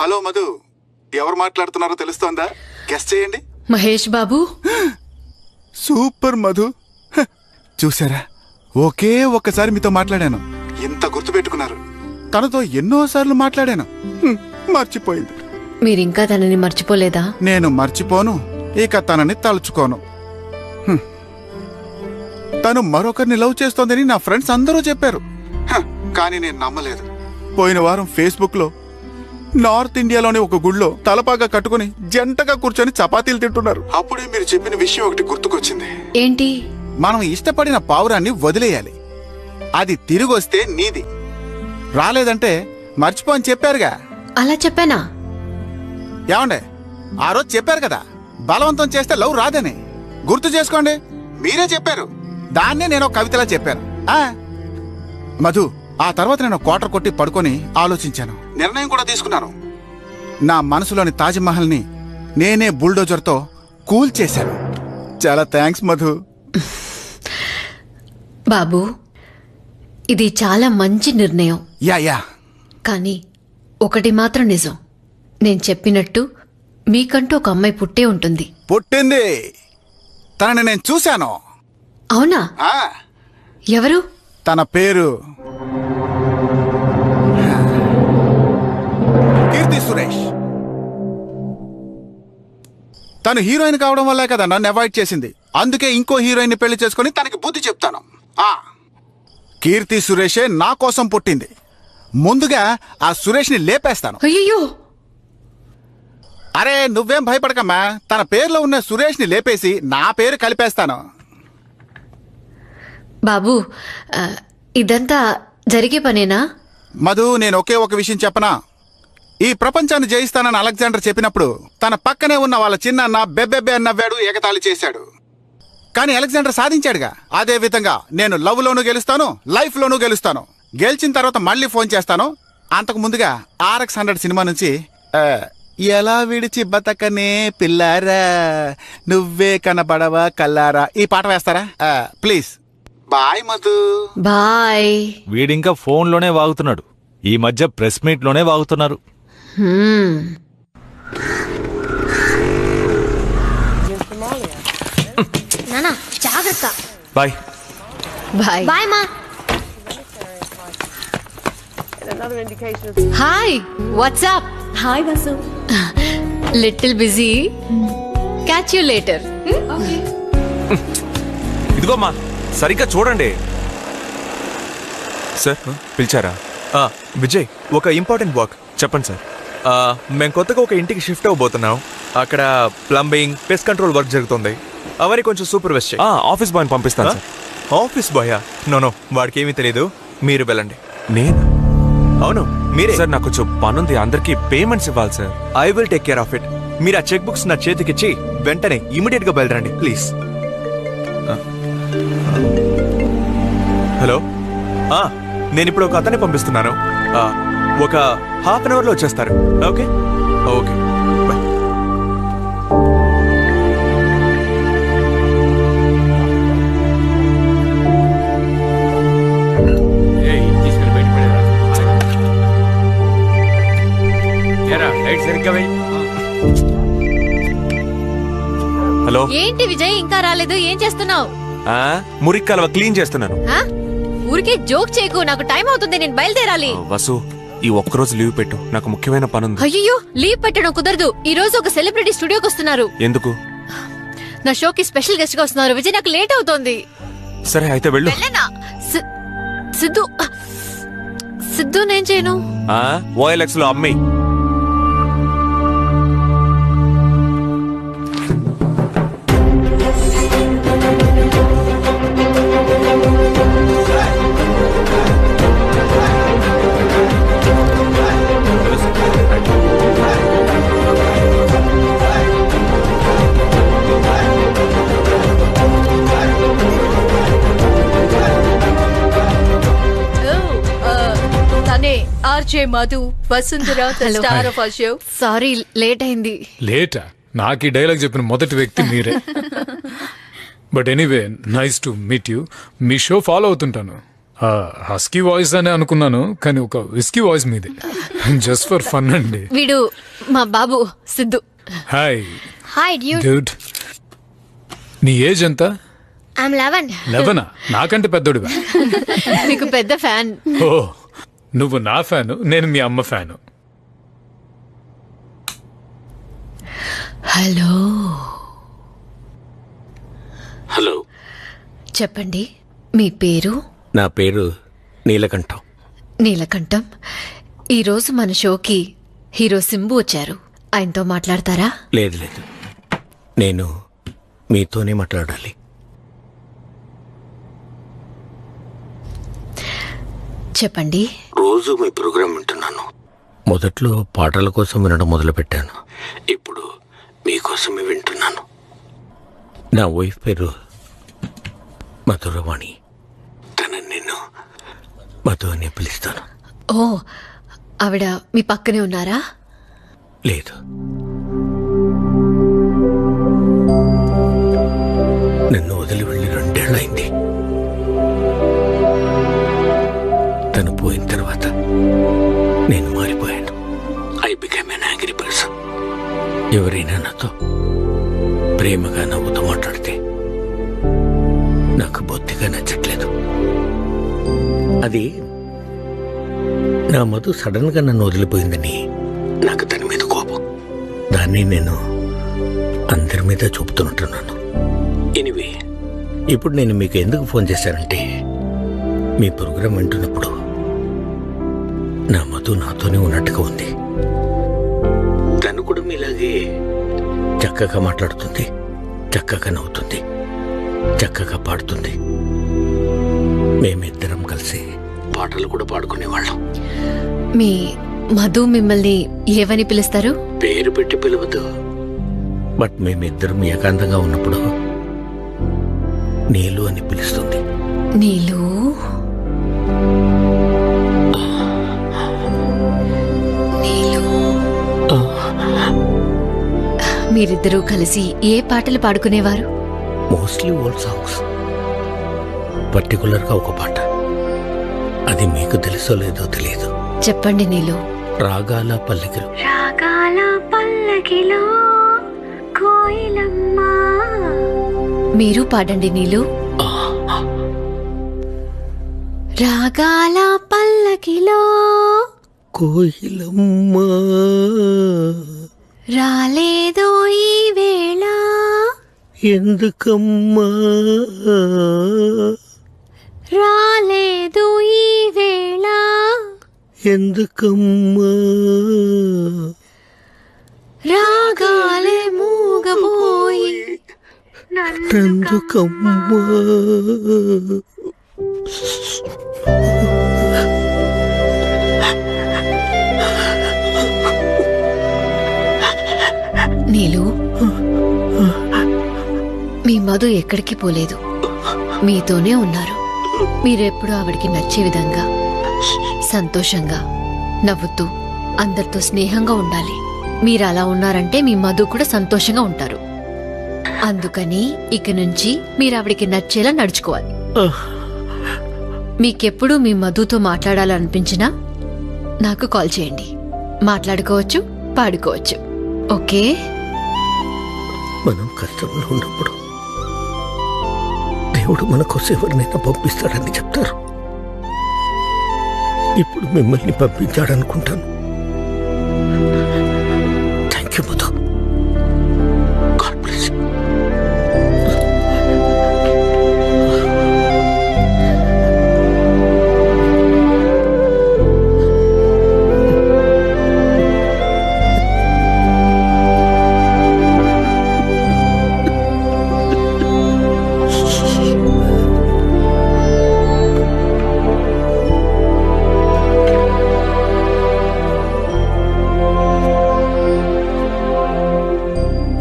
హలో మధు, ఎవరు మాట్లాడుతున్నారో తెలుస్తోందా? గెస్ చేయండి. మహేష్ బాబు. సూపర్ మధు, చూసారా, ఒకే ఒక్కసారి మీతో మాట్లాడాను, ఇంత గుర్తుపెట్టుకున్నారు. తనతో ఎన్నోసార్లు మాట్లాడాను. మర్చిపోయింది. మీరింకా తనని మర్చిపోలేదా? నేను మర్చిపోను, ఇక తనని తలుచుకోను. తను మరొకరిని లవ్ చేస్తోందని నా ఫ్రెండ్స్ అందరూ చెప్పారు. కానీ నేను నమ్మలేదు. పోయిన వారం ఫేస్బుక్ లో నార్త్ ఇండియాలోని ఒక గుళ్ళో తలపాగా కట్టుకుని జంటగా కూర్చొని చపాతీలు తింటున్నారు. అప్పుడే మీరు చెప్పిన విషయం ఒకటి గుర్తుకొచ్చింది. ఏంటి? మనం ఇష్టపడిన పావురాన్ని వదిలేయాలి. అది తిరిగొస్తే నీది, రాలేదంటే మర్చిపో అని చెప్పారుగా. అలా చెప్పానా? ఏమండే, ఆ రోజు చెప్పారు కదా బలవంతం చేస్తే లవ్ రాదని. గుర్తు చేసుకోండి, మీరే చెప్పారు. దాన్నే నేను కవితలా చెప్పాను. మధు, ఆ తర్వాత నేను క్వార్టర్ కొట్టి పడుకొని ఆలోచించాను. నిర్ణయం కూడా తీసుకున్నాను. నా మనసులోని తాజ్మహల్ ని నేనే బుల్డోజర్తో కూల్ చేశాను. చాలా థ్యాంక్స్ మధు. బాబు, ఇది చాలా మంచి నిర్ణయం. యా కానీ ఒకటి మాత్రం నిజం, నేను చెప్పినట్టు మీకంటూ ఒక అమ్మాయి పుట్టే ఉంటుంది. పుట్టింది. తనని నేను చూశాను. అవునా? ఎవరు? తన పేరు కీర్తి సురేష్. తను హీరోయిన్ కావడం వల్లే కదా నన్ను అవాయిడ్ చేసింది. అందుకే ఇంకో హీరోయిన్ పెళ్లి చేసుకుని తనకి బుద్ధి చెప్తాను. కీర్తి సురేషే నా కోసం పుట్టింది. ముందుగా ఆ సురేష్ ని లేపేస్తాను. అయ్యో, అరే నువ్వేం భయపడకమ్మా. తన పేరులో ఉన్న సురేష్ ని లేపేసి నా పేరు కలిపేస్తాను. బాబు, ఇదంతా జరిగే పనేనా? మధు, నేను ఒకే ఒక విషయం చెప్పనా? ఈ ప్రపంచాన్ని జయిస్తానని అలెగ్జాండర్ చెప్పినప్పుడు తన పక్కనే ఉన్న వాళ్ళ చిన్న బెబ్బెబ్బే నవ్వాడు, ఎగతాళి చేశాడు. కానీ అలెగ్జాండర్ సాధించాడుగా. అదే విధంగా నేను లవ్ లోనూ గెలుస్తాను, లైఫ్ లోనూ గెలుస్తాను. గెలిచిన తర్వాత మళ్ళీ ఫోన్ చేస్తాను. అంతకు ముందుగా RX-100 సినిమా నుంచి ఎలా విడిచి బతకనే పిల్లారా, నువ్వే కనబడవా కల్లారా, ఈ పాట వేస్తారా ప్లీజ్? బాయ్ మధు. బాయ్. వీడింకా ఫోన్లోనే వాగుతున్నాడు. ఈ మధ్య ప్రెస్ మీట్ లోనే వాగుతున్నారు. నానా జాగ్రత్త. బాయ్. బాయ్. బాయ్ మా. Hi, what's up? Hi Vasu. Little busy. Catch you later. ఇదిగోమ్మా, సరిగ్గా చూడండి. సార్ పిలిచారా? విజయ్, ఒక ఇంపార్టెంట్ వర్క్. చెప్పండి సార్. మేము కొత్తగా ఒక ఇంటికి షిఫ్ట్ అవబోతున్నాం. అక్కడ ప్లంబింగ్, పెస్ట్ కంట్రోల్ వర్క్ జరుగుతుంది. అవన్నీ కొంచెం సూపర్వైజ్ చేయి. ఆఫీస్ బాయ్ని పంపిస్తాను సార్. ఆఫీస్ బాయా? నో, వాడికి ఏమీ తెలియదు. మీరు వెళ్ళండి. నేను? అవును మీరే సార్. నాకు కొంచెం పనుంది, అందరికి పేమెంట్స్ ఇవ్వాలి sir. I will take care of it. మీరు ఆ చెక్ బుక్స్ నా చేతికిచ్చి వెంటనే ఇమీడియట్ గా బయలుదేరండి ప్లీజ్. హలో, నేను ఇప్పుడు ఒక అతన్ని పంపిస్తున్నాను. ఒక ½ అన్ అవర్లో వచ్చేస్తారు. Okay okay bye. హలో. ఏంటి విజయ్, ఇంకా రాలేదు? ఏం చేస్తున్నావు? మురికి కాలువ క్లీన్ చేస్తున్నాను. ఊరికే జోక్ చేయకు, నాకు టైం అవుతుంది, నేను బయలుదేరాలి. వసు, ఈ ఒక్కరోజు లీవ్ పెట్టు, నాకు ముఖ్యమైన పనుంది. అయ్యో, లీవ్ పెట్టడం కుదరదు. ఈ రోజు ఒక సెలబ్రిటీ స్టూడియోకి వస్తున్నారు. ఎందుకు? నా షోకి స్పెషల్ గెస్ట్ గా వస్తున్నారు. విజయ్, నాకు లేట్ అవుతోంది. సరే అయితే వెళ్ళు. సిద్ధు సిద్ధు నేను చేయను. OLX లో అమ్మి. RJ Madhu, Vasundhara, star of show. Sorry, late అయింది. లేటా? నాకు ఈ డైలాగ్ చెప్పిన మొదటి వ్యక్తి మీరే. But anyway, nice to meet you. మీ షో ఫాలో అవుతుంటాను. హస్కీ వాయిస్ అనే అనుకున్నాను, కానీ ఒక విస్కీ వాయిస్ మీదే. జస్ట్ ఫర్ ఫన్ అండి. వీడు మా బాబు సిద్ధు. హాయ్. Hi dude. నీ ఏజ్ ఎంత? I'm 11. 11? నాకంటే పెద్దోడివా? నీకు పెద్ద ఫ్యాన్. ఓ నువ్వు నా ఫ్యాను, నేను మీ అమ్మ ఫ్యాను. హలో హలో, చెప్పండి, మీ పేరు? నా పేరు నీలకంఠం. నీలకంఠం. ఈరోజు మన షోకి హీరో సింబు వచ్చారు. ఆయనతో మాట్లాడతారా? లేదు లేదు, నేను మీతోనే మాట్లాడాలి. చెప్పండి. రోజు మీ ప్రోగ్రాం వింటున్నాను. మొదట్లో పాటల కోసం వినడం మొదలుపెట్టాను. ఇప్పుడు మీకోసమే వింటున్నాను. నా వైఫ్ పేరు మధురవాణి. తనని నేను మధు అని పిలుస్తాను. ఓ, ఆవిడ మీ పక్కనే ఉన్నారా? లేదు, నన్ను వదిలి వెళ్ళి 2 ఏళ్ళైంది. తను పోయిన తర్వాత నేను మారిపోయాను. I become an angry person. ఎవరైనా నాతో ప్రేమగా నవ్వుతూ మాట్లాడితే నాకు బొత్తిగా నచ్చట్లేదు. అది నా మధు సడన్ గా నన్ను వదిలిపోయిందని నాకు తన మీద కోపం. దాన్ని నేను అందరి మీద చూపుతుంటున్నాను. ఎనివే, ఇప్పుడు నేను మీకు ఎందుకు ఫోన్ చేశానంటే, మీ ప్రోగ్రాం వింటున్నప్పుడు నా మధు నాతోనే ఉన్నట్టుగా ఉంది. తను కూడా మీలాగే చక్కగా మాట్లాడుతుంది, చక్కగా నవ్వుతుంది, చక్కగా పాడుతుంది. మేమిద్దరం కలిసి పాటలు కూడా పాడుకునేవాళ్ళం. మీ మధు మిమ్మల్ని ఏవని పిలుస్తారు? పేరు పెట్టి పిలవదు, బట్ మేమిద్దరం ఏకాంతంగా ఉన్నప్పుడు నీలు అని పిలుస్తుంది. నీలు? నీలు. మీరిద్దరూ కలిసి ఏ పాటలు పాడుకునేవారు? Mostly old songs. పర్టికులర్గా ఒక పాట, అది మీకు తెలుసో లేదో తెలియదు. చెప్పండి నీలు. రాగాల పల్లకిలో. రాగాల పల్లకిలో కోయిలమ్మ. మీరు పాడండి నీలు. రాగాల పల్లకిలో కోయిలమ్మ రాలేదో ఈ వేళ, ఎందుకమ్మా రాలేదు ఈ వేళ, ఎందుకమ్మా రాగాలే మూగబోయి నందుకమ్మా. నీలు, మీ మధు ఎక్కడికి పోలేదు, మీతోనే ఉన్నారు. మీరెప్పుడు ఆవిడికి నచ్చే విధంగా సంతోషంగా నవ్వుతూ అందరితో స్నేహంగా ఉండాలి. మీరు అలా ఉన్నారంటే మీ మధు కూడా సంతోషంగా ఉంటారు. అందుకని ఇక నుంచి మీరు ఆవిడికి నచ్చేలా నడుచుకోవాలి. మీకెప్పుడు మీ మధుతో మాట్లాడాలనిపించినా నాకు కాల్ చేయండి. మాట్లాడుకోవచ్చు, పాడుకోవచ్చు. ఓకే? మనం కష్టంలో ఉన్నప్పుడు దేవుడు మన కోసం ఎవరినైనా పంపిస్తాడని చెప్తారు. ఇప్పుడు మిమ్మల్ని పంపించాడనుకుంటాను. Thank you Madhu. God bless you.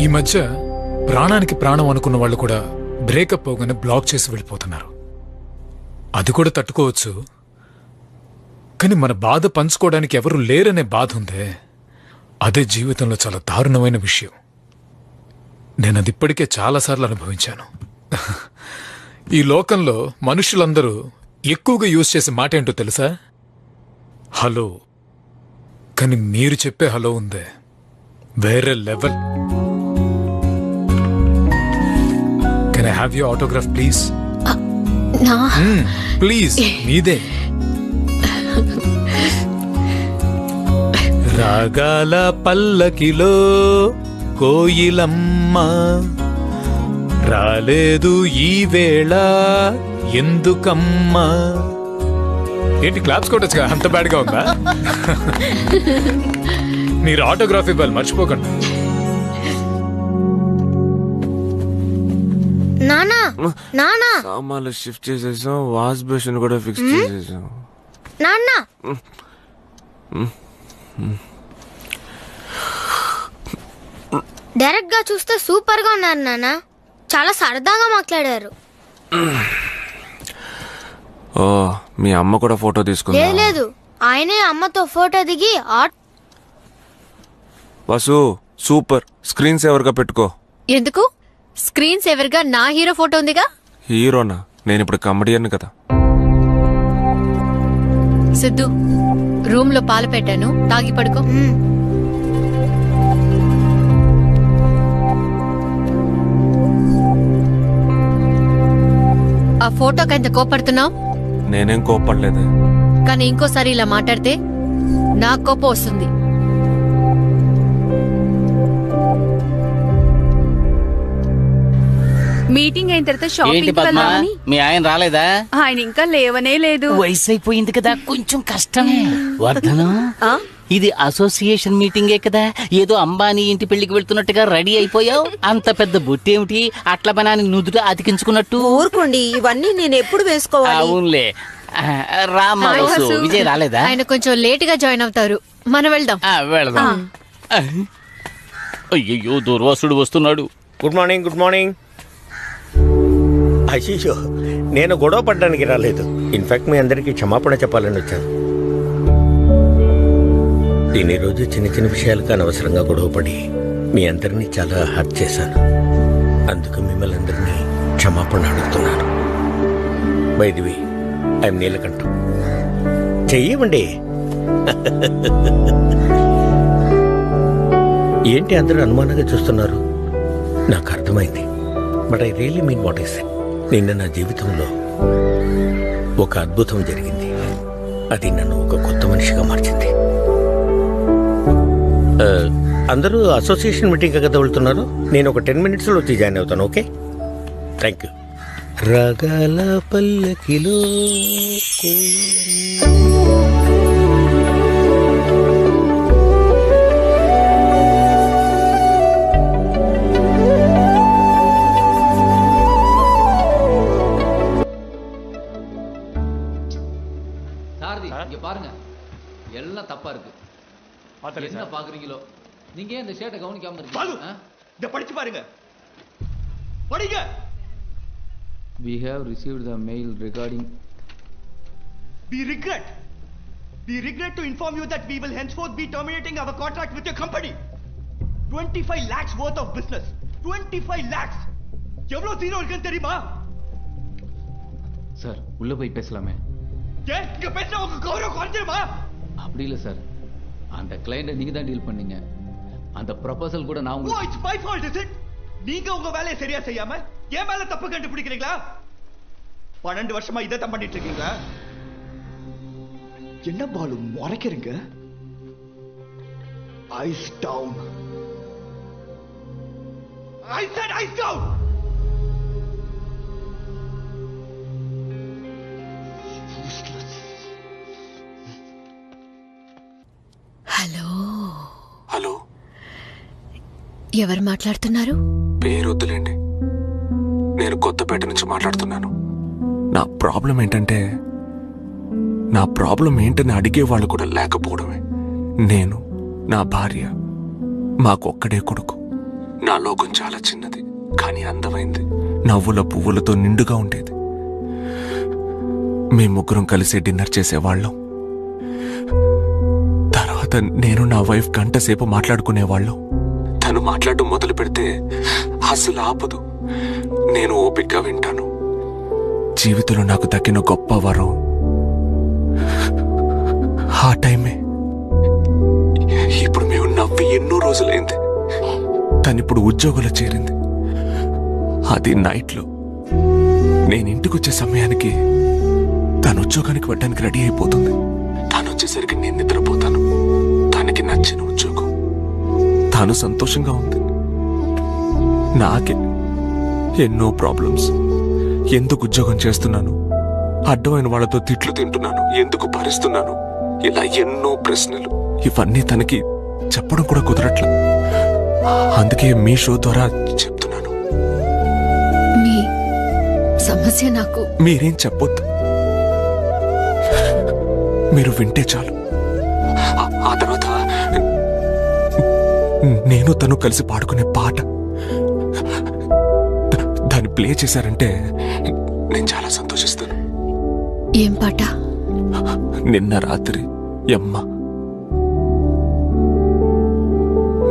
ఈ మధ్య ప్రాణానికి ప్రాణం అనుకున్న వాళ్ళు కూడా బ్రేకప్ అవగానే బ్లాక్ చేసి వెళ్ళిపోతున్నారు. అది కూడా తట్టుకోవచ్చు, కానీ మన బాధ పంచుకోవడానికి ఎవరు లేరనే బాధ ఉందే, అదే జీవితంలో చాలా దారుణమైన విషయం. నేను అది ఇప్పటికే చాలాసార్లు అనుభవించాను. ఈ లోకంలో మనుషులందరూ ఎక్కువగా యూజ్ చేసే మాట ఏంటో తెలుసా? హలో. కానీ మీరు చెప్పే హలో ఉందే, వేరే level. Can I have your autograph please? Please, మీదే. రాగాల పల్లకిలో కోయిలమ్మ రాలేదు ఈ వేళ ఎందుకమ్మా. ఏంటి క్లాప్స్ కొట్టచ్చుగా, అంత బ్యాడ్గా ఉందా? మీరు ఆటోగ్రాఫ్ ఇవ్వాలి మర్చిపోకండి. నానా నానా సామాన్లు షిఫ్ట్ చేసేసాం, వాష్ బేసిన్ కూడా ఫిక్స్ చేసేసాం. నాన్న డైరెక్ట్ గా చూస్తే సూపర్ గా ఉన్నారు నాన్న. చాలా సరదాగా మాట్లాడారు. ఓ మీ అమ్మ కూడా ఫోటో తీసుకుందా? లేదు ఆయనే అమ్మతో ఫోటో దిగి వసు సూపర్, స్క్రీన్ సేవర్ గా పెట్టుకో. ఎందుకు? స్క్రీన్ సేవర్ గా నా హీరో ఫోటో ఉందిగా. హీరోనా? నేను ఇప్పుడు కమెడియన్ కదా. సిద్ధు, రూమ్ లో పాలు పెట్టాను, తాగి పడుకో. ఆ ఫోటోకి ఎంత కోపడుతున్నావు? నేనేం కోపడలేదు. కానీ ఇంకోసారి ఇలా మాట్లాడితే నాకు కోపం వస్తుంది. మీటింగ్ అయిన తర్వాత ఏంటి షాపింగ్ పద్మ, వెళ్దామని. మీ ఆయన రాలేదా? ఆయన ఇంకా లేవనే లేదు. వయసు అయిపోయింది కదా, కొంచెం కష్టమే. వర్ధనం, ఇది అసోసియేషన్ మీటింగే కదా, ఏదో అంబానీ ఇంటి పెళ్లికి వెళ్తున్నట్టుగా రెడీ అయిపోయావు. అంత పెద్ద బొట్టేమిటి, అట్ల బనానికి నుదుట అతికించుకున్నట్టు? ఊరుకోండి, ఇవన్నీ నేను ఎప్పుడు వేసుకోవాలి? అవునులే. రామ్మా, విజయ్ రాలేదా? ఆయన కొంచెం లేట్ గా జాయిన్ అవుతారు, మనం వెళ్దాం. వెళ్దాం. అయ్యయ్యో, దుర్వాసుడు వస్తున్నాడు. Good morning. Good morning. అయ్యో, నేను గొడవ పడ్డానికి రాలేదు. ఇన్ఫాక్ట్ మీ అందరికీ క్షమాపణ చెప్పాలని వచ్చాను. నేను ఈరోజు చిన్న చిన్న విషయాలకు అనవసరంగా గొడవపడి మీ అందరినీ చాలా హర్ట్ చేశాను. అందుకు మిమ్మల్ని అందరినీ క్షమాపణ అడుగుతున్నాను. బై ది వే, ఐఎమ్ నీలకంఠం. చెయ్యమండి. ఏంటి అందరూ అనుమానంగా చూస్తున్నారు? నాకు అర్థమైంది. But I really mean what is. నిన్న నా జీవితంలో ఒక అద్భుతం జరిగింది. అది నన్ను ఒక కొత్త మనిషిగా మార్చింది. అందరూ అసోసియేషన్ మీటింగ్ కదా వెళ్తున్నారు. నేను ఒక 10 minutesలో వచ్చి జాయిన్ అవుతాను. Okay, thank you. రాగాల పల్లకిలో இங்க பாருங்க, எல்லாம் தப்பா இருக்கு. என்ன பாக்குறீங்களோ? நீங்க இந்த ஷேட்டை கவனிக்காம இருக்கீங்க. இத படிச்சு பாருங்க, படிங்க. We have received the mail regarding. We regret to inform you that we will henceforth be terminating our contract with your company. 25 lakhs worth of business. 25 lakhs. எவ்வளவு ஜீரோ இருக்குன்னு தெரியுமா? சார், உள்ள போய் பேசலாமே? ஏன் இங்க பேசினா உங்க கௌரவம் குறைஞ்சிருமா? அப்படி இல்ல சார், அந்த கிளையண்ட்டை நீங்க தான் டீல் பண்ணீங்க. அந்த ப்ரொபோசல் கூட நான் உங்களுக்கு. It's my fault, is it? நீங்க உங்க வேலையை சரியா செய்யாம ஏன் மேல தப்பு கண்டுபிடிக்கிறீங்களா? 12 வருஷமா இதை தான் பண்ணிட்டு இருக்கீங்களா? என்ன பாலு முறைக்கிறீங்க? Ice down. I said ice down. Hello hello, ఎవరు మాట్లాడుతున్నారు? పేరు వద్దులేండి. నేను కొత్తపేట నుంచి మాట్లాడుతున్నాను. నా ప్రాబ్లం ఏంటని అడిగేవాళ్ళు కూడా లేకపోవడమే. నేను, నా భార్య, మాకొక్కడే కొడుకు. నా లోకం చాలా చిన్నది, కానీ అందమైంది. నవ్వుల పువ్వులతో నిండుగా ఉండేది. మేము ముగ్గురం కలిసి డిన్నర్ చేసేవాళ్ళం. తర్వాత నేను నా వైఫ్ గంట సేపు మాట్లాడుకునేవాళ్ళం. తను మాట్లాడడం మొదలు పెడితే అసలు ఆపదు. నేను ఓపికగా వింటాను. జీవితంలో నాకు దక్కిన గొప్ప వరం ఆ టైమే. ఇప్పుడు మేము నవ్వి ఎన్నో రోజులైంది. తనిప్పుడు ఉద్యోగంలో చేరింది. అది నైట్లో. నేను ఇంటికి వచ్చే సమయానికి తను ఉద్యోగానికి వెళ్ళడానికి రెడీ అయిపోతుంది. తను వచ్చేసరికి నేను నిద్రపోతాను. తను తనకి నచ్చిన ఉద్యోగం, తను సంతోషంగా ఉంది. నాకే ఎన్నో ప్రాబ్లమ్స్. ఎందుకు ఉద్యోగం చేస్తున్నాను, అడ్డమైన వాళ్ళతో తిట్లు తింటున్నాను, ఎందుకు భరిస్తున్నాను, ఇలా ఎన్నో ప్రశ్నలు. ఇవన్నీ తనకి చెప్పడం కూడా కుదరట్ల. అందుకే మీ షో ద్వారా చెప్తున్నాను. మీ సమస్య నాకు మీరేం చెప్పొద్దు, మీరు వింటే చాలు. ఆ తర్వాత నేను తను కలిసి పాడుకునే పాట దాన్ని ప్లే చేశారంటే నేను చాలా సంతోషిస్తాను. ఏం పాట? నిన్న రాత్రి యమ్మ.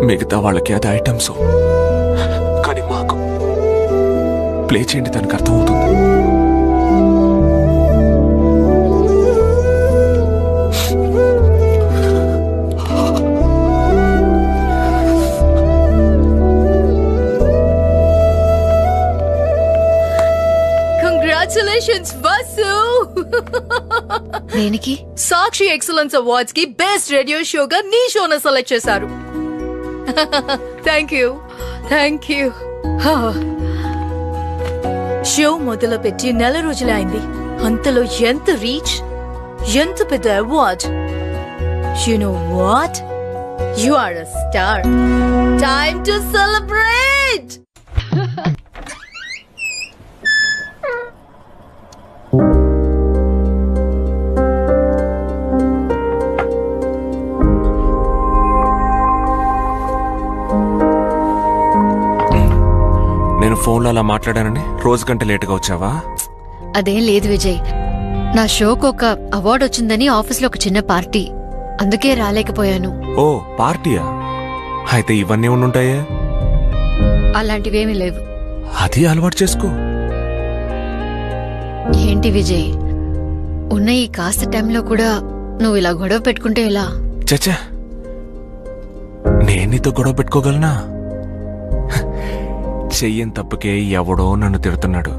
మిగతా వాళ్ళకి అది ఐటమ్ సో, కానీ మాకు ప్లే చేయండి, దానికి అర్థమవుతుంది. కంగ్రాచులేషన్స్ వాసు. దేనికి? సాక్షి ఎక్సలెన్స్ అవార్డ్స్ కి బెస్ట్ రేడియో షోగా నీ షోను సెలెక్ట్ చేశారు. Thank you, thank you. Show మొదలు పెట్టి 1 నెల రోజులే అయింది. అంతలో ఎంత రీచ్, ఎంత పెద్ద award. You know what, you are a star. Time to celebrate. నేను ఫోన్లో అలా మాట్లాడానని రోజు గంట లేటుగా వచ్చావా? అదేం లేదు విజయ్, నా షోకు ఒక అవార్డు వచ్చిందని ఆఫీస్లో ఒక చిన్న పార్టీ, అందుకే రాలేకపోయాను. ఓ పార్టీయా? అయితే ఇవన్నీ ఉండుంటాయే. అలాంటివేమీ లేవు. అది అలవాటు చేసుకో. ఏంటి విజయ్, ఉన్న ఈ కాస్త టైంలో కూడా నువ్వు ఇలా గొడవ పెట్టుకుంటే ఎలా? చచ్చా, నేను నీతో గొడవ పెట్టుకోగలనా? చెయ్యని తప్పుకే ఎవడో నన్ను తిడుతున్నాడు,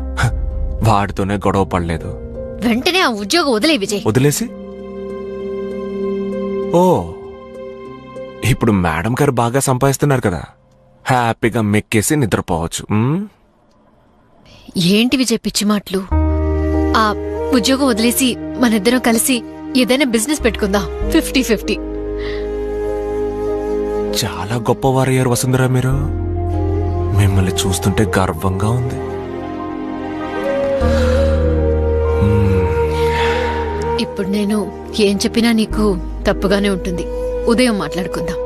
వాడితోనే గొడవ పడలేదు. వెంటనే ఆ ఉద్యోగం వదిలే విజయ్. వదిలేసి? ఓ, ఇప్పుడు మేడం గారు బాగా సంపాదిస్తున్నారు కదా, హ్యాపీగా మెక్కేసి నిద్రపోవచ్చు. ఏంటి విజయ్ పిచ్చి మాటలు? ఆ ఉద్యోగం వదిలేసి మనిద్దరం కలిసి ఏదైనా బిజినెస్ పెట్టుకుందాం. 50-50. చాలా గొప్పవారయ్యారు వసుంధరా మీరు. మిమ్మల్ని చూస్తుంటే గర్వంగా ఉంది. ఇప్పుడు నేను ఏం చెప్పినా నీకు తప్పుగానే ఉంటుంది. ఉదయం మాట్లాడుకుందాం.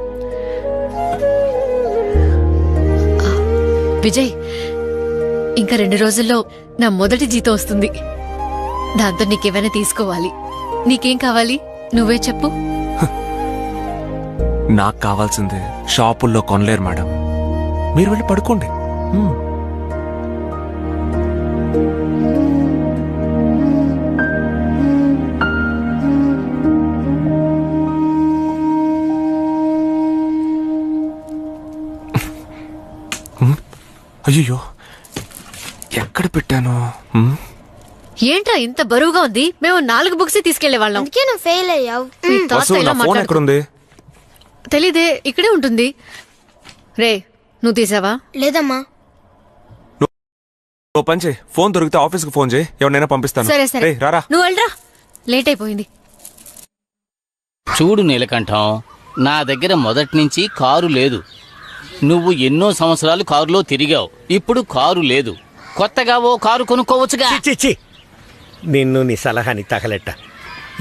విజయ్, ఇంకా 2 రోజుల్లో నా మొదటి జీతం వస్తుంది. దాంతో నీకేమైనా తీసుకోవాలి. నీకేం కావాలి నువ్వే చెప్పు. నాకు కావాల్సిందే షాపుల్లో కొనలేరు మేడం, మీరు వెళ్ళి పడుకోండి. అయ్యో, ఎక్కడ పెట్టాను? ఏంట్రా ఇంత బరువుగా ఉంది? మేము 4 బుక్స్ తీసుకెళ్లే వాళ్ళం. అందుకే నువ్వు ఫెయిల్ అయ్యావు. ఫోన్ ఎక్కడుంది? తెలీదే, ఇక్కడే ఉంటుంది. రే, నువ్వు తీసావా? లేదమ్మా. ఓ పని చేయి, ఫోన్ దొరికితే ఆఫీస్కి ఫోన్ చేయి, ఎవరినైనా పంపిస్తాను. సరే సరే, రేయ్, రారా. నువ్వు వెళ్ళరా, లేట్ అయిపోయింది. చూడు నీలకంఠం, నా దగ్గర మొదటి నుంచి కారు లేదు. నువ్వు ఎన్నో సంవత్సరాలు కారులో తిరిగావు, ఇప్పుడు కారు లేదు. కొత్తగా ఓ కారు కొనుక్కోవచ్చుగా. నిన్ను నీ సలహాని తగలెట్ట.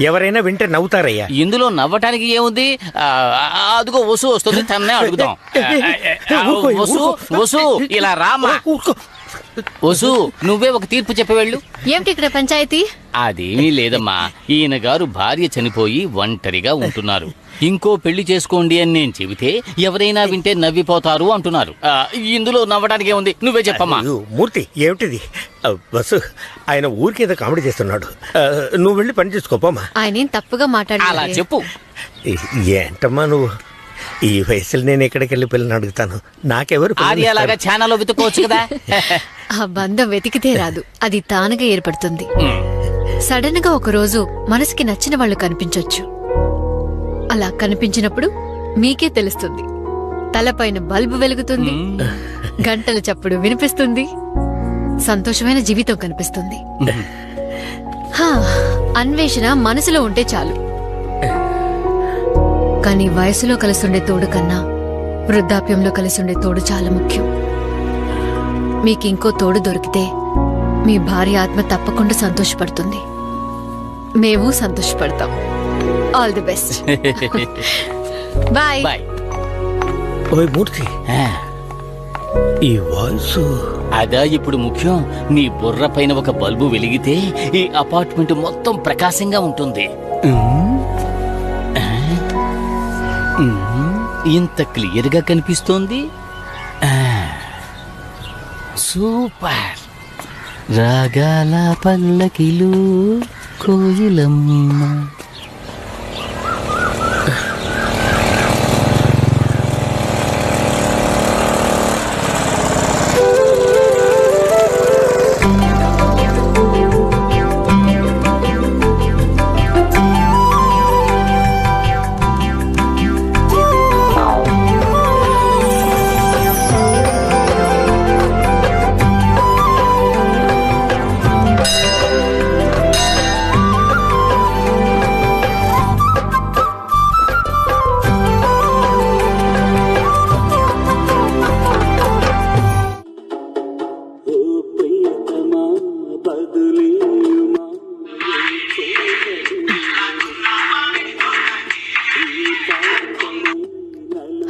ఎవరైనా వింటే నవ్వుతారయ్యా. ఇందులో నవ్వటానికి ఏముంది? అదిగో వసు వస్తుంది, తన్నే అడుగుదాం. వసు వసు, ఇలా రామా. వసు, నువ్వే ఒక తీర్పు చెప్పేవాళ్ళు. ఏమిటి ఇక్కడ పంచాయతీ? అదేమీ లేదమ్మా, ఈయన గారు భార్య చనిపోయి ఒంటరిగా ఉంటున్నారు. ఇంకో పెళ్లి చేసుకోండి అని నేను చెబితే ఎవరైనా వింటే నవ్విపోతారు అంటున్నారు. ఇందులో నవ్వడానికి ఏముంది? నువ్వే చెప్పమ్మా. మూర్తి, ఏమిటిది? బస్సు, ఆయన ఊరికేదో కామెడీ చేస్తున్నాడు. నువ్వు వెళ్ళి పని చేసుకోపోమా. ఆయన తప్పుగా మాట్లాడాలి. అలా చెప్పు. ఏంటమ్మా నువ్వు? ఈ వయసులో నేను ఎక్కడికి వెళ్ళి పిల్లని అడుగుతాను. నాకెవరు? ఆర్యాలాగా ఛానల్లో వెతుక్కోవచ్చు కదా. ఆ బంధం వెతికితే రాదు, అది తానుగా ఏర్పడుతుంది. సడన్ గా ఒక రోజు మనసుకి నచ్చిన వాళ్ళు కనిపించొచ్చు. అలా కనిపించినప్పుడు మీకే తెలుస్తుంది. తలపైన బల్బు వెలుగుతుంది, గంటల చప్పుడు వినిపిస్తుంది, సంతోషమైన జీవితం కనిపిస్తుంది. అన్వేషణ మనసులో ఉంటే చాలు. కానీ వయసులో కలిసుండే తోడు కన్నా వృద్ధాప్యంలో కలిసుండే తోడు చాలా ముఖ్యం. మీకింకో తోడు దొరికితే మీ భార్య ఆత్మ తప్పకుండా సంతోషపడుతుంది. మేము సంతోషపడతాం. All the best. బాయ్. ఓయ్ మూర్తి, ఈ వాయిస్ అదా ఇప్పుడు ముఖ్యం. నీ బుర్ర పైన ఒక బల్బు వెలిగితే ఈ అపార్ట్మెంట్ మొత్తం ప్రకాశంగా ఉంటుంది. ఇంత క్లియర్ గా కనిపిస్తోంది. సూపర్. రాగాల పల్లకిలు కోయిలమ్మ.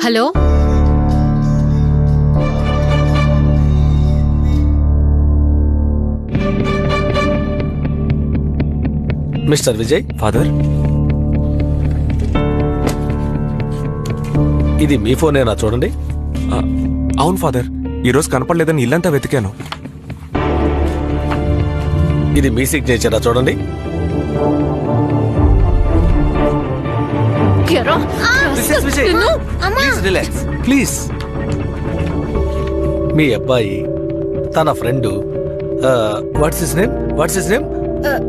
Hello, mister Vijay. ఫాదర్, ఇది మీ ఫోనేనా? చూడండి. అవును ఫాదర్, ఈరోజు కనపడలేదని ఇల్లంతా వెతికాను. ఇది మీ సిగ్నేచరా? చూడండి. ప్లీజ్. మీ అబ్బాయి తన friend what's his name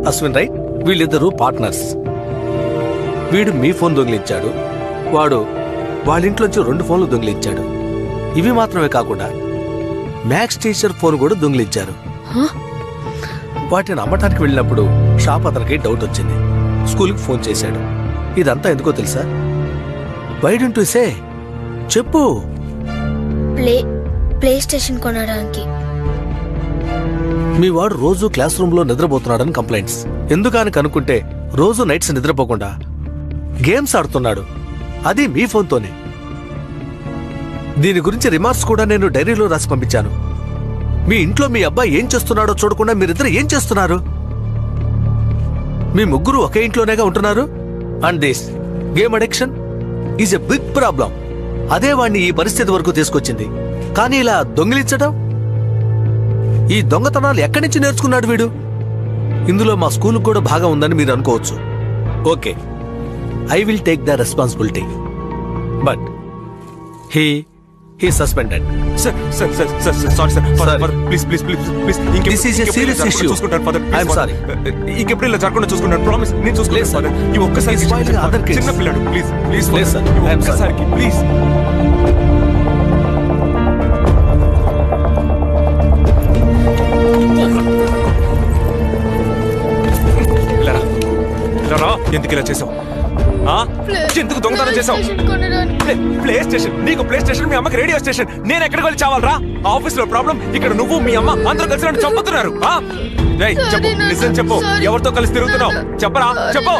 Ashwin, right? వీళ్ళిద్దరూ పార్ట్నర్స్. వీడు మీ ఫోన్ దొంగిలించాడు, వాడు వాళ్ళ ఇంట్లోంచి 2 ఫోన్లు దొంగిలించాడు. ఇవి మాత్రమే కాకుండా మ్యాథ్స్ టీచర్ ఫోన్ కూడా దొంగిలించారు. వాటిని అమ్మటానికి వెళ్ళినప్పుడు షాప్ అతనికి డౌట్ వచ్చింది. స్కూల్కి ఫోన్ చేశాడు. ఇదంతా ఎందుకో తెలుసా? Why don't you say? చెప్పు. ప్లే స్టేషన్ కొనడానికి. మీ వాడు రోజు క్లాస్ రూమ్ లో నిద్రపోతున్నాడని కంప్లైంట్స్. ఎందుకని కనుక్కుంటే రోజు నైట్స్ నిద్రపోకుండా గేమ్స్ ఆడుతున్నాడు, అది మీ ఫోన్తోనే. దీని గురించి రిమార్క్స్ కూడా నేను డైరీలో రాసి పంపించాను. మీ ఇంట్లో మీ అబ్బాయి ఏం చేస్తున్నాడో చూడకుండా మీరిద్దరు ఏం చేస్తున్నారు? మీ ముగ్గురు ఒకే ఇంట్లోనేగా ఉంటున్నారు. And this game addiction is a big problem. అదే వాడిని ఈ పరిస్థితి వరకు తీసుకొచ్చింది. కానీ ఇలా దొంగిలించడం, ఈ దొంగతనాలు ఎక్కడి నుంచి నేర్చుకున్నాడు వీడు? ఇందులో మా స్కూల్ కూడా భాగం ఉందని మీరు అనుకోవచ్చు. Okay, I will take the responsibility, but he suspended. ఇంకెప్పుడు ఇలా జరగకుండా చూసుకుంటాను. ప్రామిస్, నేను చూసుకోలేదు సార్. ఈ ఒక్కసారి చిన్న పిల్లాడు, ప్లీజ్ ప్లీజ్ ఒక్కసారికి ప్లీజ్. ఎందుకు ఇలా చేసావు? ఎందుకు దొంగతనం చేసావు? ప్లే స్టేషన్, నీకు ప్లే స్టేషన్, మీ అమ్మకి రేడియో స్టేషన్. నేను ఎక్కడికి వెళ్ళి చావాలరా? ఆఫీస్ లో ప్రాబ్లం, ఇక్కడ నువ్వు మీ అమ్మ అందరూ కలిసి నన్ను చంపుతున్నారు. చెప్పు, నిజం చెప్పు. ఎవరితో కలిసి తిరుగుతున్నావు? చెప్పరా, చెప్పు.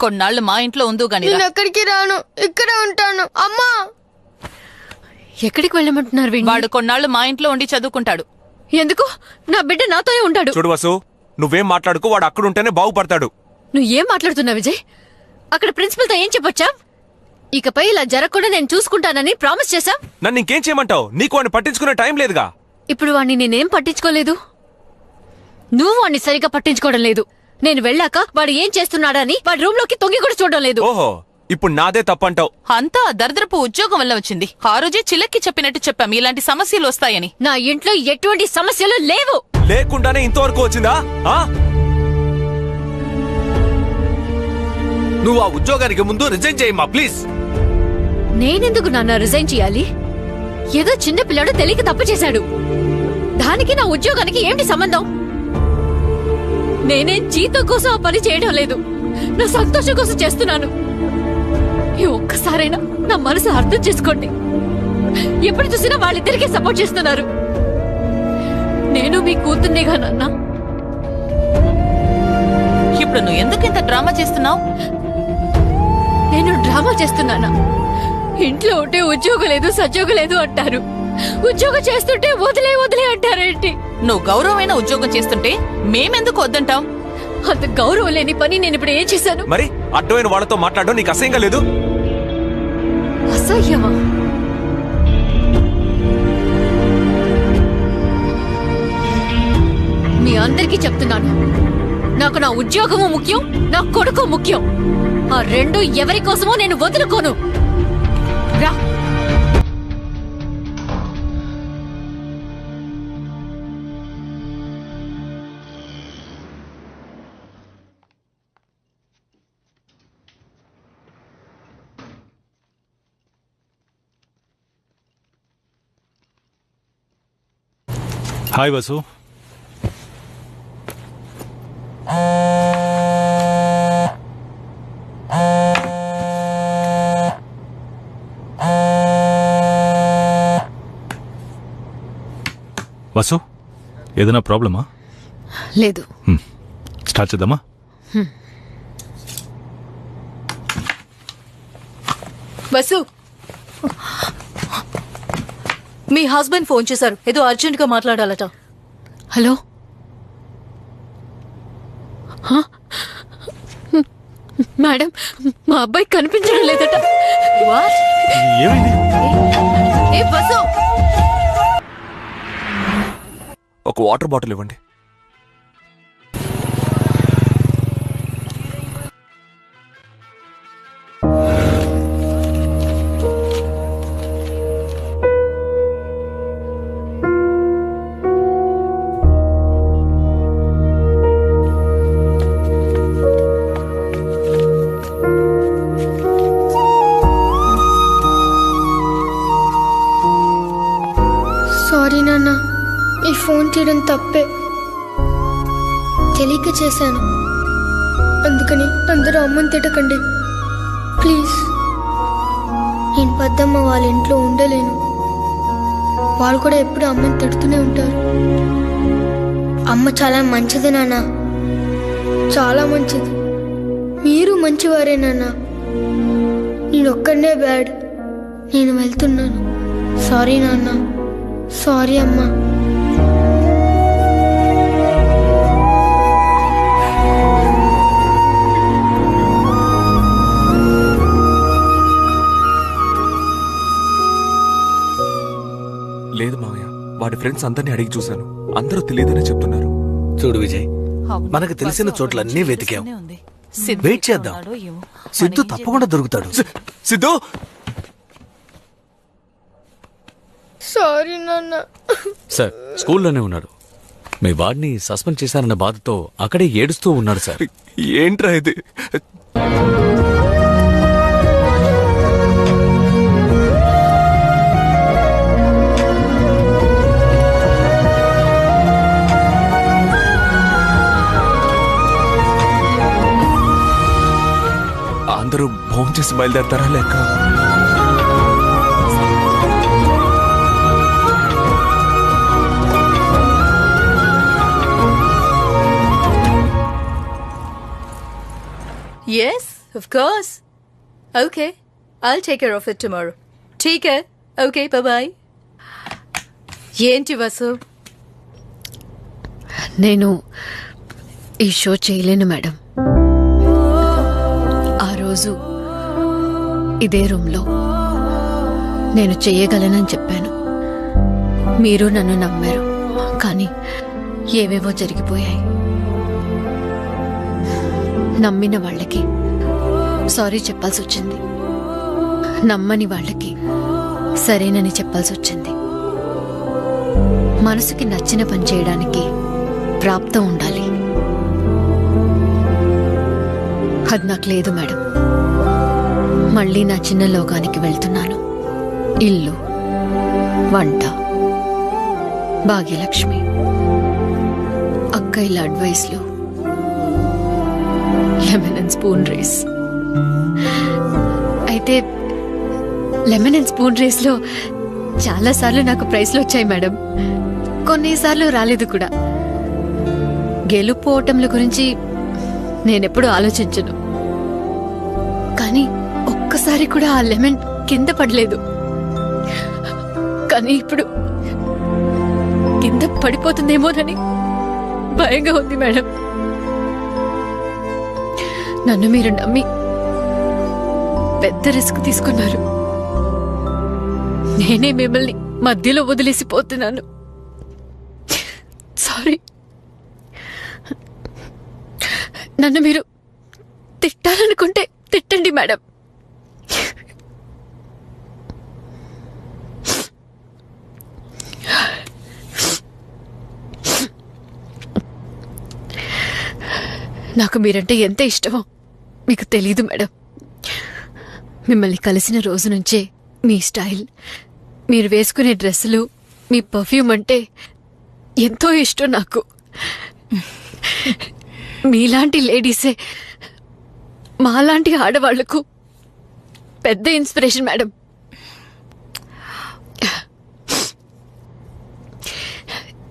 కొన్నాళ్ళు మా ఇంట్లో ఉందో గాని నేను ఎక్కడికి రాను, ఇక్కడే ఉంటాను. అమ్మా, ఎక్కడికి వెళ్ళమంటున్నారు? వాడు కొన్నాళ్ళు మా ఇంట్లో ఉండి చదువుకుంటాడు. ఎందుకు? నా బిడ్డ నాతోనే ఉంటాడు. చూడు వసు, నువ్వేం మాట్లాడుకో, వాడు అక్కడ ఉంటేనే బాగుపడతాడు. నువ్వు ఏం మాట్లాడుతున్నావు విజయ్? అక్కడ ప్రిన్సిపల్తో ఏం చెప్పొచ్చా? ఇకపై ఇలా జరగకుండా నేను చూసుకుంటానని ప్రామిస్ చేశాం. నన్ను ఇంకేం చేయమంటావు? నీకు వాడిని పట్టించుకునే టైం లేదుగా. ఇప్పుడు వాడిని నేనేం పట్టించుకోలేదు, నువ్వు వాడిని సరిగా పట్టించుకోవడం లేదు. నేను వెళ్ళాక వాడు ఏం చేస్తున్నాడని వాడి రూమ్ లోకి తొంగి కూడా చూడడం లేదు. ఓహో, ఇప్పుడు నాదే తప్పంటావు. అంతా దరిద్రపు ఉద్యోగం వల్ల వచ్చింది. ఆ రోజే చిలక్కి చెప్పినట్టు చెప్పాం ఇలాంటి సమస్యలు వస్తాయని. నా ఇంట్లో ఎటువంటి సమస్యలు లేవు. లేకుండానే ఇంతవరకు వచ్చిందా? నువ్వు ఆ ఉద్యోగానికి ముందు రిజైన్ చేయమ్మా ప్లీజ్. నేనెందుకు నాన్న రిజైన్ చేయాలి? ఏదో చిన్న పిల్లాడు తెలియక తప్పు చేశాడు, దానికి నా ఉద్యోగానికి ఏంటి సంబంధం? నేనేం జీతం కోసం ఆ పని చేయడం లేదు, నా సంతోషం కోసం చేస్తున్నాను. ఈ ఒక్కసారైనా నా మనసు అర్థం చేసుకోండి. ఎప్పుడు చూసినా వాళ్ళిద్దరికీ సపోర్ట్ చేస్తున్నారు. నేను మీ కూతుర్నిగా నాన్న. ఇప్పుడు నువ్వు ఎందుకు ఇంత డ్రామా చేస్తున్నావు? నేను డ్రామా చేస్తున్నానా? ఇంట్లో ఉంటే ఉద్యోగం లేదు సద్యోగం లేదు అంటారు, ఉద్యోగం చేస్తుంటే వదిలే వదిలే అంటారేంటి? నువ్వు గౌరవమైన ఉద్యోగం చేస్తుంటే మేమెందుకు వద్దంటాం? అంత గౌరవం లేని పని నేను ఇప్పుడు ఏం చేశాను? మరి అడ్డమైన వాళ్ళతో మాట్లాడడం నీకు అసహ్యంగా లేదు? అసహ్యమా? మీ అందరికీ చెప్తున్నాను, నాకు నా ఉద్యోగము ముఖ్యం, నా కొడుకు ముఖ్యం. ఆ రెండు ఎవరి కోసమో నేను వదులుకోను. రా. హాయ్ వసు. వసు, ఏదైనా ప్రాబ్లమా? లేదు. స్టార్ట్ చేద్దామా? వసు, మీ హస్బెండ్ ఫోన్ చేశారు, ఏదో అర్జెంట్ గా మాట్లాడాలట. హలో. మేడం, మా అబ్బాయి కనిపించడం లేదట. ఏ బస్సు, ఒక వాటర్ బాటిల్ ఇవ్వండి. సారీ నాన్న, ఈ ఫోన్ తీయడం తప్పే, తెలియక చేశాను. అందుకని అందరూ అమ్మని తిట్టకండి ప్లీజ్. నేను పెద్దమ్మ వాళ్ళ ఇంట్లో ఉండలేను, వాళ్ళు కూడా ఎప్పుడు అమ్మని తిడుతూనే ఉంటారు. అమ్మ చాలా మంచిది నాన్న, చాలా మంచిది. మీరు మంచివారే నాన్న, నేను ఒక్కడనే బ్యాడ్. నేను వెళ్తున్నాను. సారీ నాన్న. సారీ అమ్మా. లేదు మావయ్య, వాడి ఫ్రెండ్స్ అందరినీ అడిగి చూశాను, అందరూ తెలియదనే చెప్తున్నారు. చూడు విజయ్, మనకు తెలిసిన చోట్లన్నీ వెతికాం. వెయిట్ చేద్దాం, సిద్ధు తప్పకుండా దొరుకుతాడు. సిద్ధు, సారీ నాన్న. సార్, స్కూల్లోనే ఉన్నాడు. మీ వాడిని సస్పెండ్ చేశారన్న బాధతో అక్కడే ఏడుస్తూ ఉన్నాడు సార్. ఏంట్రా ఇది? అందరూ భోజనం చేసి బయలుదేరతారా లేక? Yes, of course. Okay, I'll take care of it tomorrow. Take care. Okay, bye-bye. ఏంటి వసు? నేను ఈ షో చేయలేను మేడం. ఆ రోజు ఇదే రూమ్లో నేను చెయ్యగలనని చెప్పాను. మీరు నన్ను నమ్మారు, కానీ ఏవేవో జరిగిపోయాయి. నమ్మిన వాళ్ళకి సారీ చెప్పాల్సి వచ్చింది, నమ్మని వాళ్ళకి సరేనని చెప్పాల్సి వచ్చింది. మనసుకి నచ్చిన పని చేయడానికి ప్రాప్తం ఉండాలి. అది నాకు లేదు మేడం. మళ్ళీ నా చిన్న లోకానికి వెళ్తున్నాను. ఇల్లు, వంట, భాగ్యలక్ష్మి, అక్కయ్యల అడ్వైస్లు, లెమన్ అండ్ స్పూన్ రేస్. అయితే లెమన్ అండ్ స్పూన్ రేస్లో చాలాసార్లు నాకు ప్రైజ్లు వచ్చాయి మేడం. కొన్నిసార్లు రాలేదు కూడా. గెలుపు ఓటముల గురించి నేనెప్పుడు ఆలోచించను, కానీ ఒక్కసారి కూడా ఆ లెమన్ కింద పడలేదు. కానీ ఇప్పుడు కింద పడిపోతుందేమోనని భయంగా ఉంది మేడం. నన్ను మీరు నమ్మి పెద్ద రిస్క్ తీసుకున్నారు. నేనే మిమ్మల్ని మధ్యలో వదిలేసిపోతున్నాను. సారీ. నన్ను మీరు తిట్టాలనుకుంటే తిట్టండి మేడం. నాకు మీరంటే ఎంత ఇష్టమో మీకు తెలీదు మేడం. మిమ్మల్ని కలిసిన రోజు నుంచే మీ స్టైల్, మీరు వేసుకునే డ్రెస్సులు, మీ పర్ఫ్యూమ్ అంటే ఎంతో ఇష్టం నాకు. మీలాంటి లేడీసే మాలాంటి ఆడవాళ్లకు పెద్ద ఇన్స్పిరేషన్ మేడం.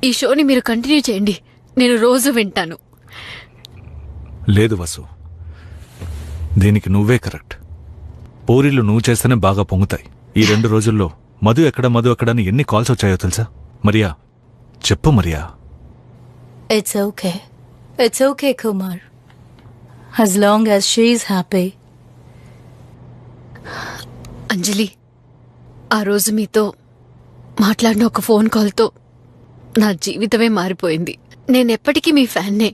ఈ షోని మీరు కంటిన్యూ చేయండి, నేను రోజు వింటాను. లేదు వసు, దీనికి నువ్వే కరెక్ట్. పూరీలు నువ్వు చేస్తేనే బాగా పొంగుతాయి. ఈ 2 రోజుల్లో మధు ఎక్కడని ఎన్ని కాల్స్ వచ్చాయో తెలుసా? మరియా, చెప్పు Mariya. It's okay, Kumar. As long as she is happy. అంజలి, ఆ రోజు మీతో మాట్లాడిన ఒక ఫోన్ కాల్తో నా జీవితమే మారిపోయింది. నేనెప్పటికీ మీ ఫ్యాన్నే.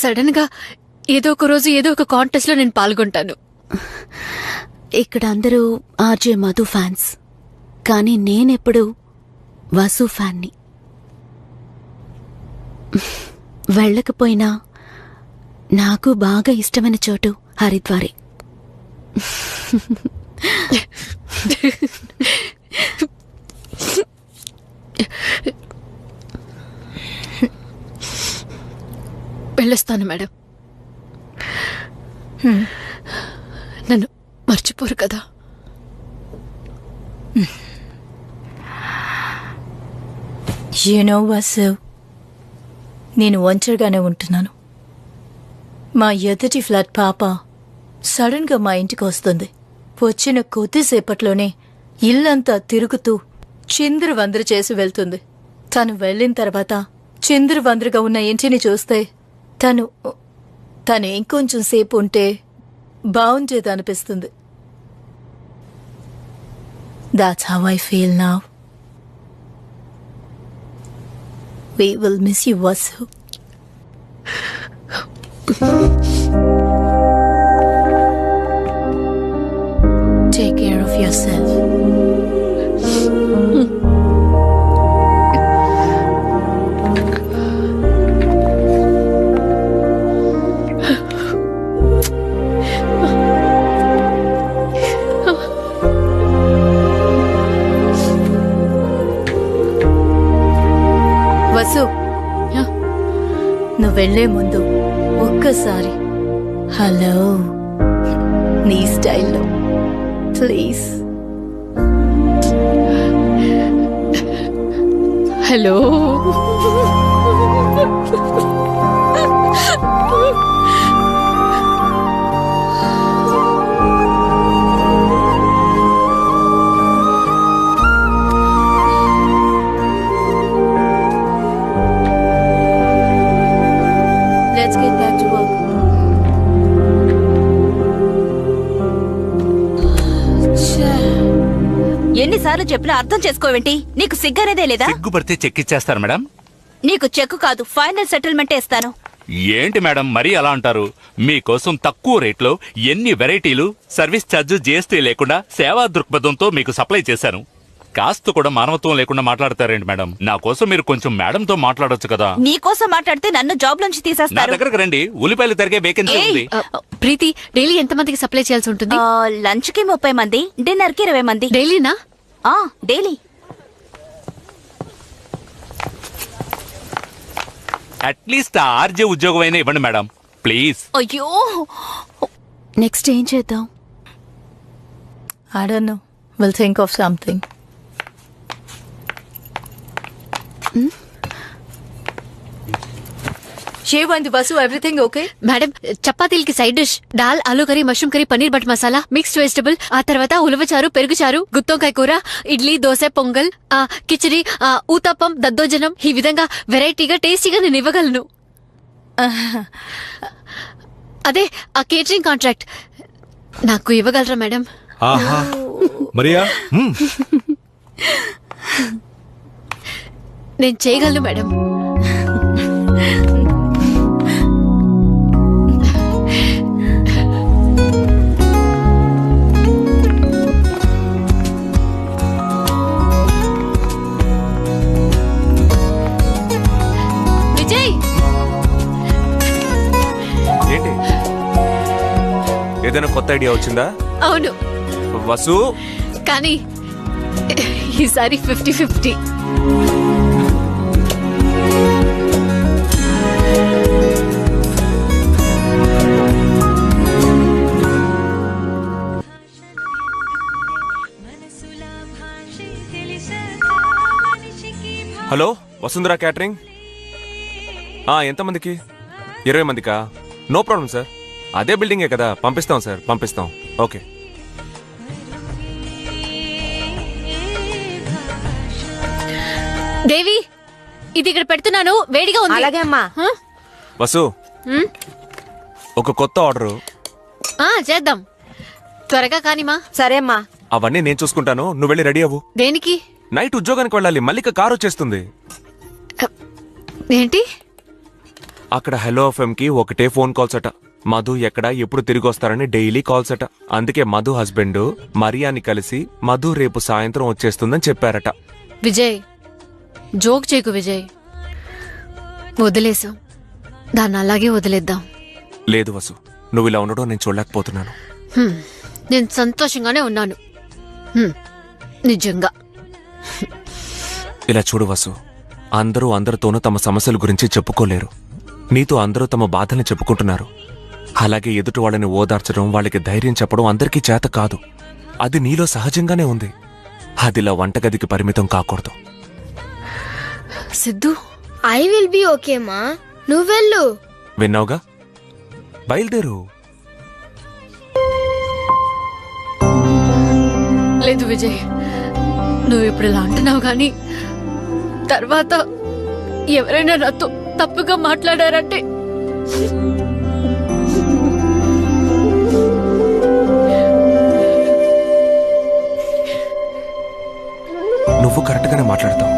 సడన్ గా ఏదో ఒక రోజు ఏదో ఒక కాంటెస్ట్ లో నేను పాల్గొంటాను. ఇక్కడ అందరూ ఆర్జే మధు ఫ్యాన్స్, కానీ నేనెప్పుడు వసు ఫ్యాన్ని. వెళ్ళకపోయినా నాకు బాగా ఇష్టమైన చోటు హరిద్వారే. వెళ్ళొస్తాను మేడం. నన్ను మర్చిపోరు కదా? వసు, నేను ఒంటరిగానే ఉంటున్నాను. మా ఎదుటి ఫ్లాట్ పాప సడన్ గా మా ఇంటికి వస్తుంది. వచ్చిన కొద్దిసేపట్లోనే ఇల్లంతా తిరుగుతూ చిందరవందర చేసి వెళ్తుంది. తను వెళ్ళిన తర్వాత చిందరవందరగా ఉన్న ఇంటిని చూస్తే తను ఇంకొంచెం సేపు ఉంటే బాగుండేదనిపిస్తుంది. That's how I feel now. We will miss you, Vasu. Take care of yourself. Vasu, నువ్వు వెళ్లే ముందు ఒక్కసారి హలో నీ స్టైల్లో please. Hello. Let's get back చెప్పినా అర్థం చేసుకోవేంటి? నీకు సిగ్గనేదే లేదా? సిగ్గుపడితే చెక్ ఇచ్చేస్తారు మేడం. నీకు చెక్కు కాదు, ఫైనల్ సెటిల్మెంటే ఇస్తాను. ఏంటి మేడం మరీ అలా అంటారు? మీకోసం తక్కువ రేట్లో ఎన్ని వెరైటీలు, సర్వీస్ ఛార్జ్, జీఎస్టీ లేకుండా సేవా దృక్పథంతో మీకు సప్లై చేశాను. కాస్త కూడా మానవత్వం లేకుండా మాట్లాడతారేంటి మేడం? నా కోసం మీరు కొంచెం మేడంతో మాట్లాడొచ్చు కదా. నీ కోసం మాట్లాడితే నన్ను జాబ్ నుంచి నా తీసేస్తారు. దగ్గరకు రండి, ఉల్లిపాయలు తరిగే వేకెన్సీ ఉంది. ప్రీతి, డైలీ ఎంత మందికి సప్లై చేయాల్సి ఉంటుంది? లంచ్ కి 30 మంది, డిన్నర్ కి 20 మంది. డైలీనా? డైలీ. అట్లీస్ట్ ఆర్జే ఉద్యోగం అయినా ఇవ్వండి మేడం ప్లీజ్. అయ్యో, నెక్స్ట్ ఏం చేద్దాం? I don't know. We'll think of something. ఏమైంది బస్సు? Everything okay? మేడం, చపాతీలకి సైడ్ డిష్ దాల్, ఆలూ curry, mushroom curry, paneer butter masala, mixed vegetable, ఆ తర్వాత ఉలవచారు, పెరుగుచారు, గుత్తొంకాయ కూర, ఇడ్లీ, దోశ, పొంగల్, కిచడి, ఊతప్పం, దద్దోజనం, ఈ విధంగా వెరైటీగా టేస్టీగా నేను ఇవ్వగలను. అదే ఆ కేటరింగ్ కాంట్రాక్ట్ నాకు ఇవ్వగలరా మేడం? మరియా, నేను చేయగలను మేడం. విజయ్, ఏంటి ఏదైనా కొత్త ఐడియా వచ్చిందా? అవును వసు, కానీ ఈసారి 50-50. హలో వసుంధరా క్యాటరింగ్. ఎంతమందికి? 20 మందికా? నో ప్రాబ్లం సార్, అదే బిల్డింగే కదా, పంపిస్తాం సార్, పంపిస్తాం. ఓకే. దేవి, ఇది ఇక్కడ పెడుతున్నాను, వేడిగా ఉంది. అలాగే అమ్మా. వసు, ఒక కొత్త ఆర్డరు. చేద్దాం, త్వరగా కానిమా. సరే అమ్మా. అవన్నీ నేను చూసుకుంటాను, నువ్వు వెళ్ళి రెడీ అవ్వు. దేనికి? నైట్ ఉద్యోగానికి వెళ్ళాలి, మల్లిక కారు వచ్చేస్తుంది. ఏంటి? అక్కడ హలో ఎఫ్ఎం కి ఒకటే ఫోన్ కాల్స్ అట. మధు ఎక్కడ, ఎప్పుడు తిరిగి వస్తారని డైలీ కాల్స్ అట. అందుకే మధు హస్బెండ్ మరియాని కలిసి మధు రేపు సాయంత్రం వచ్చేస్తుందని చెప్పారట. విజయ్, జోక్ చేయకు విజయ్. వదిలేసాం, దాన్ని అలాగే వదిలేద్దాం. లేదు వసు, నువ్వు ఇలా ఉండడం నేను చూడలేకపోతున్నాను. నేను సంతోషంగానే ఉన్నాను, నిజంగా. ఇలా చూడు వసు, అందరూ అందరితోనూ తమ సమస్యల గురించి చెప్పుకోలేరు. నీతో అందరూ తమ బాధల్ని చెప్పుకుంటున్నారు. అలాగే ఎదుటి వాళ్ళని ఓదార్చడం, వాళ్ళకి ధైర్యం చెప్పడం అందరికీ చేత కాదు. అది నీలో సహజంగానే ఉంది. అదిలా వంటగదికి పరిమితం కాకూడదు. Siddhu, I will be okay మా, నువ్వెళ్ళు. విన్నావుగా, బయలుదేరు. లేదు విజయ్, నువ్వు ఇప్పుడు ఇలా అంటున్నావు గాని తర్వాత ఎవరైనా నాతో తప్పుగా మాట్లాడారంటే నువ్వు కరెక్ట్గానే మాట్లాడతావు.